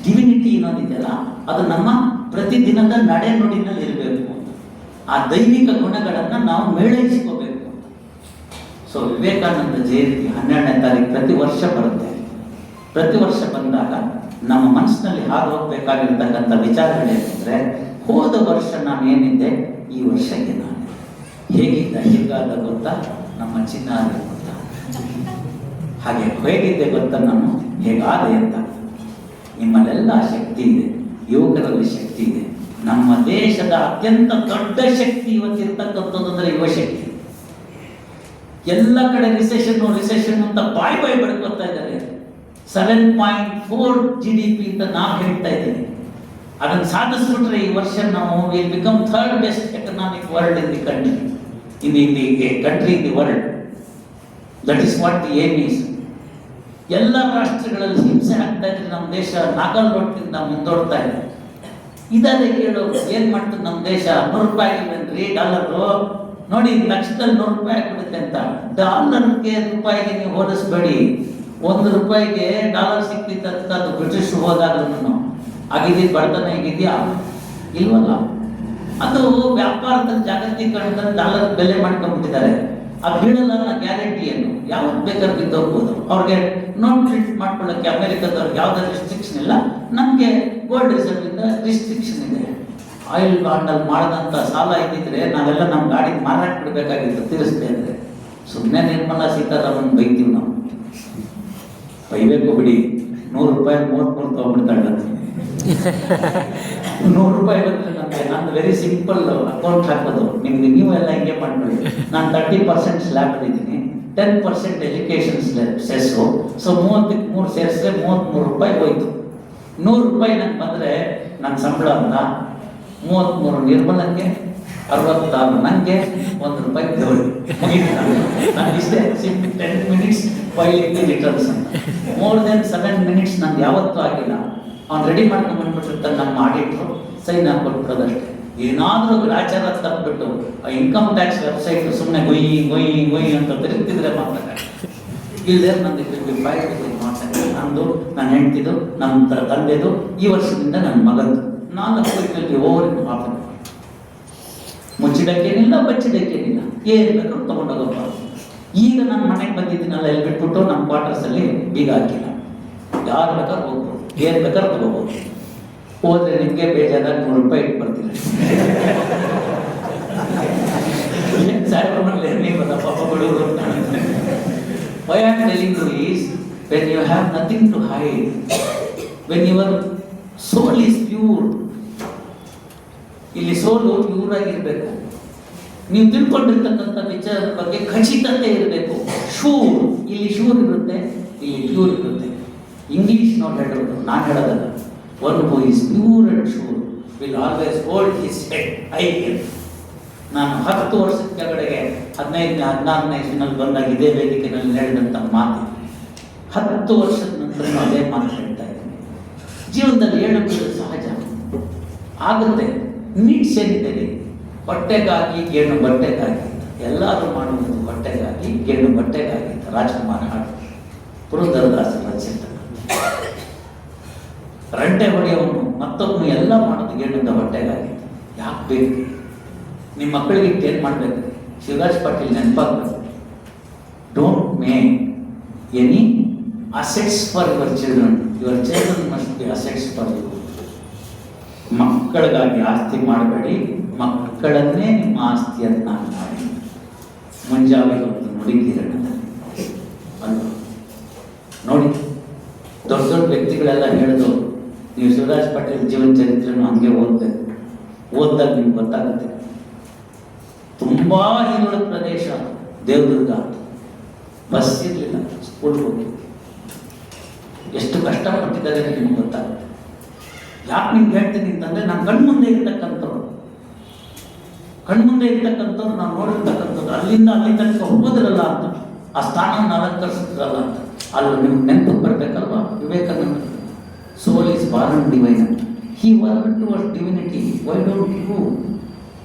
ಡಿವಿನಿಟಿ ಅನ್ನೋದಿದೆಯಲ್ಲ, ಅದು ನಮ್ಮ ಪ್ರತಿದಿನದ ನಡೆ ನುಡಿನಲ್ಲಿ ಇರಬೇಕು. ಆ ದೈವಿಕ ಗುಣಗಳನ್ನು ನಾವು ಮೇಳೈಸಿಕೋಬೇಕು. ಸೊ ವಿವೇಕಾನಂದ ಜಯಂತಿ 12ನೇ ತಾರೀಕು ಪ್ರತಿ ವರ್ಷ ಬರುತ್ತೆ. ಪ್ರತಿ ವರ್ಷ ಬಂದಾಗ ನಮ್ಮ ಮನಸ್ಸಿನಲ್ಲಿ ಹಾದು ಹೋಗ್ಬೇಕಾಗಿರ್ತಕ್ಕಂಥ ವಿಚಾರಗಳೇನೆಂದರೆ, ಹೋದ ವರ್ಷ ನಾನು ಏನಿದ್ದೆ, ಈ ವರ್ಷ ನಾನು ಹೇಗಿದ್ದ, ಹೀಗಾದ ಗೊತ್ತಾ, ನಮ್ಮ ಚಿನ್ನ ಆದ ಗೊತ್ತಾ, ಹಾಗೆ ಹೇಗಿದ್ದೆ ಗೊತ್ತಾ, ನಾನು ಹೇಗಾದೆ ಅಂತ. ನಿಮ್ಮಲ್ಲೆಲ್ಲ ಶಕ್ತಿ ಇದೆ, ಯುವಕರಲ್ಲಿ ಶಕ್ತಿ ಇದೆ. ನಮ್ಮ ದೇಶದ ಅತ್ಯಂತ ದೊಡ್ಡ ಶಕ್ತಿ ಇವತ್ತಿರ್ತಕ್ಕಂಥದ್ದು ಅಂದರೆ ಯುವಶಕ್ತಿ. ಎಲ್ಲ ಕಡೆ ರಿಸೆಷನ್ ಅಂತ ಬಾಯ್ ಬಡ್ಕೊತಾ ಇದ್ದಾರೆ. 7.4 GDP ಅಂತ ನಾವು ಹೇಳ್ತಾ ಇದ್ದೀವಿ. ಅದನ್ನು ಸಾಧಿಸ್ಬಿಟ್ರೆ ಈ ವರ್ಷ ನಾವು will become 3rd best economic world in the country, in the world. That is what the aim is. ಎಲ್ಲ ರಾಷ್ಟ್ರಗಳಲ್ಲಿ ಹಿಂಸೆ ಆಗ್ತಾ ಇದ್ರೆ ನಮ್ಮ ದೇಶ ನಾಗಲ್ ರೊಟ್ಟಿಂದ ಮುಂದೋಡ್ತಾ ಇದೆ. ಇದಾದ್ರೆ ಕೇಳು, ಏನ್ ಮಾಡ್ತದೆ ನಮ್ಮ ದೇಶ? 100 ರೂಪಾಯಿ ಆಗಿಲ್ವೇನ್ರಿ ಡಾಲರು? ನೋಡಿ, ಲಕ್ಷದಲ್ಲಿ 100 ರೂಪಾಯಿ ಆಗ್ಬಿಡುತ್ತೆ ಅಂತ. ಡಾಲರ್ಗೆ ರೂಪಾಯಿಗೆ ನೀವು ಹೋಲಿಸ್ಬೇಡಿ. 1 ರೂಪಾಯಿಗೆ ಡಾಲರ್ ಸಿಕ್ತಿತ್ತ ಅದು ಬ್ರಿಟಿಷ್ ಹೋದಾಗ್ಲೂ ಆಗಿದ್ದು ಬಡತನ ಹೇಗಿದ್ಯಾ? ಇಲ್ವಲ್ಲ. ಅದು ವ್ಯಾಪಾರದಲ್ಲಿ ಜಾಗತೀಕರಣದಲ್ಲಿ ಡಾಲರ್ ಬೆಲೆ ಮಾಡ್ಕೊಂಡ್ಬಿಟ್ಟಿದ್ದಾರೆ. ಆ ಬೀಳಲ್ಲ ಗ್ಯಾರಂಟಿಯನ್ನು ಯಾವತ್ತು ಬೇಕಾದ್ರೂ ಬಿದ್ದೋಗ್ಬೋದು. ಅವ್ರಿಗೆ ನೋಟ್ ಪ್ರಿಂಟ್ ಮಾಡ್ಕೊಳ್ಳೋಕ್ಕೆ ಅಮೆರಿಕದವ್ರಿಗೆ ಯಾವುದೇ ರಿಸ್ಟ್ರಿಕ್ಷನ್ ಇಲ್ಲ. ನಮಗೆ ಗೋಲ್ಡ್ ರಿಸರ್ವ್ ಇಂದ ರಿಸ್ಟ್ರಿಕ್ಷನ್ ಇದೆ. ಆಯಿಲ್ ಬಾಂಡಲ್ಲಿ ಮಾಡಿದಂಥ ಸಾಲ ಇದ್ದಿದ್ರೆ ನಾವೆಲ್ಲ ನಮ್ಮ ಗಾಡಿ ಮಾರಾಟ ಬಿಡಬೇಕಾಗಿತ್ತು ತೀರಿಸ್ತೆ ಅಂದರೆ. ಸುಮ್ಮನೆ ನಿರ್ಮಲಾ ಸೀತಾರಾಮನ್ ಬೈತೀವಿ ನಾವು. ಬೈಬೇಕು ಬಿಡಿ. 100 ರೂಪಾಯಿ 33 ತೊಗೊಂಡ್ಬಿಡ್ತಾಳೆ. 100 ರೂಪಾಯಿ ಬಂದರೆ ನಾನು ವೆರಿ ಸಿಂಪಲ್ ಅಕೌಂಟ್ ಹಾಕೋದು. ನಿಮ್ಗೆ ನೀವು ಎಲ್ಲ ಹಿಂಗೆ ಮಾಡ್ಕೊಳ್ಳಿ. ನಾನು 30% ಸ್ಲ್ಯಾಬ್ ಇದ್ದೀನಿ, 10% ಎಜುಕೇಷನ್ ಸೆಸ್ಸು. ಸೊ 33 ಸೇರಿಸಿದ್ರೆ 33 ರೂಪಾಯಿ ಹೋಯ್ತು. 100 ರೂಪಾಯಿ ನಂಗೆ ಬಂದರೆ ನನ್ನ ಸಂಬಳ ಅಂತ 33 ನಿರ್ಮಲಕ್ಕೆ, 66 ನನಗೆ, 1 ರೂಪಾಯಿ ದೇವಳಿ. ನಾನು ಇಷ್ಟೇ 10 ಮಿನಿಟ್ಸ್ ಫೈಲಿಂಗ್ ರಿಟರ್ನ್ಸ್ ಅಂತ. ಮೋರ್ ದೆನ್ 7 ಮಿನಿಟ್ಸ್ ನಂಗೆ ಯಾವತ್ತೂ ಆಗಿಲ್ಲ. ಅವ್ನು ರೆಡಿ ಮಾಡ್ಕೊಂಡು ಬಂದ್ಬಿಟ್ಟಿರ್ತಾನೆ, ನಮ್ಮ ಆಡಿಟ್ರು ಸೈನ್ ಹಾಕ್ಕೊಟ್ಬಿಡೋದಷ್ಟೇ. ಏನಾದರೂ ಆಚಾರ ತಪ್ಪಿಬಿಟ್ಟು ಆ ಇನ್ಕಮ್ ಟ್ಯಾಕ್ಸ್ ವೆಬ್ಸೈಟ್ ಸುಮ್ಮನೆ ಗೊಯ್ ಅಂತ ತಿರುಗ್ತಿದ್ರೆ ಮಾತಾಡ ಇಲ್ಲದೆ ನಂದು ಮಾತಾಡ. ನಂದು, ನನ್ನ ಹೆಂಡ್ತಿದು, ನಮ್ಮ ತಂದೆದು, ಈ ವರ್ಷದಿಂದ ನನ್ನ ಮಗಂದು 4 ಓವರ್ ಮಾತಾಡ. ಮುಚ್ಚಿಡಕ್ಕೇನಿಲ್ಲ, ಬಚ್ಚಿಡಕ್ಕೇನಿಲ್ಲ, ಏನು ಬೇಕಾದ್ರೂ ತೊಗೊಂಡೋಗಪ್ಪ. ಈಗ ನಾನು ಮನೆಗೆ ಬಂದಿದ್ದೀನಲ್ಲ, ಇಲ್ಲಿ ಬಿಟ್ಬಿಟ್ಟು ನಮ್ಮ ಕ್ವಾರ್ಟರ್ಸಲ್ಲಿ ಬೀಗ ಹಾಕಿಲ್ಲ. ಯಾರು ಬೇಕಾದ್ರೂ ಹೋಗ್ಬೋದು, ಏನು ಬೇಕಾದ್ರೂ ತಗೋಬೋದು. ಹೋದ್ರೆ ನಿಮಗೆ ಬೇಜಾರಾಗಿ 100 ರೂಪಾಯಿ ಇಟ್ಟು ಬರ್ತೀರಿ. ಪಾಪ ಬಡವರು. Why I am telling you is, when you have nothing to hide, when your soul is pure, ಇಲ್ಲಿ ಸೋಲು ಪ್ಯೂರ್ ಆಗಿರ್ಬೇಕು. ನೀವು ತಿಳ್ಕೊಂಡಿರ್ತಕ್ಕಂಥ ವಿಚಾರದ ಬಗ್ಗೆ ಖಚಿತತೆ ಇರಬೇಕು. ಶೂರ್, ಇಲ್ಲಿ ಶೂರ್ ಇರುತ್ತೆ, ಇಲ್ಲಿ ಪ್ಯೂರ್ ಇರುತ್ತೆ. ಇಂಗ್ಲಿಷ್ ನೋಡಿ ಹೇಳೋದು, ನಾನು ಹೇಳೋದಲ್ಲ. One who is pure and sure will always hold his head high. ನಾನು 10 ವರ್ಷದ ಕೆಳಗಡೆಗೆ 14ನೇ ಇಸ್ವಿನಲ್ಲಿ ಬಂದಾಗ ಇದೇ ವೇದಿಕೆಯಲ್ಲಿ ಹೇಳಿದಂಥ ಮಾತು 10 ವರ್ಷದ ನಂತರ ಅದೇ ಮಾತು ಹೇಳ್ತಾ ಇದ್ದೀನಿ. ಜೀವನದಲ್ಲಿ ಹೇಳೋದು ಸಹಜ ಆಗುತ್ತೆ. ನೀಡ್ಸ್ ಏನಿದೆ, ಹೊಟ್ಟೆಗಾಗಿ ಗೇಣು ಬಟ್ಟೆಗಾಗಿ, ಎಲ್ಲರೂ ಮಾಡುವುದು ಹೊಟ್ಟೆಗಾಗಿ ಗೇಣು ಬಟ್ಟೆಗಾಗಿ. ರಾಜ್ಕುಮಾರ್ ಹಾಡು, ಪುರಂದರದಾಸರ ರಚಿತ. ರಂಟೆ ಹೊಡೆಯವನು ಮತ್ತೊಬ್ಬನು ಎಲ್ಲ ಮಾಡೋದು ಗೇಣುದ ಹೊಟ್ಟೆಗಾಗಿ. ಯಾಕೆ ಬೇಕು? ನಿಮ್ಮ ಮಕ್ಕಳಿಗೆ ಏನು ಮಾಡಬೇಕು? ಶಿವರಾಜ್ ಪಾಟೀಲ್ ನೆನಪಾಗಬೇಕು. Don't make any assets for your children. Your children must be assets for you. ಮಕ್ಕಳಿಗಾಗಿ ಆಸ್ತಿ ಮಾಡಬೇಡಿ, ಮಕ್ಕಳನ್ನೇ ನಿಮ್ಮ ಆಸ್ತಿಯನ್ನಾಗಿ ಮಾಡಿ. ಮುಂಜಾವೆ ಹೊತ್ತು ನುಡಿದಿರಣದಲ್ಲಿ ಅಲ್ಲ ನೋಡಿ, ದೊಡ್ಡ ದೊಡ್ಡ ವ್ಯಕ್ತಿಗಳೆಲ್ಲ ಹೇಳಿದ್ರು. ನೀವು ಶಿವರಾಜ್ ಪಾಟೀಲ್ ಜೀವನ ಚರಿತ್ರೆನೂ ಹಂಗೆ ಓದಬೇಕು. ಓದಿದಾಗ ನಿಮ್ಗೆ ಗೊತ್ತಾಗುತ್ತೆ. ತುಂಬ ಹಿಂದುಳಿದ ಪ್ರದೇಶ ದೇವದುರ್ಗ. ಬಸ್ ಇರಲಿಲ್ಲ, ಸ್ಕೂಲ್ಗೆ ಹೋಗಿ ಎಷ್ಟು ಕಷ್ಟಪಟ್ಟಿದ್ದಾರೆ ನಿಮ್ಗೆ ಗೊತ್ತಾಗುತ್ತೆ. ಯಾಕೆ ನಿಮ್ಗೆ ಹೇಳ್ತೀನಿ ಅಂತಂದರೆ, ನಾನು ಕಣ್ಮುಂದೆ ಇರ್ತಕ್ಕಂಥವ್ರು ನಾನು ನೋಡಿರ್ತಕ್ಕಂಥವ್ರು ಅಲ್ಲಿಂದ ಅಲ್ಲಿ ತನಕ ಹೋಗೋದ್ರಲ್ಲ ಅಂತ, ಆ ಸ್ಥಾನವನ್ನು ಅಲಂಕರಿಸಿದ್ರಲ್ಲ ಅಂತ. ಅಲ್ಲಿ ನಿಮ್ಗೆ ನೆನಪು ಬರಬೇಕಲ್ವಾ? Vivekananda soul is born divine. He work towards divinity. Why don't you?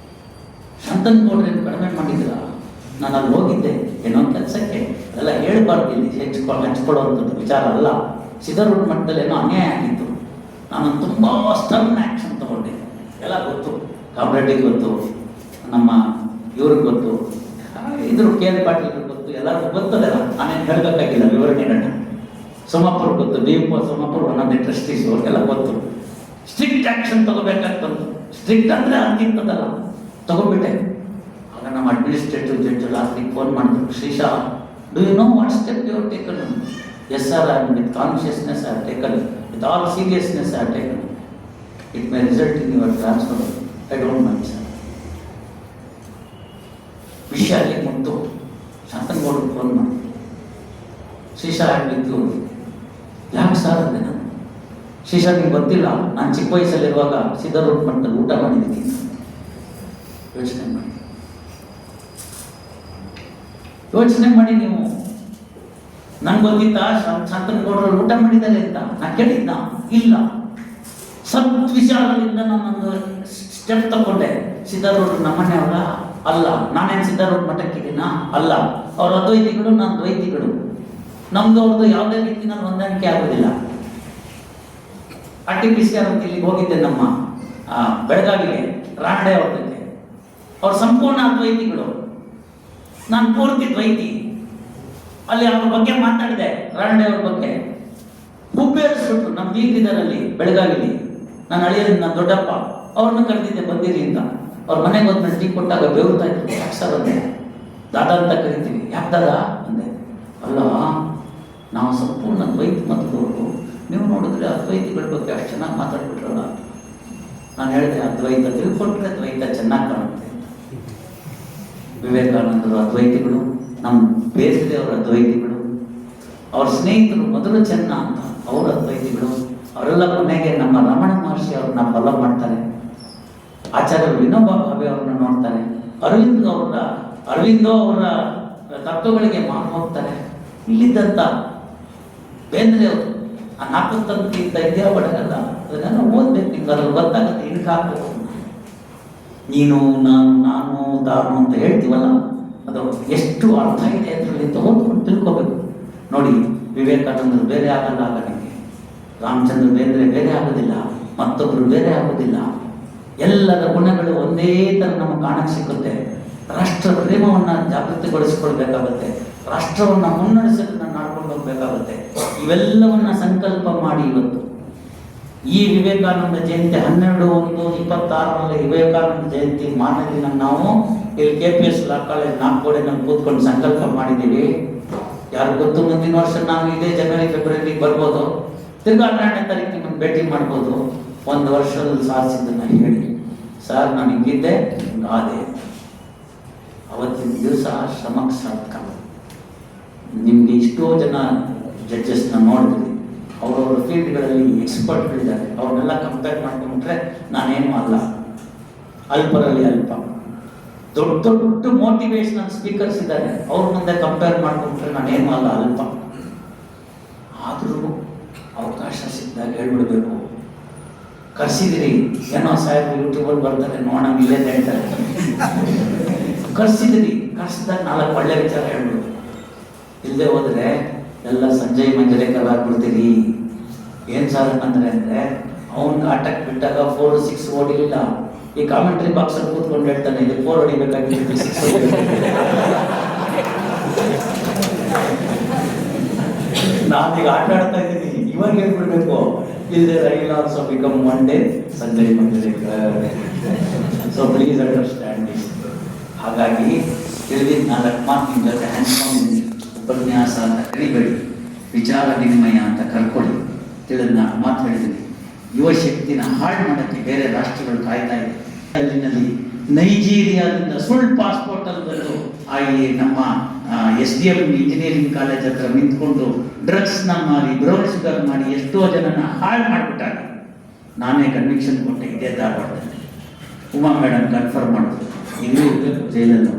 ಶಾಂತನಗೌಡ್ರೇನು ಕಡಿಮೆ ಮಾಡಿದ್ರ? ನಾನು ಅಲ್ಲಿ ಹೋಗಿದ್ದೆ ಏನೋ ಕೆಲಸಕ್ಕೆ. ಅದೆಲ್ಲ ಹೇಳ್ಬಾರ್ದು, ಇಲ್ಲಿ ಹಂಚ್ಕೊಳ್ಳುವಂಥದ್ದು ವಿಚಾರ ಅಲ್ಲ. ಸಿದ್ಧಾರೂಢ ಮಟ್ಟದಲ್ಲಿ ಏನೋ ಅನ್ಯಾಯ ಆಗಿತ್ತು. ನಾನು ತುಂಬ ಸ್ಟರ್ನ್ ಆ್ಯಕ್ಷನ್ ತಗೊಂಡೆ. ಎಲ್ಲ ಗೊತ್ತು, ಕಾಮ್ರೇಡಿಗೆ ಗೊತ್ತು, ನಮ್ಮ ಇವ್ರಿಗೆ ಗೊತ್ತು, ಇದ್ರ ಕೆ ಎಲ್ ಪಾಟೀಲ್ರಿಗೆ ಗೊತ್ತು, ಎಲ್ಲರಿಗೂ ಗೊತ್ತದಲ್ಲ. ನಾನೇನು ಹೇಳಬೇಕಾಗಿಲ್ಲ ವಿವರಣೆಗಳನ್ನ. ಸೋಮಾಪುರ್ ಗೊತ್ತು, ಡಿ.ಪ. ಸೋಮಾಪುರ್ ಒಂದೊಂದು ಟ್ರಸ್ಟೀಸ್, ಅವ್ರಿಗೆಲ್ಲ ಗೊತ್ತು. Strict action ತಗೋಬೇಕಾಗ್ತಂತು. ಸ್ಟ್ರಿಕ್ಟ್ ಅಂದರೆ ಅಂತಿಂತದಲ್ಲ, ತಗೊಂಡ್ಬಿಟ್ಟೆ. ಆಗ ನಮ್ಮ ಅಡ್ಮಿನಿಸ್ಟ್ರೇಟಿವ್ ಜಡ್ಜ್ ಲಾಸ್ಟಿಗೆ ಫೋನ್ ಮಾಡಿದ್ರು, Srisha, do you know what step you have taken? Yes sir, I am with consciousness I have taken, with all seriousness I have taken. It may result in your transfer. I don't mind sir. ವಿಷಯ ಅಲ್ಲಿ ಮುಟ್ಟು ಶಾಂತನಗೌಡರು phone ಮಾಡಿ, ಶ್ರೀಶಾ ಆಗಿದ್ದು ಯಾಕೆ sir ಅಂದೆ ನಾನು. ಶ್ರೀಶಾ ನಿಮ್ಗೆ ಗೊತ್ತಿಲ್ಲ, ನಾನು ಚಿಕ್ಕ ವಯಸ್ಸಲ್ಲಿರುವಾಗ ಸಿದ್ಧಾರೂಢ ಮಠದಲ್ಲಿ ಊಟ ಮಾಡಿದ್ದೀನಿ. ಯೋಚನೆ ಮಾಡಿ ನೀವು. ನಂಗೆ ಗೊತ್ತಿತ್ತಾ ಶಾಂತನಗೌಡರು ಊಟ ಮಾಡಿದ್ದಾರೆ ಅಂತ? ನಾನು ಕೇಳಿದ್ದ ಇಲ್ಲ. ಸದ್ವಿಚಾರಗಳಿಂದ ನಾನೊಂದು ಸ್ಟೆಪ್ ತಗೊಂಡೆ. ಸಿದ್ಧಾರೂಢರು ನಮ್ಮನೆಯವರ ಅಲ್ಲ, ನಾನೇನು ಸಿದ್ಧಾರೂಢ ಮಠಕ್ಕಿದ್ದೀನಾ? ಅಲ್ಲ. ಅವ್ರ ಅದ್ವೈತಿಗಳು, ನಾನು ದ್ವೈತಿಗಳು. ನಮ್ದು ಅವ್ರದ್ದು ಯಾವುದೇ ರೀತಿಯಲ್ಲಿ ಹೊಂದಾಣಿಕೆ ಆಗೋದಿಲ್ಲ. RTPCR ಅಂತ ಇಲ್ಲಿಗೆ ಹೋಗಿದ್ದೆ, ನಮ್ಮ ಬೆಳಗಾವಿಗೆ, ರಾಂಡೆ ಅವ್ರ ಜೊತೆ. ಅವ್ರು ಸಂಪೂರ್ಣ ಅದ್ವೈತಿಗಳು, ನಾನು ಪೂರ್ತಿ ದ್ವೈತಿ. ಅಲ್ಲಿ ಅವ್ರ ಬಗ್ಗೆ ಮಾತಾಡಿದೆ, ರಾಂಡೆ ಅವ್ರ ಬಗ್ಗೆ. ಹುಬ್ಬೇರಿಸ್ಬಿಟ್ರು. ನಮ್ಮ ಬೀಗಿದಾರಲ್ಲಿ ಬೆಳಗಾವಿಲಿ ನಾನು ಅಳಿಯೋದು, ನನ್ನ ದೊಡ್ಡಪ್ಪ, ಅವ್ರನ್ನ ಕರೆದಿದ್ದೆ ಬಂದಿರಿ ಅಂತ. ಅವ್ರ ಮನೆಗೆ ಹೋದ್ಮೇಲೆ ಟೀ ಕೊಟ್ಟಾಗ ಬೆವರ್ತಾ ಇದ್ರು. ಯಾಕೆ ಸರ್ ಅಂದೆ. ದಾದಾ ಅಂತ ಕರಿತೀವಿ. ಯಾಕೆ ದಾದಾ ಅಂದೆ. ಅಲ್ಲ, ನಾವು ಸಂಪೂರ್ಣ ದ್ವೈತಿ ಮತದವರು, ನೀವು ನೋಡಿದ್ರೆ ಅದ್ವೈತಿಗಳ ಬಗ್ಗೆ ಅಷ್ಟು ಚೆನ್ನಾಗಿ ಮಾತಾಡ್ಬಿಟ್ರಲ್ಲ. ನಾನು ಹೇಳಿದೆ, ಅದ್ವೈತ ತಿಳ್ಕೊಂಡ್ರೆ ದ್ವೈತ ಚೆನ್ನಾಗಿ ಕಾಣುತ್ತೆ. ವಿವೇಕಾನಂದರು ಅದ್ವೈತಿಗಳು, ನಮ್ಮ ಬೇಸಿಗೆ ಅವರ ಅದ್ವೈತಿಗಳು, ಅವ್ರ ಸ್ನೇಹಿತರು ಮೊದಲು ಚೆನ್ನ ಅಂತ ಅವರು ಅದ್ವೈತಿಗಳು. ಅವರೆಲ್ಲ ಕೊನೆಗೆ ನಮ್ಮ ರಮಣ ಮಹರ್ಷಿ ಅವ್ರನ್ನ ಫಾಲೋ ಮಾಡ್ತಾರೆ. ಆಚಾರ್ಯ ವಿನೋಬಾ ಭಾವೆ ಅವ್ರನ್ನ ನೋಡ್ತಾರೆ. ಅರವಿಂದೋ ಅವರ ತತ್ವಗಳಿಗೆ ಮಾರು ಹೋಗ್ತಾರೆ. ಇಲ್ಲಿದ್ದಂಥ ಬೇಂದ್ರೆ ಅವರು ಆ 4 ತಂತಿಯಿಂದ ಇದ್ಯಾ ಬಡಗಲ್ಲ, ಅದನ್ನೆಲ್ಲ ಓದ್ಬೇಕು. ನಿಮ್ಗೆ ಅದ್ರಲ್ಲಿ ಗೊತ್ತಾಗುತ್ತೆ. ಇನ್ಕ ಹಾಕ್ಬೇಕು. ನೀನು ನಾನು ತಾನು ಅಂತ ಹೇಳ್ತೀವಲ್ಲ, ಅದು ಎಷ್ಟು ಅರ್ಥ ಇದೆ ಅದರಲ್ಲಿ ಅಂತ ಓದ್ಕೊಂಡು ತಿಳ್ಕೋಬೇಕು. ನೋಡಿ, ವಿವೇಕಾನಂದರು ಬೇರೆ ಆಗಲ್ಲ. ಆಗ ನಿಮಗೆ ರಾಮಚಂದ್ರ ಬೇರೆ ಆಗೋದಿಲ್ಲ, ಮತ್ತೊಬ್ಬರು ಬೇರೆ ಆಗೋದಿಲ್ಲ. ಎಲ್ಲರ ಗುಣಗಳು ಒಂದೇ ಥರ ನಮಗೆ ಕಾಣಕ್ಕೆ ಸಿಗುತ್ತೆ. ರಾಷ್ಟ್ರ ಪ್ರೇಮವನ್ನು ಜಾಗೃತಿಗೊಳಿಸಿಕೊಳ್ಬೇಕಾಗುತ್ತೆ. ರಾಷ್ಟ್ರವನ್ನು ಮುನ್ನಡೆಸೋದನ್ನು ಮಾಡ್ಕೊಂಡು ಹೋಗ್ಬೇಕಾಗುತ್ತೆ. ಇವೆಲ್ಲವನ್ನ ಸಂಕಲ್ಪ ಮಾಡಿ ಇವತ್ತು ಈ ವಿವೇಕಾನಂದ ಜಯಂತಿ 12/1/26 ವಿವೇಕಾನಂದ ಜಯಂತಿ ಮಾನದಿನ ನಾವು ಇಲ್ಲಿ KPS ಲಾ ಕಾಲೇಜ್ ನಾಲ್ಕೋಡೆನಲ್ಲಿ ಕೂತ್ಕೊಂಡು ಸಂಕಲ್ಪ ಮಾಡಿದ್ದೀವಿ. ಯಾರು ಗೊತ್ತು, ಮುಂದಿನ ವರ್ಷ ನಾವು ಇದೇ ಜನವರಿ ಫೆಬ್ರವರಿಗೆ ಬರ್ಬೋದು. ತಿರ್ಗಾ 12ನೇ ತಾರೀಕು ನಿಮ್ಮನ್ನು ಭೇಟಿ ಮಾಡ್ಬೋದು. 1 ವರ್ಷದಲ್ಲಿ ಸಾಧಿಸಿದ್ದನ್ನು ಹೇಳಿ, ಸರ್ ನಾನು ಹಿಂಗಿದ್ದೆ, ಹಿಂಗಾದೆ. ಅವತ್ತಿನ ದಿವಸ ಶ್ರಮಕ್ಕೆ ಸಾರ್ಥಕ. ನಿಮಗೆ ಎಷ್ಟೋ ಜನ ಜಡ್ಜಸ್ನ ನೋಡಿದ್ರಿ, ಅವರವರ ಫೀಲ್ಡ್ಗಳಲ್ಲಿ ಎಕ್ಸ್ಪರ್ಟ್ಗಳಿದ್ದಾರೆ. ಅವ್ರನ್ನೆಲ್ಲ ಕಂಪೇರ್ ಮಾಡ್ಕೊಂಡ್ಬಿಟ್ರೆ ನಾನೇನು ಅಲ್ಲ, ಅಲ್ಪರಲ್ಲಿ ಅಲ್ಪ. ದೊಡ್ಡ ದೊಡ್ಡ ಮೋಟಿವೇಶನಲ್ ಸ್ಪೀಕರ್ಸ್ ಇದ್ದಾರೆ, ಅವ್ರ ಮುಂದೆ ಕಂಪೇರ್ ಮಾಡ್ಕೊಂಡ್ರೆ ನಾನೇನು ಅಲ್ಲ, ಅಲ್ಪ. ಆದರೂ ಅವಕಾಶ ಸಿಕ್ಕಿದಾಗ ಹೇಳ್ಬಿಡ್ಬೇಕು. ಕರ್ಸಿದಿರಿ, ಏನೋ ಸಾಹೇಬ್ ಯೂಟ್ಯೂಬಲ್ಲಿ ಬರ್ತಾರೆ ನೋಡೋಣ ಇಲ್ಲೇ ಹೇಳ್ತಾರೆ. ಕರ್ಸಿದಿರಿ, ಕರ್ಸಿದಾಗ 4 ಒಳ್ಳೆ ವಿಚಾರ ಹೇಳ್ಬಿಡ್ಬೇಕು. ಇಲ್ಲದೆ ಹೋದ್ರೆ ಎಲ್ಲ ಸಂಜಯ್ ಮಂಜರೇಕರ್ ಆಗ್ಬಿಡ್ತೀರಿ. ಏನ್ ಸಾರ್ ಅಂದ್ರೆ ಅವ್ನ ಆಟಕ್ಕೆ ಬಿಟ್ಟಾಗ 4, 6 ಓಡಿಲಿಲ್ಲ. ಈ ಕಾಮೆಂಟ್ರಿ ಬಾಕ್ಸ್ ಅಲ್ಲಿ ಕೂತ್ಕೊಂಡು ಹೇಳ್ತಾನೆ, ಇದು 4 ಹೊಡಿಬೇಕಾಗಿತ್ತು 6 ನಾನೀಗ ಆಟ ಆಡ್ತಾ ಇದ್ದೀನಿ, ಇವಾಗ ಹೇಳ್ಬಿಡ್ಬೇಕು. ಇಲ್ಲದೆ ರೈಲ್ also become one day Sanjay Manjrekar. So please understand this. ಹಾಗಾಗಿ ತಿಳಿದಿದ್ದ 4 ಮಾತು ನಿಮ್ಮ ಜೊತೆ ಹಂಚ್ಕೊಂಡಿದ್ದೀನಿ. ಉಪನ್ಯಾಸ ಅಂತ ಕರಿಬೇಡಿ, ವಿಚಾರ ವಿನಿಮಯ ಅಂತ ಕರ್ಕೊಳ್ಳಿ. ತಿಳಿದ 4 ಮಾತು ಹೇಳಿದ್ದೀನಿ. ಯುವ ಶಕ್ತಿನ ಹಾಳು ಮಾಡೋಕ್ಕೆ ಬೇರೆ ರಾಷ್ಟ್ರಗಳು ಕಾಯ್ತಾ ಇದೆ. ಅಲ್ಲಿನಲ್ಲಿ ನೈಜೀರಿಯಾದಿಂದ ಸುಳ್ಳು ಪಾಸ್ಪೋರ್ಟ್ ಅಲ್ಲಿ ಬಂದು ನಮ್ಮ SDM ಇಂಜಿನಿಯರಿಂಗ್ ಕಾಲೇಜ್ ಹತ್ರ ನಿಂತ್ಕೊಂಡು ಡ್ರಗ್ಸ್ನ ಮಾರಿ ಬ್ರೌನ್ ಶುಗರ್ ಮಾಡಿ ಎಷ್ಟೋ ಜನನ ಹಾಳು ಮಾಡಿಬಿಟ್ಟಾಗ ನಾನೇ ಕನ್ವಿಕ್ಷನ್ ಕೊಟ್ಟೆ. ಇದೇ ಧಾರವಾಡದಲ್ಲಿ ಉಮಾ ಮೇಡಮ್ ಕನ್ಫರ್ಮ್ ಮಾಡಿದ್ರು, ಇಲ್ಲೂ ಇರಬೇಕು ಜೈಲಲ್ಲೂ.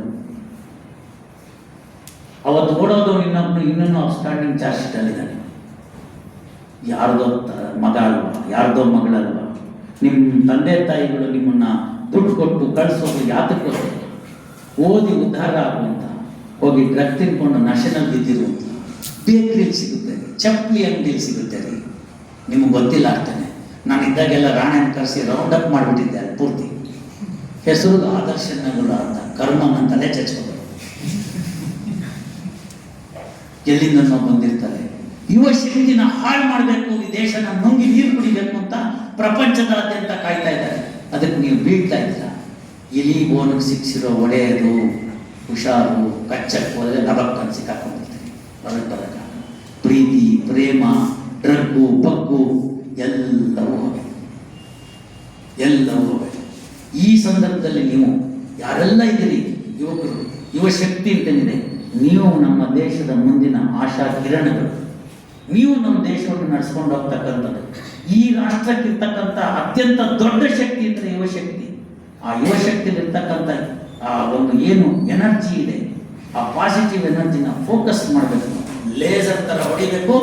ಅವತ್ತು ಓಡೋದು ಇನ್ನೂ ಔಟ್ಸ್ಟ್ಯಾಂಡಿಂಗ್ ಚಾರ್ಜ್ ಶೀಟ್ ಅಲ್ಲಿದ್ದಾನೆ. ಯಾರ್ದೋ ಮಗ ಅಲ್ವಾ, ಯಾರ್ದೋ ಮಗಳಲ್ವಾ. ನಿಮ್ಮ ತಂದೆ ತಾಯಿಗಳು ನಿಮ್ಮನ್ನ ದುಡ್ಡು ಕೊಟ್ಟು ಕಳಿಸೋದು ಯಾತಕ್ಕೋಸ್ಕರ? ಓದಿ ಉದ್ಧಾರ ಆಗುವಂತ, ಹೋಗಿ ಡ್ರಗ್ ತಿನ್ಕೊಂಡು ನಶೆನಲ್ಲಿ ಬಿದ್ದಿರುವಂತ. ಬೇಕ್ರಿಲಿ ಸಿಗುತ್ತೆ, ಚಪ್ಪಲಿ ಅಂಗಡಿಯಲ್ಲಿ ಸಿಗುತ್ತೆ ರೀ. ನಿಮ್ಗೆ ಗೊತ್ತಿಲ್ಲ ಆಗ್ತಾನೆ. ನಾನು ಇದ್ದಾಗೆಲ್ಲ ರಾಣೆನ ಕರೆಸಿ ರೌಂಡ್ ಅಪ್ ಮಾಡಿಬಿಟ್ಟಿದ್ದೆ ಅಲ್ಲಿ ಪೂರ್ತಿ. ಹೆಸರು ಆದರ್ಶನಗಳು ಅಂತ ಕರ್ಮ ನನ್ನ ತಲೆ ಚಚ್ಕೋಬೇಕು. ಎಲ್ಲಿಂದ ನಾವು ಬಂದಿರ್ತಾರೆ. ಯುವ ಶಕ್ತಿನ ಹಾಳು ಮಾಡಬೇಕು, ಈ ದೇಶನ ನುಂಗಿ ನೀರು ಕುಡಿಬೇಕು ಅಂತ ಪ್ರಪಂಚದಾದ್ಯಂತ ಕಾಯ್ತಾ ಇದ್ದಾರೆ. ಅದಕ್ಕೆ ನೀವು ಬೀಳ್ತಾ ಇದ್ದೀರ. ಇಲಿ ಬೋನಿಗೆ ಸಿಕ್ಸಿರೋ ಒಡೆಯದು ಹುಷಾರು, ಕಚ್ಚಕ್ಕೆ ಹೋದರೆ ಲಬಕ್ಕನ್ನು ಸಿಕ್ಕಾಕೊಂಡಿರ್ತೀರಿ. ಬರಕ ಪ್ರೀತಿ, ಪ್ರೇಮ, ಡ್ರಗ್ಗು, ಬಗ್ಗು ಎಲ್ಲವೂ ಹೋಗಬೇಕು. ಈ ಸಂದರ್ಭದಲ್ಲಿ ನೀವು ಯಾರೆಲ್ಲ ಇದ್ದೀರಿ ಯುವಕರು, ಯುವ ಶಕ್ತಿ ಅಂತೇನಿದೆ, ನೀವು ನಮ್ಮ ದೇಶದ ಮುಂದಿನ ಆಶಾ ಕಿರಣಗಳು. ನೀವು ನಮ್ಮ ದೇಶವನ್ನು ನಡೆಸ್ಕೊಂಡು ಹೋಗ್ತಕ್ಕಂಥದ್ದು. ಈ ರಾಷ್ಟ್ರಕ್ಕಿರ್ತಕ್ಕಂಥ ಅತ್ಯಂತ ದೊಡ್ಡ ಶಕ್ತಿ ಅಂದರೆ ಯುವ ಶಕ್ತಿ. ಆ ಯುವ ಶಕ್ತಿಲಿರ್ತಕ್ಕಂಥ ಆ ಒಂದು ಏನು ಎನರ್ಜಿ ಇದೆ, ಆ ಪಾಸಿಟಿವ್ ಎನರ್ಜಿನ ಫೋಕಸ್ ಮಾಡಬೇಕು. ಲೇಸರ್ ಥರ ಹೊಡಿಬೇಕು,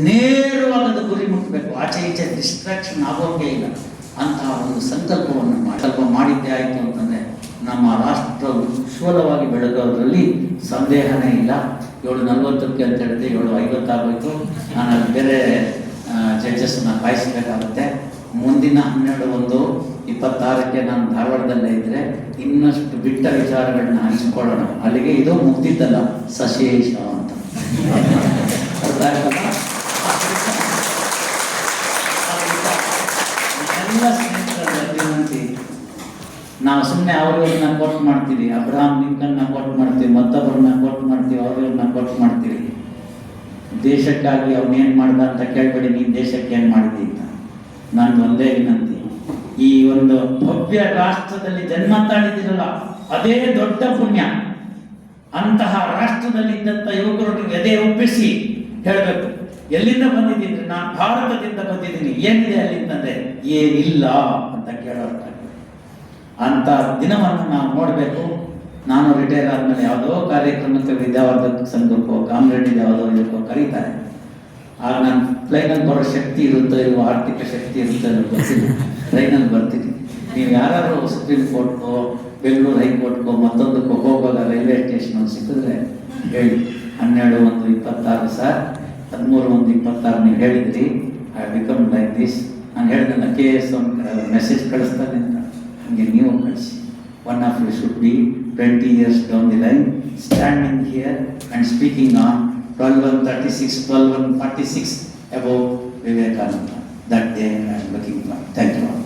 ನೇರವಾಗಿ ಅದು ಗುರಿ ಮುಟ್ಟಬೇಕು. ಆಚೆ ಈಚೆ ಡಿಸ್ಟ್ರಾಕ್ಷನ್ ಆಗೋಕೆ ಇಲ್ಲ. ಅಂತಹ ಒಂದು ಸಂಕಲ್ಪವನ್ನು ಮಾಡಿದ್ದೇ ಆಯಿತು ಅಂತಂದರೆ ನಮ್ಮ ರಾಷ್ಟ್ರ ಉಜ್ವಲವಾಗಿ ಬೆಳಗೋದ್ರಲ್ಲಿ ಸಂದೇಹನೇ ಇಲ್ಲ. 7:40 ಅಂತ ಹೇಳಿದೆ, 7:50 ಆಗೋಯ್ತು. ನಾನು ಅಲ್ಲಿ ಬೇರೆ ಜಡ್ಜಸ್ನ ಕಾಯಿಸಬೇಕಾಗುತ್ತೆ. ಮುಂದಿನ 12/1/26 ನಾನು ಧಾರವಾಡದಲ್ಲೇ ಇದ್ದರೆ ಇನ್ನಷ್ಟು ಬಿಟ್ಟ ವಿಚಾರಗಳನ್ನ ಹಂಚಿಕೊಳ್ಳೋಣ. ಅಲ್ಲಿಗೆ ಇದು ಮುಗ್ದಿದ್ದಲ್ಲ, ಸಶೇಷ ಅಂತ ಅರ್ಥ ಆಗಲ್ಲ. ಎಲ್ಲ ಸ್ನೇಹಿತರಲ್ಲಿ ವಿನಂತಿ, ನಾವು ಸುಮ್ಮನೆ ಅವ್ರವ್ರನ್ನ ಕೋಟ್ ಮಾಡ್ತೀವಿ, ಅಬ್ರಹಾಂ ಲಿಂಕನ್ನ ಕೋಟ್ ಮಾಡ್ತೀವಿ, ಮತ್ತೊಬ್ಬರನ್ನ ಕೋಟ್ ಮಾಡ್ತೀವಿ, ಅವ್ರವ್ರನ್ನ ಕೋಟ್ ಮಾಡ್ತೀವಿ. ದೇಶಕ್ಕಾಗಿ ಅವನೇನು ಮಾಡ್ದ ಅಂತ ಕೇಳ್ಬೇಡಿ, ನೀನು ದೇಶಕ್ಕೆ ಏನು ಮಾಡಿದಿ ಅಂತ. ನಾನು ಒಂದೇ ವಿನಂತಿ, ಈ ಒಂದು ಭವ್ಯ ರಾಷ್ಟ್ರದಲ್ಲಿ ಜನ್ಮ ತಾಳಿದಿರಲ್ಲ, ಅದೇ ದೊಡ್ಡ ಪುಣ್ಯ. ಅಂತಹ ರಾಷ್ಟ್ರದಲ್ಲಿ ಇದ್ದಂಥ ಯುವಕರು ನೀವು ಎದೆ ಒಪ್ಪಿಸಿ ಹೇಳಬೇಕು, ಎಲ್ಲಿಂದ ಬಂದಿದ್ದೀನಿ? ನಾನು ಭಾರತದಿಂದ ಬಂದಿದ್ದೀನಿ. ಏನಿದೆ ಅಲ್ಲಿಂದಂದ್ರೆ ಏನಿಲ್ಲ ಅಂತ ಕೇಳೋರ್ತಾರೆ. ಅಂತ ದಿನವನ್ನು ನಾವು ನೋಡಬೇಕು. ನಾನು ರಿಟೈರ್ ಆದಮೇಲೆ ಯಾವುದೋ ಕಾರ್ಯಕ್ರಮಕ್ಕೆ ವಿದ್ಯಾವರ್ಧಕ ಸಂಘಕ್ಕೋ ಕಾಮ್ರೇಡಿಗೆ ಯಾವುದೋ ಇದಕ್ಕೋ ಕರೀತಾರೆ. ಆಗ ನಾನು ಫ್ಲೈನಲ್ಲಿ ಬರೋ ಶಕ್ತಿ ಇರುತ್ತೋ ಇಲ್ವೋ, ಆರ್ಥಿಕ ಶಕ್ತಿ ಇರುತ್ತೋ ಇಲ್ಲೋ ಗೊತ್ತಿಲ್ಲ, ಟ್ರೈನಲ್ಲಿ ಬರ್ತೀನಿ. ನೀವು ಯಾರು ಸುಪ್ರೀಂ ಕೋರ್ಟ್ಗೋ ಬೆಂಗಳೂರು ಹೈಕೋರ್ಟ್ಗೋ ಮತ್ತೊಂದಕ್ಕೋ ಹೋಗುವಾಗ ರೈಲ್ವೆ ಸ್ಟೇಷನ್ ಸಿಕ್ಕಿದ್ರೆ ಹೇಳಿ, 12/1/26 ಸರ್, 13/1/26 ನೀವು ಹೇಳಿದ್ರಿ, ಐ ಬಿಕಮ್ ಲೈಕ್ ದಿಸ್. ನಾನು ಹೇಳಿದ್ನಲ್ಲ KS ಒಂದು ಮೆಸೇಜ್ ಕಳಿಸ್ತಾನೆ ಅಂತ, ಹಂಗೆ ನೀವು ಕಳಿಸಿ. One of you should be 20 years down the line standing here and speaking on 12/1/36, 12/1/46 about Vivekananda. That day I am looking for. Thank you all.